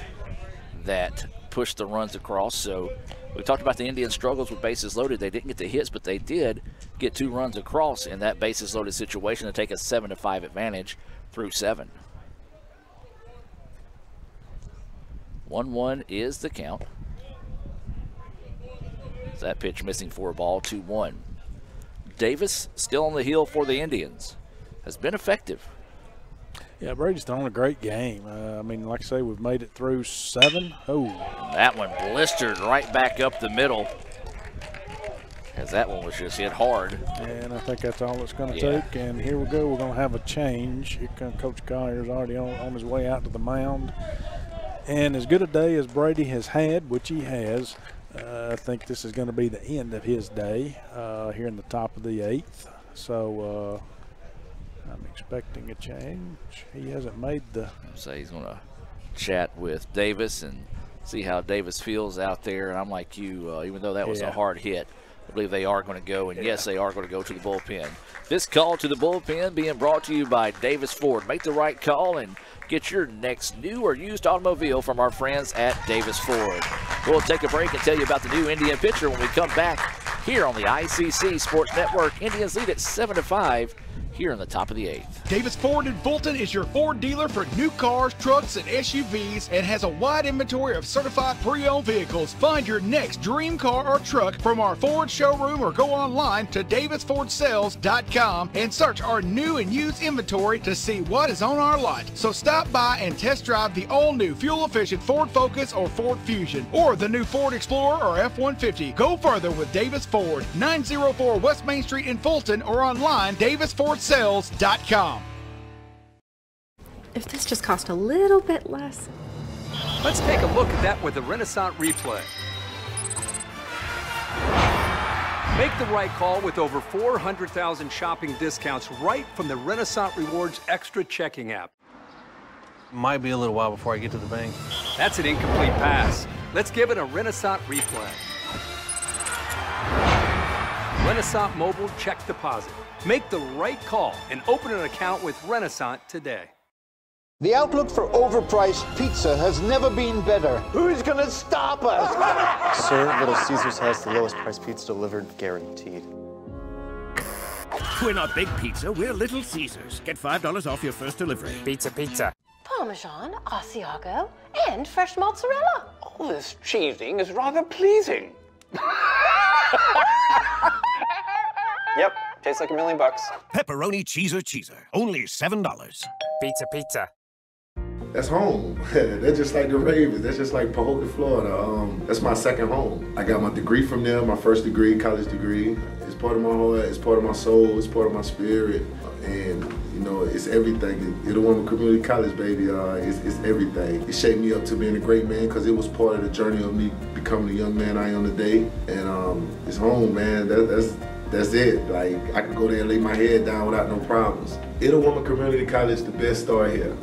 that pushed the runs across. So we talked about the Indians' struggles with bases loaded. They didn't get the hits, but they did get 2 runs across in that bases loaded situation to take a 7-5 advantage through 7. 1-1 is the count. That pitch missing for a ball, 2-1. Davis still on the hill for the Indians. Has been effective. Yeah, Brady's done a great game. I mean, like I say, we've made it through 7. Oh. That one blistered right back up the middle, as that one was just hit hard. And I think that's all it's going to take. And here we go. We're going to have a change. Here comes Coach Collier's already on his way out to the mound. And as good a day as Brady has had, which he has, I think this is going to be the end of his day here in the top of the 8th. So I'm expecting a change. He hasn't made the. So he's going to chat with Davis and see how Davis feels out there. And I'm like you, even though that was a hard hit, I believe they are going to go, and yes, they are going to go to the bullpen. This call to the bullpen being brought to you by Davis Ford. Make the right call and get your next new or used automobile from our friends at Davis Ford. We'll take a break and tell you about the new Indian pitcher when we come back here on the ICC Sports Network. Indians lead at 7-5 here in the top of the 8th. Davis Ford in Fulton is your Ford dealer for new cars, trucks, and SUVs, and has a wide inventory of certified pre-owned vehicles. Find your next dream car or truck from our Ford showroom or go online to davisfordsales.com and search our new and used inventory to see what is on our lot. So stop by and test drive the all-new fuel-efficient Ford Focus or Ford Fusion, or the new Ford Explorer or F-150. Go further with Davis Ford, 904 West Main Street in Fulton, or online davisfordsales.com. If this just cost a little bit less. Let's take a look at that with the Renaissance replay. Make the right call with over 400,000 shopping discounts right from the Renaissance Rewards Extra checking app. Might be a little while before I get to the bank. That's an incomplete pass. Let's give it a Renaissance replay. Renaissance Mobile Check Deposit. Make the right call and open an account with Renaissance today. The outlook for overpriced pizza has never been better. Who's gonna stop us? Sir, Little Caesars has the lowest price pizza delivered, guaranteed. We're not Big Pizza, we're Little Caesars. Get $5 off your first delivery. Pizza. Parmesan, Asiago, and fresh mozzarella. All this cheesing is rather pleasing. Yep, tastes like $1 million. Pepperoni cheeser. Only $7. Pizza. That's home. That's just like the Ravens. That's just like Pahokee, Florida. That's my second home. I got my degree from there, my first degree, college degree. It's part of my heart, it's part of my soul, it's part of my spirit. And, You know, it's everything. Itawamba Community College, baby, it's everything. It shaped me up to being a great man because it was part of the journey of me becoming the young man I am today. And it's home, man. That's it. Like, I can go there and lay my head down without no problems. Itawamba Community College, the best story here.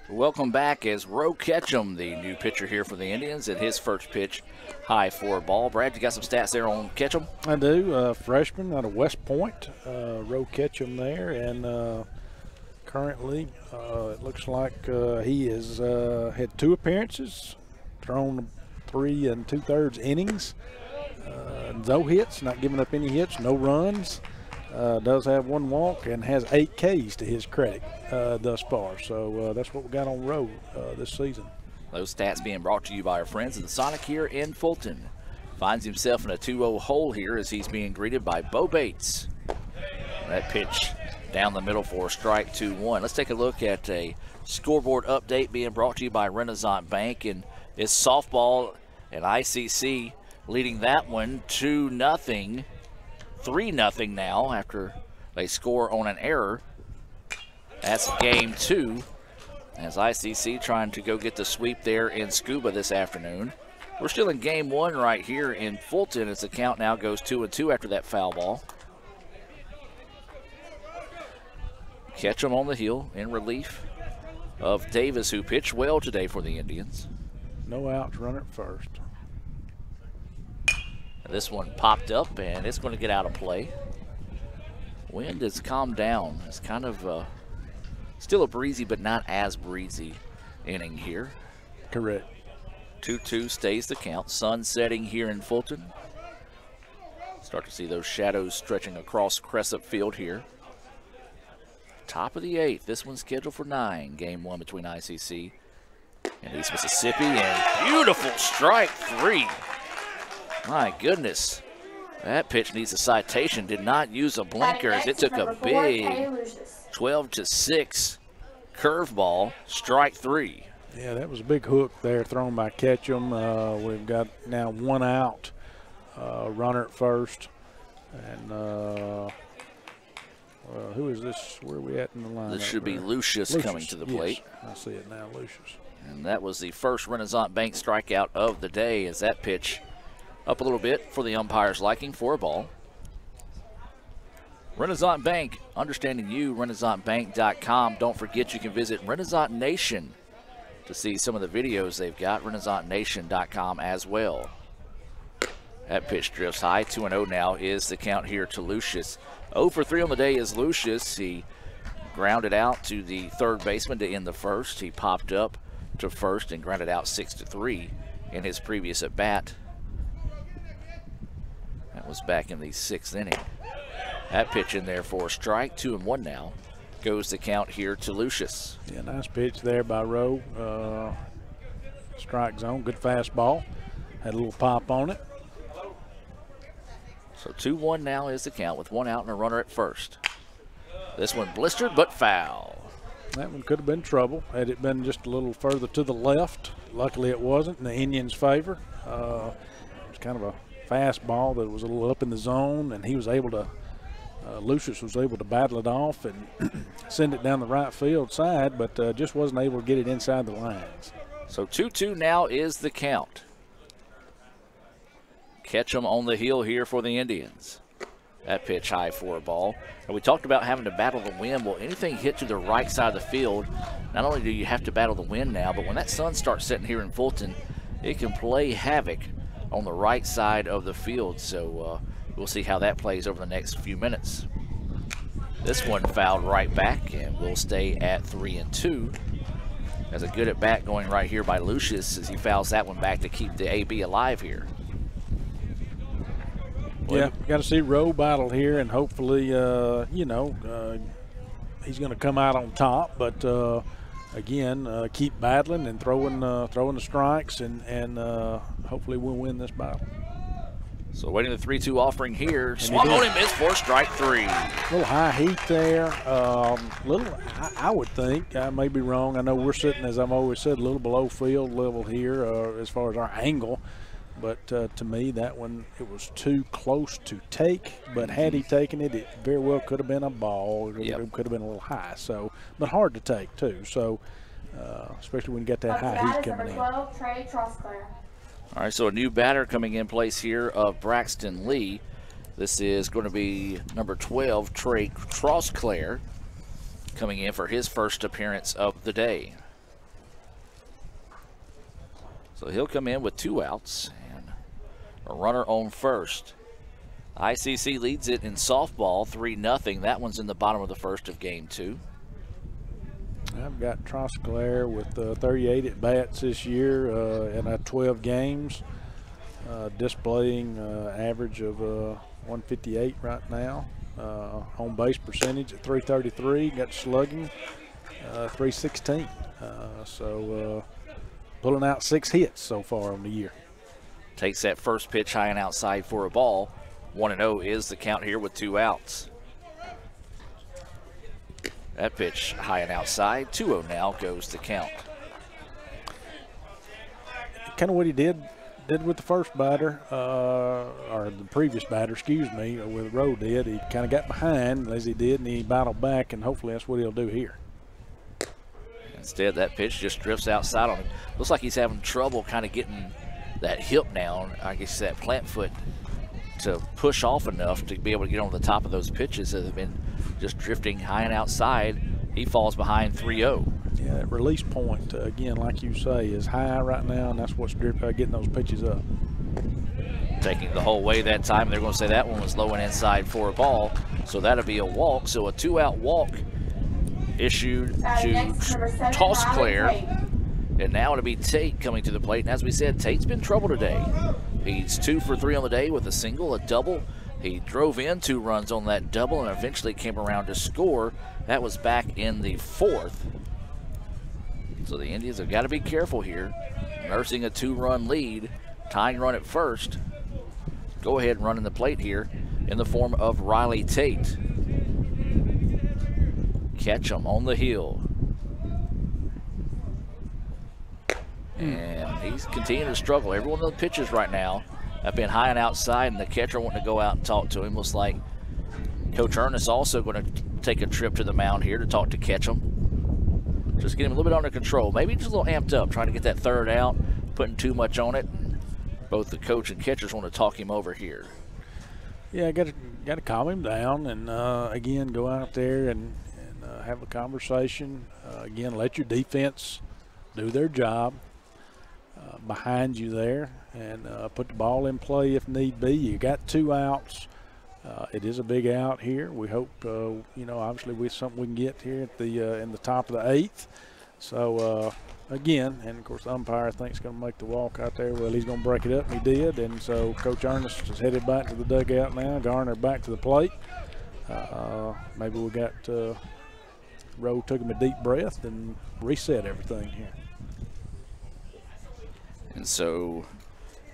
Welcome back as Roe Ketchum, the new pitcher here for the Indians, at his first pitch, high for a ball. Brad, you got some stats there on Ketchum? I do. Freshman out of West Point, Roe Ketchum there, and currently it looks like he has had 2 appearances, thrown 3 2/3 innings, no hits, not giving up any hits, no runs. Does have 1 walk and has 8 Ks to his credit thus far. So that's what we got on Roe this season. Those stats being brought to you by our friends at the Sonic here in Fulton. Finds himself in a 2-0 hole here as he's being greeted by Bo Bates. That pitch down the middle for strike 2-1. Let's take a look at a scoreboard update being brought to you by Renaissance Bank. And it's softball and ICC leading that one 2-0. 3-0 now after they score on an error. That's game 2 as ICC trying to go get the sweep there in Scuba this afternoon. We're still in game 1 right here in Fulton as the count now goes 2-2 after that foul ball. Ketchum on the hill in relief of Davis, who pitched well today for the Indians. No outs, runner at first. This one popped up, and it's going to get out of play. Wind has calmed down. It's kind of still a breezy, but not as breezy inning here. Correct. 2-2 stays the count. Sun setting here in Fulton. Start to see those shadows stretching across Crescent Field here. Top of the 8th. This one's scheduled for 9. Game 1 between ICC and East Mississippi. And beautiful strike 3. My goodness, that pitch needs a citation. Did not use a blinkers. It took a big 12-6 curveball, strike 3. Yeah, that was a big hook there thrown by Ketchum. We've got now 1 out, runner at first. And who is this? Where are we at in the line? This should be Lucius coming to the plate. Yes, I see it now, Lucius. And that was the first Renaissance Bank strikeout of the day as that pitch up a little bit for the umpire's liking for a ball. Renaissance Bank, understanding you, RenaissanceBank.com. Don't forget you can visit Renaissance Nation to see some of the videos they've got, RenaissanceNation.com as well. That pitch drifts high, 2-0 now is the count here to Lucius. 0 for 3 on the day is Lucius. He grounded out to the third baseman to end the first. He popped up to first and grounded out 6-3 in his previous at bat. That was back in the 6th inning. That pitch in there for a strike. 2-1 now. Goes the count here to Lucius. Yeah, nice pitch there by Rowe. Strike zone, good fastball. Had a little pop on it. So 2-1 now is the count with 1 out and a runner at first. This one blistered but foul. That one could have been trouble had it been just a little further to the left. Luckily it wasn't in the Indians' favor. It was kind of a fastball that was a little up in the zone, and he was able to, Lucius was able to battle it off and send it down the right field side, but just wasn't able to get it inside the lines. So 2-2 now is the count. Ketchum on the heel here for the Indians. That pitch high for a ball. And we talked about having to battle the wind. Well, anything hit to the right side of the field, not only do you have to battle the wind now, but when that sun starts setting here in Fulton, it can play havoc on the right side of the field. So we'll see how that plays over the next few minutes. This one fouled right back, and we'll stay at 3-2. As a good at bat going right here by Lucius as he fouls that one back to keep the AB alive here. Yeah, got to see Rowe battle here, and hopefully, he's going to come out on top. But again, keep battling and throwing the strikes, and hopefully we'll win this battle. So waiting the 3-2 offering here. Swung on him, missed for strike 3. A little high heat there. I would think, I may be wrong. I know we're sitting, as I've always said, a little below field level here as far as our angle. But to me, that one, it was too close to take. But had he taken it, it very well could have been a ball. It could have been a little high. So, but hard to take too. So, especially when you got that high heat coming in. 12, Trey Trosclair. All right, so a new batter coming in place here of Braxton Lee. This is going to be number 12, Trey Trosclair, coming in for his first appearance of the day. So he'll come in with 2 outs and a runner on first. ICC leads it in softball 3-0. That one's in the bottom of the first of game 2. I've got Trosclair with 38 at-bats this year in 12 games, displaying average of 158 right now. Home base percentage at 333, got slugging 316. So pulling out 6 hits so far on the year. Takes that first pitch high and outside for a ball. 1-0 is the count here with 2 outs. That pitch high and outside. 2-0 now goes the count. Kind of what he did with the first batter, or the previous batter, excuse me, with Rowe did. He kind of got behind as he did, and he battled back, and hopefully that's what he'll do here. Instead, that pitch just drifts outside on him. Looks like he's having trouble kind of getting that hip down, I guess that plant foot, to push off enough to be able to get on the top of those pitches that have been just drifting high and outside. He falls behind 3-0. Yeah, that release point, again, like you say, is high right now, and that's what's getting those pitches up. Taking the whole way that time. They're going to say that one was low and inside for a ball, so that'll be a walk. So a 2-out walk issued to Trosclair. And now it'll be Tate coming to the plate. And as we said, Tate's been in trouble today. He's 2 for 3 on the day with a single, a double. He drove in 2 runs on that double and eventually came around to score. That was back in the 4th. So the Indians have got to be careful here. Nursing a 2-run lead, tying run at first. Go ahead and run in the plate here in the form of Riley Tate. Ketchum on the hill. And he's continuing to struggle. Every one of the pitches right now have been high and outside, and the catcher wanting to go out and talk to him. Looks like Coach Ernest also going to take a trip to the mound here to talk to Ketchum. Just get him a little bit under control. Maybe just a little amped up, trying to get that 3rd out, putting too much on it. Both the coach and catchers want to talk him over here. Yeah, got to calm him down, and again, go out there and have a conversation. Again, let your defense do their job behind you there, and put the ball in play if need be. You got 2 outs. It is a big out here. We hope, you know, obviously we something we can get here at the in the top of the 8th. So again, and of course the umpire I think is going to make the walk out there. Well, he's going to break it up, and he did. And so Coach Ernest is headed back to the dugout now. Garner back to the plate. Maybe we got Rowe took him a deep breath and reset everything here. And so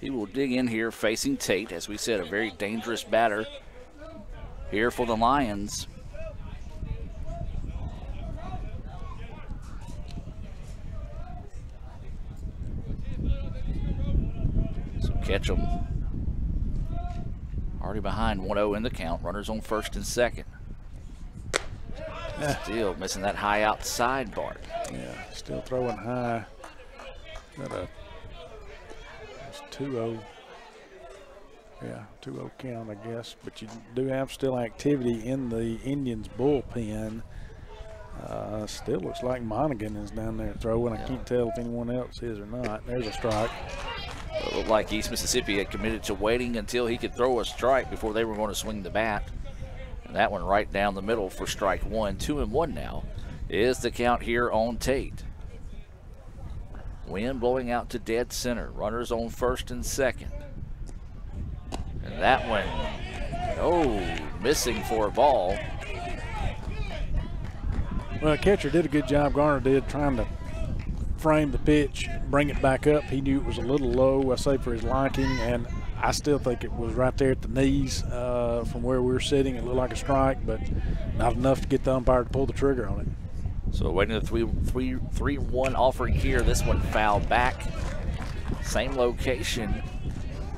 he will dig in here facing Tate. As we said, a very dangerous batter here for the Lions. So Ketchum already behind 1-0 in the count. Runners on first and second. Still missing that high outside, Bart. Yeah, still throwing high. Got a 2-0. Yeah, 2-0 count, I guess. But you do have still activity in the Indians bullpen. Still looks like Monaghan is down there throwing. I can't tell if anyone else is or not. There's a strike. It looked like East Mississippi had committed to waiting until he could throw a strike before they were going to swing the bat. And that one right down the middle for strike 1. 2-1 now is the count here on Tate. Wind blowing out to dead center. Runners on first and second. And that one, missing for a ball. Well, the catcher did a good job, Garner did, trying to frame the pitch, bring it back up. He knew it was a little low, I say, for his liking, and I still think it was right there at the knees from where we were sitting. It looked like a strike, but not enough to get the umpire to pull the trigger on it. So waiting the 3-1 offering here. This one fouled back. Same location.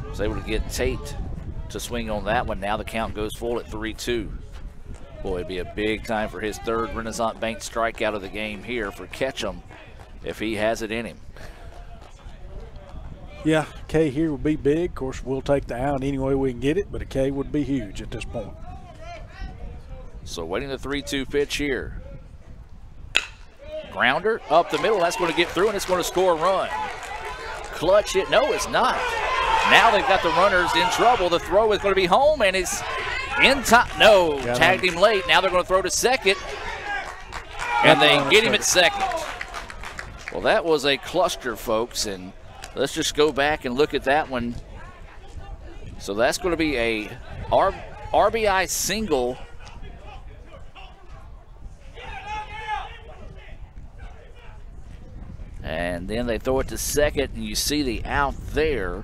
Was able to get Tate to swing on that one. Now the count goes full at 3-2. Boy, it'd be a big time for his third Renaissance Bank strikeout of the game here for Ketchum if he has it in him. Yeah, K here would be big. Of course, we'll take the out any way we can get it, but a K would be huge at this point. So waiting the 3-2 pitch here. Grounder up the middle. That's going to get through, and it's going to score a run. Clutch it. No, it's not. Now they've got the runners in trouble. The throw is going to be home, and it's in time. No, tagged him late. Now they're going to throw to second, and they get him at second. Well, that was a cluster, folks, and let's just go back and look at that one. So that's going to be a RBI single. And then they throw it to second, and you see the out there.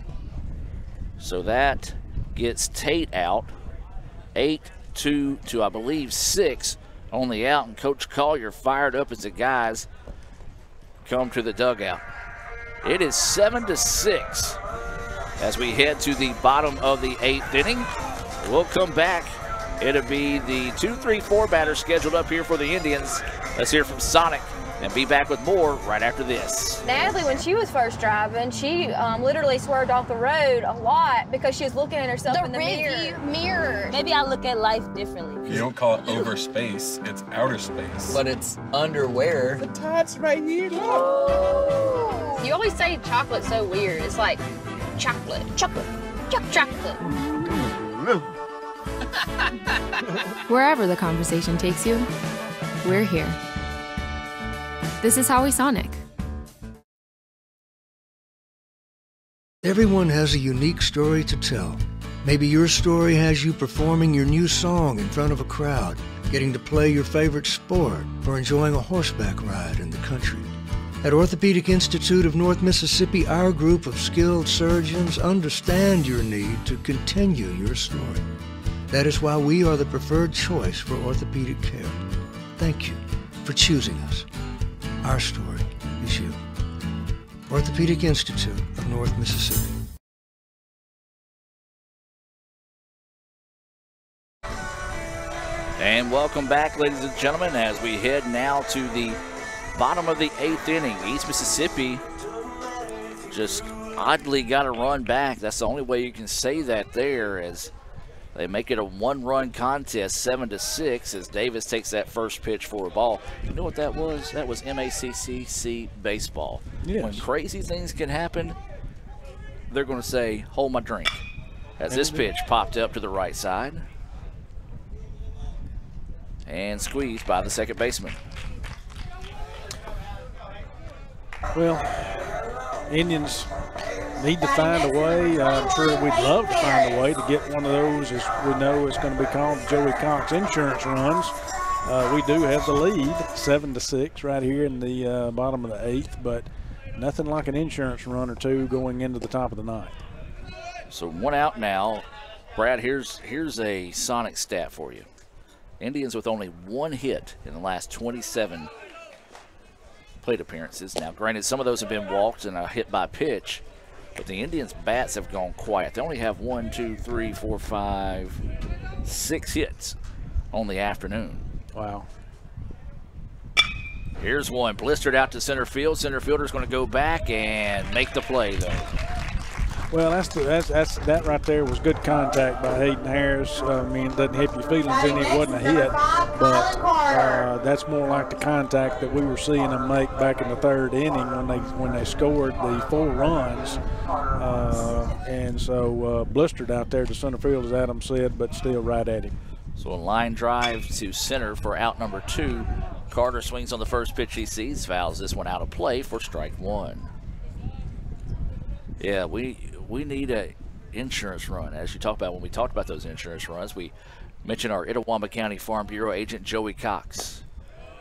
So that gets Tate out. 8-2 to, I believe, 6 on the out. And Coach Collier fired up as the guys come to the dugout. It is 7-6 as we head to the bottom of the 8th inning. We'll come back. It'll be the 2-3-4 batter scheduled up here for the Indians. Let's hear from Sonic and be back with more right after this. Natalie, when she was first driving, she literally swerved off the road a lot because she was looking at herself in the mirror. Maybe I look at life differently. You don't call it over space, it's outer space. But it's underwear. The tats right here, look. You always say chocolate's so weird. It's like chocolate. Wherever the conversation takes you, we're here. This is Howie Sonic. Everyone has a unique story to tell. Maybe your story has you performing your new song in front of a crowd, getting to play your favorite sport, or enjoying a horseback ride in the country. At Orthopedic Institute of North Mississippi, our group of skilled surgeons understand your need to continue your story. That is why we are the preferred choice for orthopedic care. Thank you for choosing us. Our story is you. Orthopedic Institute of North Mississippi. And welcome back, ladies and gentlemen, as we head now to the bottom of the 8th inning. East Mississippi just oddly got a run back. That's the only way you can say that there, as they make it a one-run contest, 7-6, as Davis takes that first pitch for a ball. You know what that was? That was MACCC baseball. Yes. When crazy things can happen, they're going to say, hold my drink. As this pitch popped up to the right side and squeezed by the second baseman. Well, Indians need to find a way. I'm sure we'd love to find a way to get one of those, as we know it's going to be called Joey Cox insurance runs. We do have the lead, 7-6 right here in the bottom of the 8th, but nothing like an insurance run or two going into the top of the 9th. So one out now. Brad, here's a Sonic stat for you. Indians with only one hit in the last 27 plate appearances. Now, granted, some of those have been walked and a hit by pitch, but the Indians' bats have gone quiet. They only have 1, 2, 3, 4, 5, 6 hits on the afternoon. Wow. Here's one blistered out to center field. Center fielder's going to go back and make the play, though. Well, that right there was good contact by Hayden Harris. I mean, it doesn't hit your feelings any. It wasn't a hit, but that's more like the contact that we were seeing them make back in the 3rd inning when they scored the 4 runs. And so blistered out there to center field, as Adam said, but still right at him. So a line drive to center for out number 2. Carter swings on the first pitch he sees, fouls this one out of play for strike 1. Yeah, we need a insurance run. As you talked about, when we talked about those insurance runs, we mentioned our Itawamba County Farm Bureau agent, Joey Cox.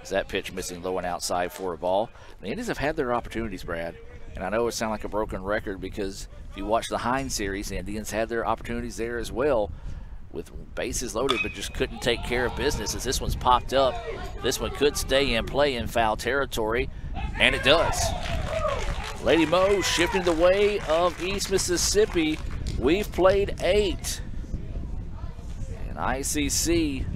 Is that pitch missing low and outside for a ball? The Indians have had their opportunities, Brad. And I know it sounds like a broken record because if you watch the Hines series, the Indians had their opportunities there as well with bases loaded, but just couldn't take care of business as this one's popped up. This one could stay in play in foul territory, and it does. Lady Mo shifting the way of East Mississippi We've played 8. And ICC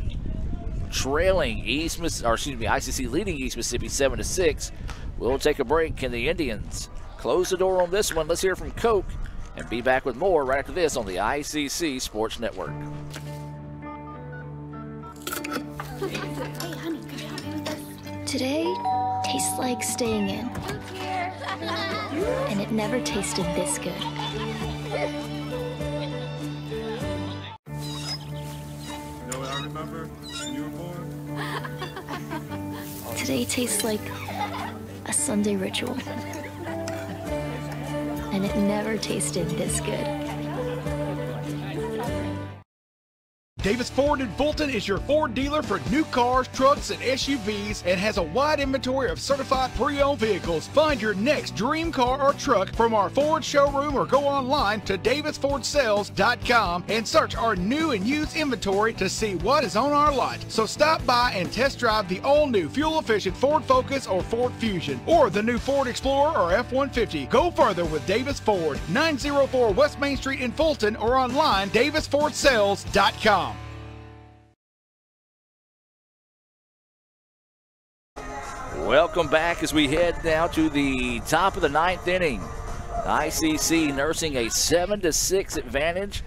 trailing ICC leading East Mississippi 7-6. We'll take a break. Can the Indians close the door on this one? Let's hear from Coke and be back with more right after this on the ICC Sports Network. Today tastes like staying in. And it never tasted this good. You know what I remember when you were born? Today tastes like a Sunday ritual. And it never tasted this good. Davis Ford in Fulton is your Ford dealer for new cars, trucks, and SUVs and has a wide inventory of certified pre-owned vehicles. Find your next dream car or truck from our Ford showroom or go online to davisfordsales.com and search our new and used inventory to see what is on our lot. So stop by and test drive the all-new fuel-efficient Ford Focus or Ford Fusion or the new Ford Explorer or F-150. Go further with Davis Ford, 904 West Main Street in Fulton or online davisfordsales.com. Welcome back as we head now to the top of the 9th inning. ICC nursing a 7-6 advantage.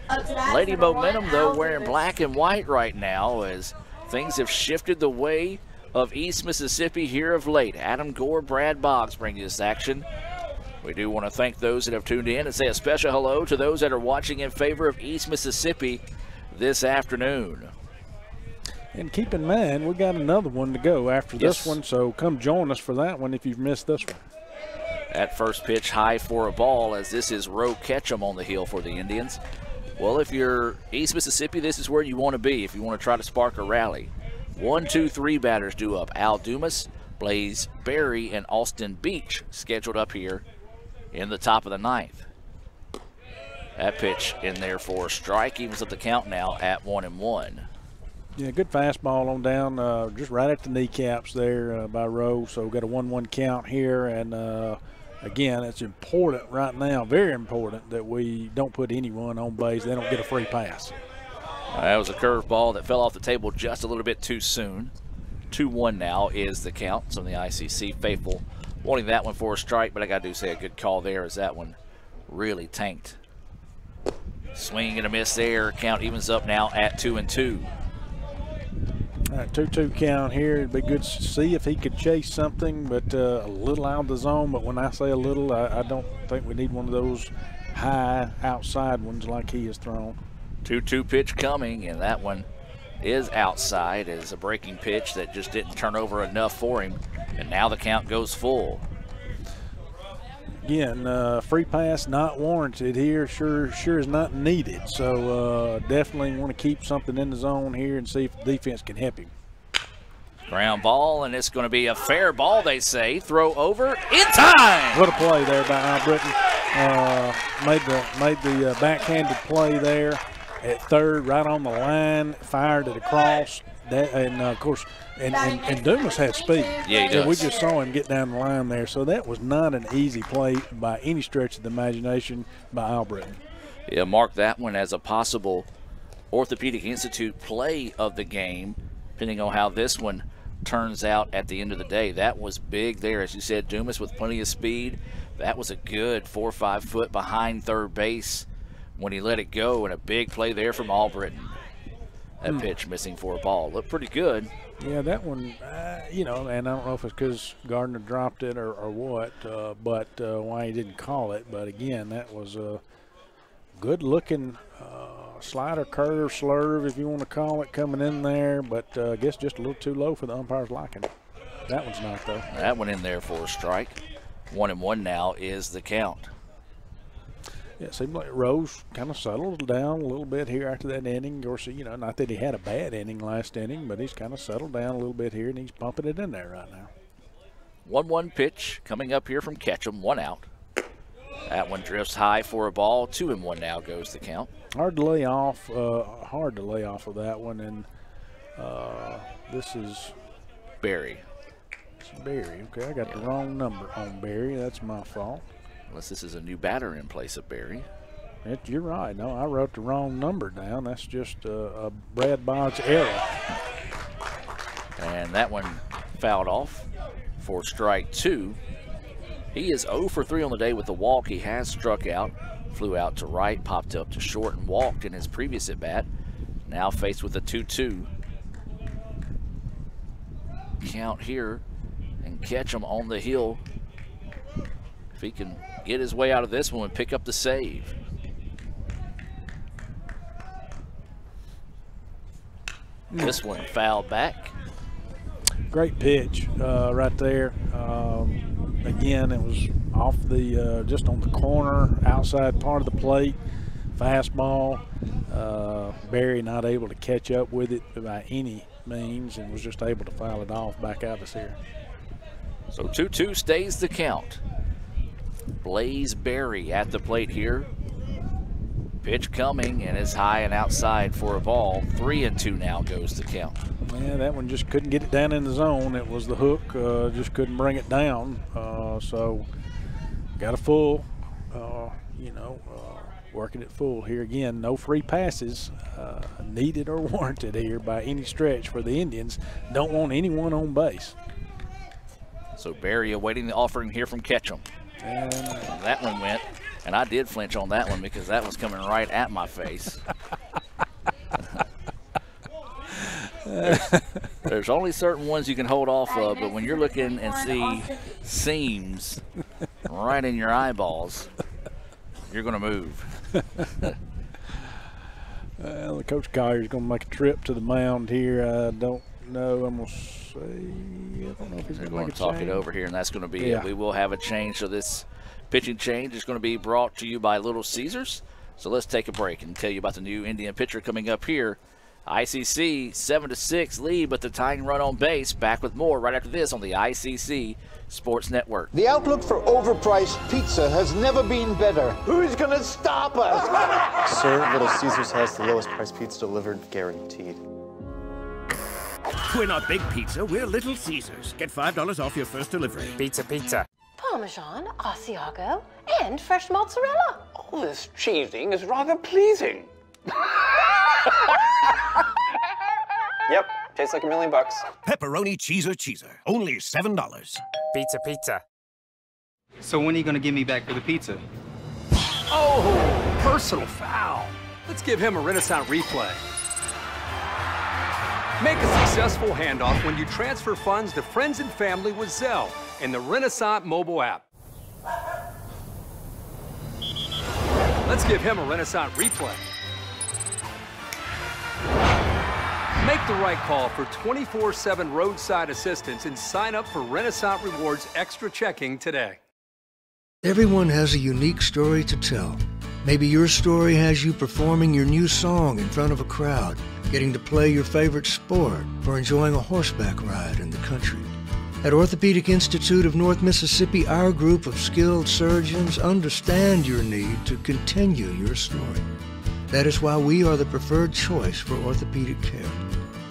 Lady Momentum, though, wearing black and white right now as things have shifted the way of East Mississippi here of late. Adam Gore, Brad Boggs bring you this action. We do want to thank those that have tuned in and say a special hello to those that are watching in favor of East Mississippi this afternoon. And keep in mind, we got another one to go after this one, so come join us for that one if you've missed this one. At first pitch, high for a ball, as this is Roe Ketchum on the hill for the Indians. Well, if you're East Mississippi, this is where you want to be if you want to try to spark a rally. 1, 2, 3 batters due up. Al Dumas, Blaze Berry, and Austin Beach scheduled up here in the top of the 9th. That pitch in there for a strike, evens up the count now at 1-1. Yeah, good fastball on down, just right at the kneecaps there by Rowe. So we've got a 1-1 count here. And, again, it's important right now, very important, that we don't put anyone on base. They don't get a free pass. That was a curveball that fell off the table just a little bit too soon. 2-1 now is the count. Some of the ICC faithful wanting that one for a strike, but I got to say a good call there as that one really tanked. Swing and a miss there. Count evens up now at 2-2. All right, 2-2 count here. It'd be good to see if he could chase something, but a little out of the zone. But when I say a little, I don't think we need one of those high outside ones like he has thrown. 2-2 pitch coming, and that one is outside as a breaking pitch that just didn't turn over enough for him. And now the count goes full. Again, free pass not warranted here. Sure is not needed. So definitely want to keep something in the zone here and see if the defense can help him. Ground ball, and it's going to be a fair ball, they say. Throw over in time. What a play there by Al Britton. Made the backhanded play there at third, right on the line. Fired it across. Of course, and Dumas has speed. Yeah, he does. We just saw him get down the line there. So that was not an easy play by any stretch of the imagination by Al Britton. Yeah, mark that one as a possible Orthopedic Institute play of the game, depending on how this one turns out at the end of the day. That was big there. As you said, Dumas with plenty of speed. That was a good 4 or 5 foot behind third base when he let it go, and a big play there from Albritton. That pitch missing for a ball. Looked pretty good. Yeah, that one, and I don't know if it's because Gardner dropped it or what, but why he didn't call it. But, again, that was a good-looking slider, curve, slurve, if you want to call it, coming in there. But I guess just a little too low for the umpire's liking. That one's not, though. That one in there for a strike. 1-1 now is the count. Yeah, it seemed like Rose kind of settled down a little bit here after that inning. Of course, not that he had a bad inning last inning, but he's kind of settled down a little bit here, and he's pumping it in there right now. 1-1 pitch coming up here from Ketchum, 1 out. That one drifts high for a ball. 2-1 now goes the count. Hard to lay off of that one, and this is Barry. It's Barry. Okay, I got the wrong number on Barry. That's my fault. Unless this is a new batter in place of Barry. You're right. No, I wrote the wrong number down. That's just a Brad Boggs error. And that one fouled off for strike 2. He is 0 for 3 on the day with the walk. He has struck out, flew out to right, popped up to short, and walked in his previous at-bat. Now faced with a 2-2 count here, and catch him on the hill. If he can get his way out of this one and pick up the save. This one fouled back. Great pitch right there. Again, it was off the just on the corner, outside part of the plate. Fastball. Barry not able to catch up with it by any means and was just able to foul it off back out this here. So 2-2 stays the count. Blaze Berry at the plate here. Pitch coming and is high and outside for a ball. 3-2 now goes the count. Yeah, that one just couldn't get it down in the zone. It was the hook, just couldn't bring it down. So got a full, working it full here again. No free passes needed or warranted here by any stretch for the Indians. Don't want anyone on base. So Barry awaiting the offering here from Ketchum. And that one went, and I did flinch on that one because that was coming right at my face. There's only certain ones you can hold off of, but when you're looking and see seams right in your eyeballs, you're going to move. Well, Coach Collier's going to make a trip to the mound here. I don't know. I'm going to say, I don't know if he's going to talk it over here, and that's going to be it. We will have a change. So this pitching change is going to be brought to you by Little Caesars. So let's take a break and tell you about the new Indian pitcher coming up here. ICC 7-6 lead, but the tying run on base. Back with more right after this on the ICC Sports Network. The outlook for overpriced pizza has never been better. Who's gonna stop us? Sir, Little Caesars has the lowest price pizza delivered, guaranteed. We're not Big Pizza, we're Little Caesars. Get $5 off your first delivery. Pizza, pizza. Parmesan, Asiago, and fresh mozzarella. All this cheesing is rather pleasing. Yep, tastes like $1 million. Pepperoni cheeser, only $7. Pizza, pizza. So when are you gonna give me back for the pizza? Oh, personal foul. Let's give him a Renaissance replay. Make a successful handoff when you transfer funds to friends and family with Zelle and the Renaissance mobile app. Let's give him a Renaissance replay. Make the right call for 24/7 roadside assistance and sign up for Renaissance Rewards Extra Checking today. Everyone has a unique story to tell. Maybe your story has you performing your new song in front of a crowd, getting to play your favorite sport, or enjoying a horseback ride in the country. At Orthopedic Institute of North Mississippi, our group of skilled surgeons understand your need to continue your story. That is why we are the preferred choice for orthopedic care.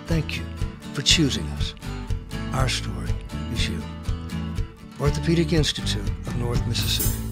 Thank you for choosing us. Our story is you. Orthopedic Institute of North Mississippi.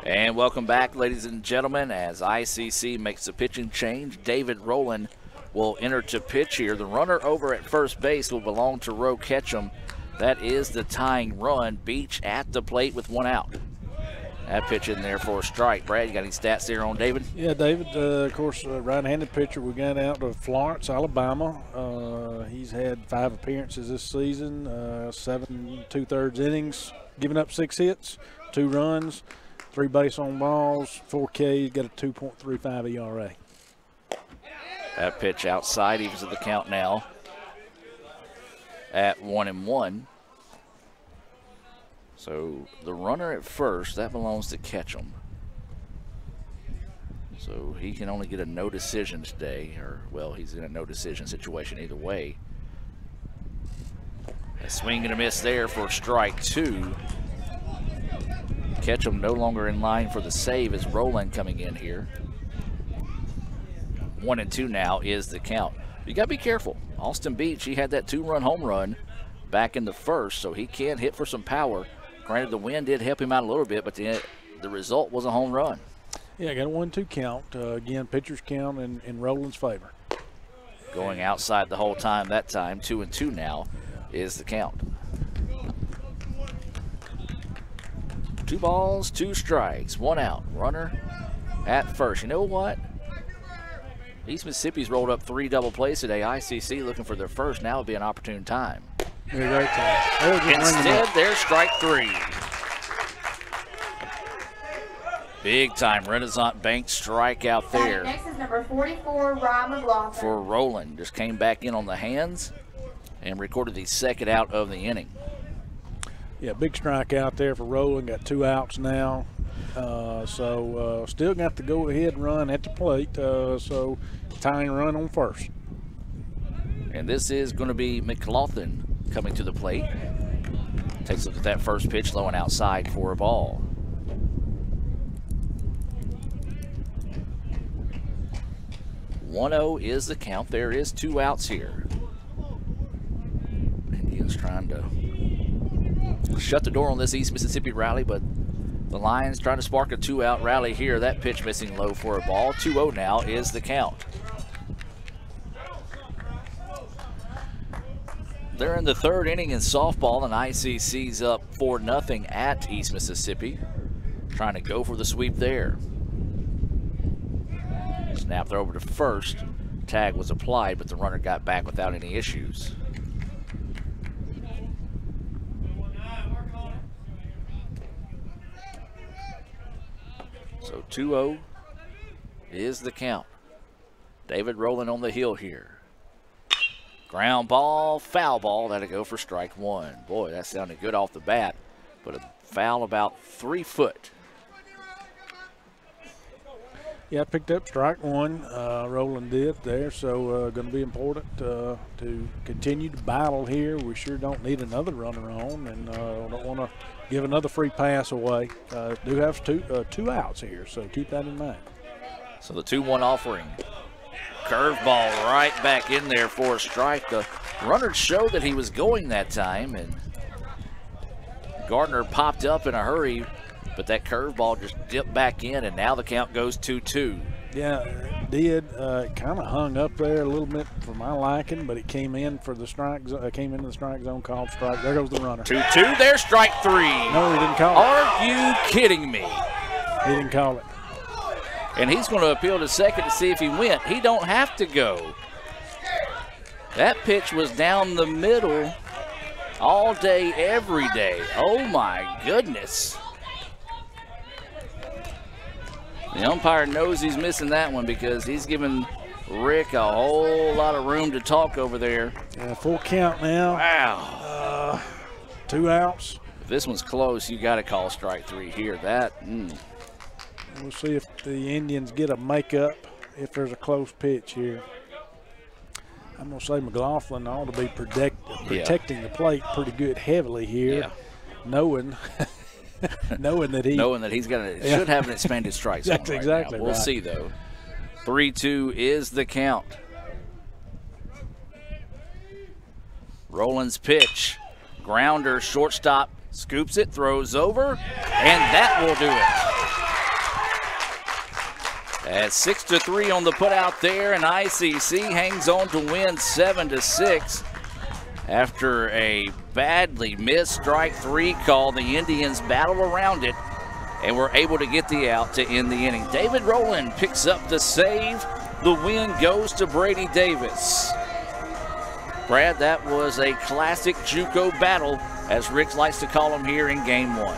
And welcome back, ladies and gentlemen, as ICC makes a pitching change. David Rowland will enter to pitch here. The runner over at first base will belong to Roe Ketchum. That is the tying run. Beach at the plate with one out. That pitch in there for a strike. Brad, you got any stats there on David? Yeah, David, of course, right-handed pitcher. We got out to Florence, Alabama. He's had 5 appearances this season, 7 2/3 innings, giving up 6 hits, 2 runs, 3 base on balls, 4 Ks, got a 2.35 ERA. That pitch outside, evens of the count now at 1-1. So the runner at first, that belongs to Ketchum. So he can only get a no decision today, or, well, he's in a no decision situation either way. A swing and a miss there for strike 2. Ketchum no longer in line for the save as Rowland coming in here. 1-2 now is the count. You got to be careful. Austin Beach, he had that 2-run home run back in the first, so he can hit for some power. Granted, the wind did help him out a little bit, but the result was a home run. Yeah, got a 1-2 count. Again, pitcher's count in Rowland's favor. Going outside the whole time that time. 2-2 now is the count. 2 balls, 2 strikes, 1 out. Runner at first. You know what? East Mississippi's rolled up 3 double plays today. ICC looking for their first. Now would be an opportune time. Instead, there's strike 3. Big time Renaissance Bank strikeout there. Next is number 44, Ryan McLaughlin. For Rowland. Just came back in on the hands and recorded the second out of the inning. Yeah, big strike out there for Rowland. Got 2 outs now. Still got to go ahead and run at the plate. So tying run on first. And this is going to be McLaughlin coming to the plate. Takes a look at that first pitch, low and outside for a ball. "1-0 is the count. There is 2 outs here. Indians trying to shut the door on this East Mississippi rally, but the Lions trying to spark a 2-out rally here. That pitch missing low for a ball. 2-0 now is the count. They're in the 3rd inning in softball, and ICC's up 4-0 at East Mississippi. Trying to go for the sweep there. Snap throw over to first. Tag was applied, but the runner got back without any issues. So 2-0 is the count. David Rowland on the hill here. Ground ball, foul ball. That'll go for strike 1. Boy, that sounded good off the bat, but a foul about 3 foot. Yeah, picked up strike 1. Rowland did there, so going to be important to continue to battle here. We sure don't need another runner on, and don't want to give another free pass away. Do have 2 outs here, so keep that in mind. So the 2-1 offering. Curveball right back in there for a strike. The runner showed that he was going that time, and Gardner popped up in a hurry, but that curveball just dipped back in, and now the count goes 2-2. Yeah, it did. Kind of hung up there a little bit for my liking, but it came in for the strike. Came into the strike zone, called strike. There goes the runner. 2-2. There's strike 3. No, he didn't call it. Are you kidding me? He didn't call it. And he's going to appeal to second to see if he went. He don't have to go. That pitch was down the middle all day, every day. Oh, my goodness. The umpire knows he's missing that one because he's giving Rick a whole lot of room to talk over there. Yeah, full count now. Wow. 2 outs. If this one's close, you got to call strike 3 here. We'll see if the Indians get a makeup if there's a close pitch here. I'm going to say McLaughlin ought to be protecting the plate pretty good heavily here, knowing that he's should have an expanded strike zone. That's exactly right. We'll see, though. 3-2 is the count. Rowland's pitch. Grounder, shortstop, scoops it, throws over, and that will do it. At 6-3 on the putout there, and ICC hangs on to win 7-6. After a badly missed strike 3 call, the Indians battled around it and were able to get the out to end the inning. David Rowland picks up the save. The win goes to Brady Davis. Brad, that was a classic JUCO battle, as Rick likes to call them here in Game 1.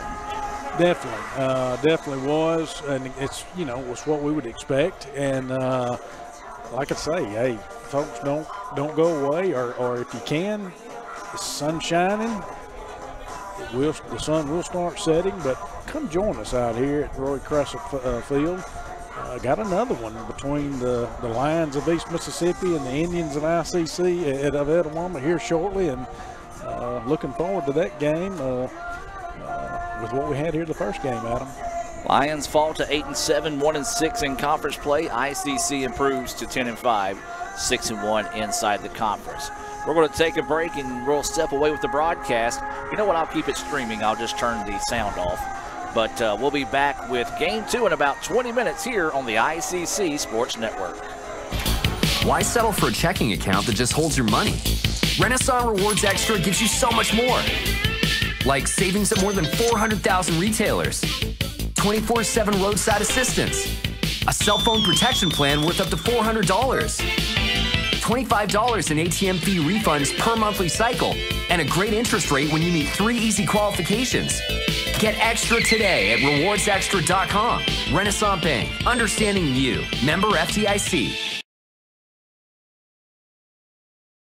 Definitely was, and it's was what we would expect. And like I say, hey, folks, don't go away, or if you can, the sun's shining. the sun will start setting, but come join us out here at Roy Crescent Field. Got another one between the Lions of East Mississippi and the Indians of ICC of Etowah here shortly, and looking forward to that game with what we had here the first game, Adam. Lions fall to 8-7, 1-6 in conference play. ICC improves to 10-5, 6-1 inside the conference. We're going to take a break and we'll step away with the broadcast. You know what? I'll keep it streaming. I'll just turn the sound off. But we'll be back with Game 2 in about 20 minutes here on the ICC Sports Network. Why settle for a checking account that just holds your money? Renaissance Rewards Extra gives you so much more. Like savings at more than 400,000 retailers, 24/7 roadside assistance, a cell phone protection plan worth up to $400, $25 in ATM fee refunds per monthly cycle, and a great interest rate when you meet 3 easy qualifications. Get extra today at rewardsextra.com. Renaissance Bank, understanding you. Member FDIC.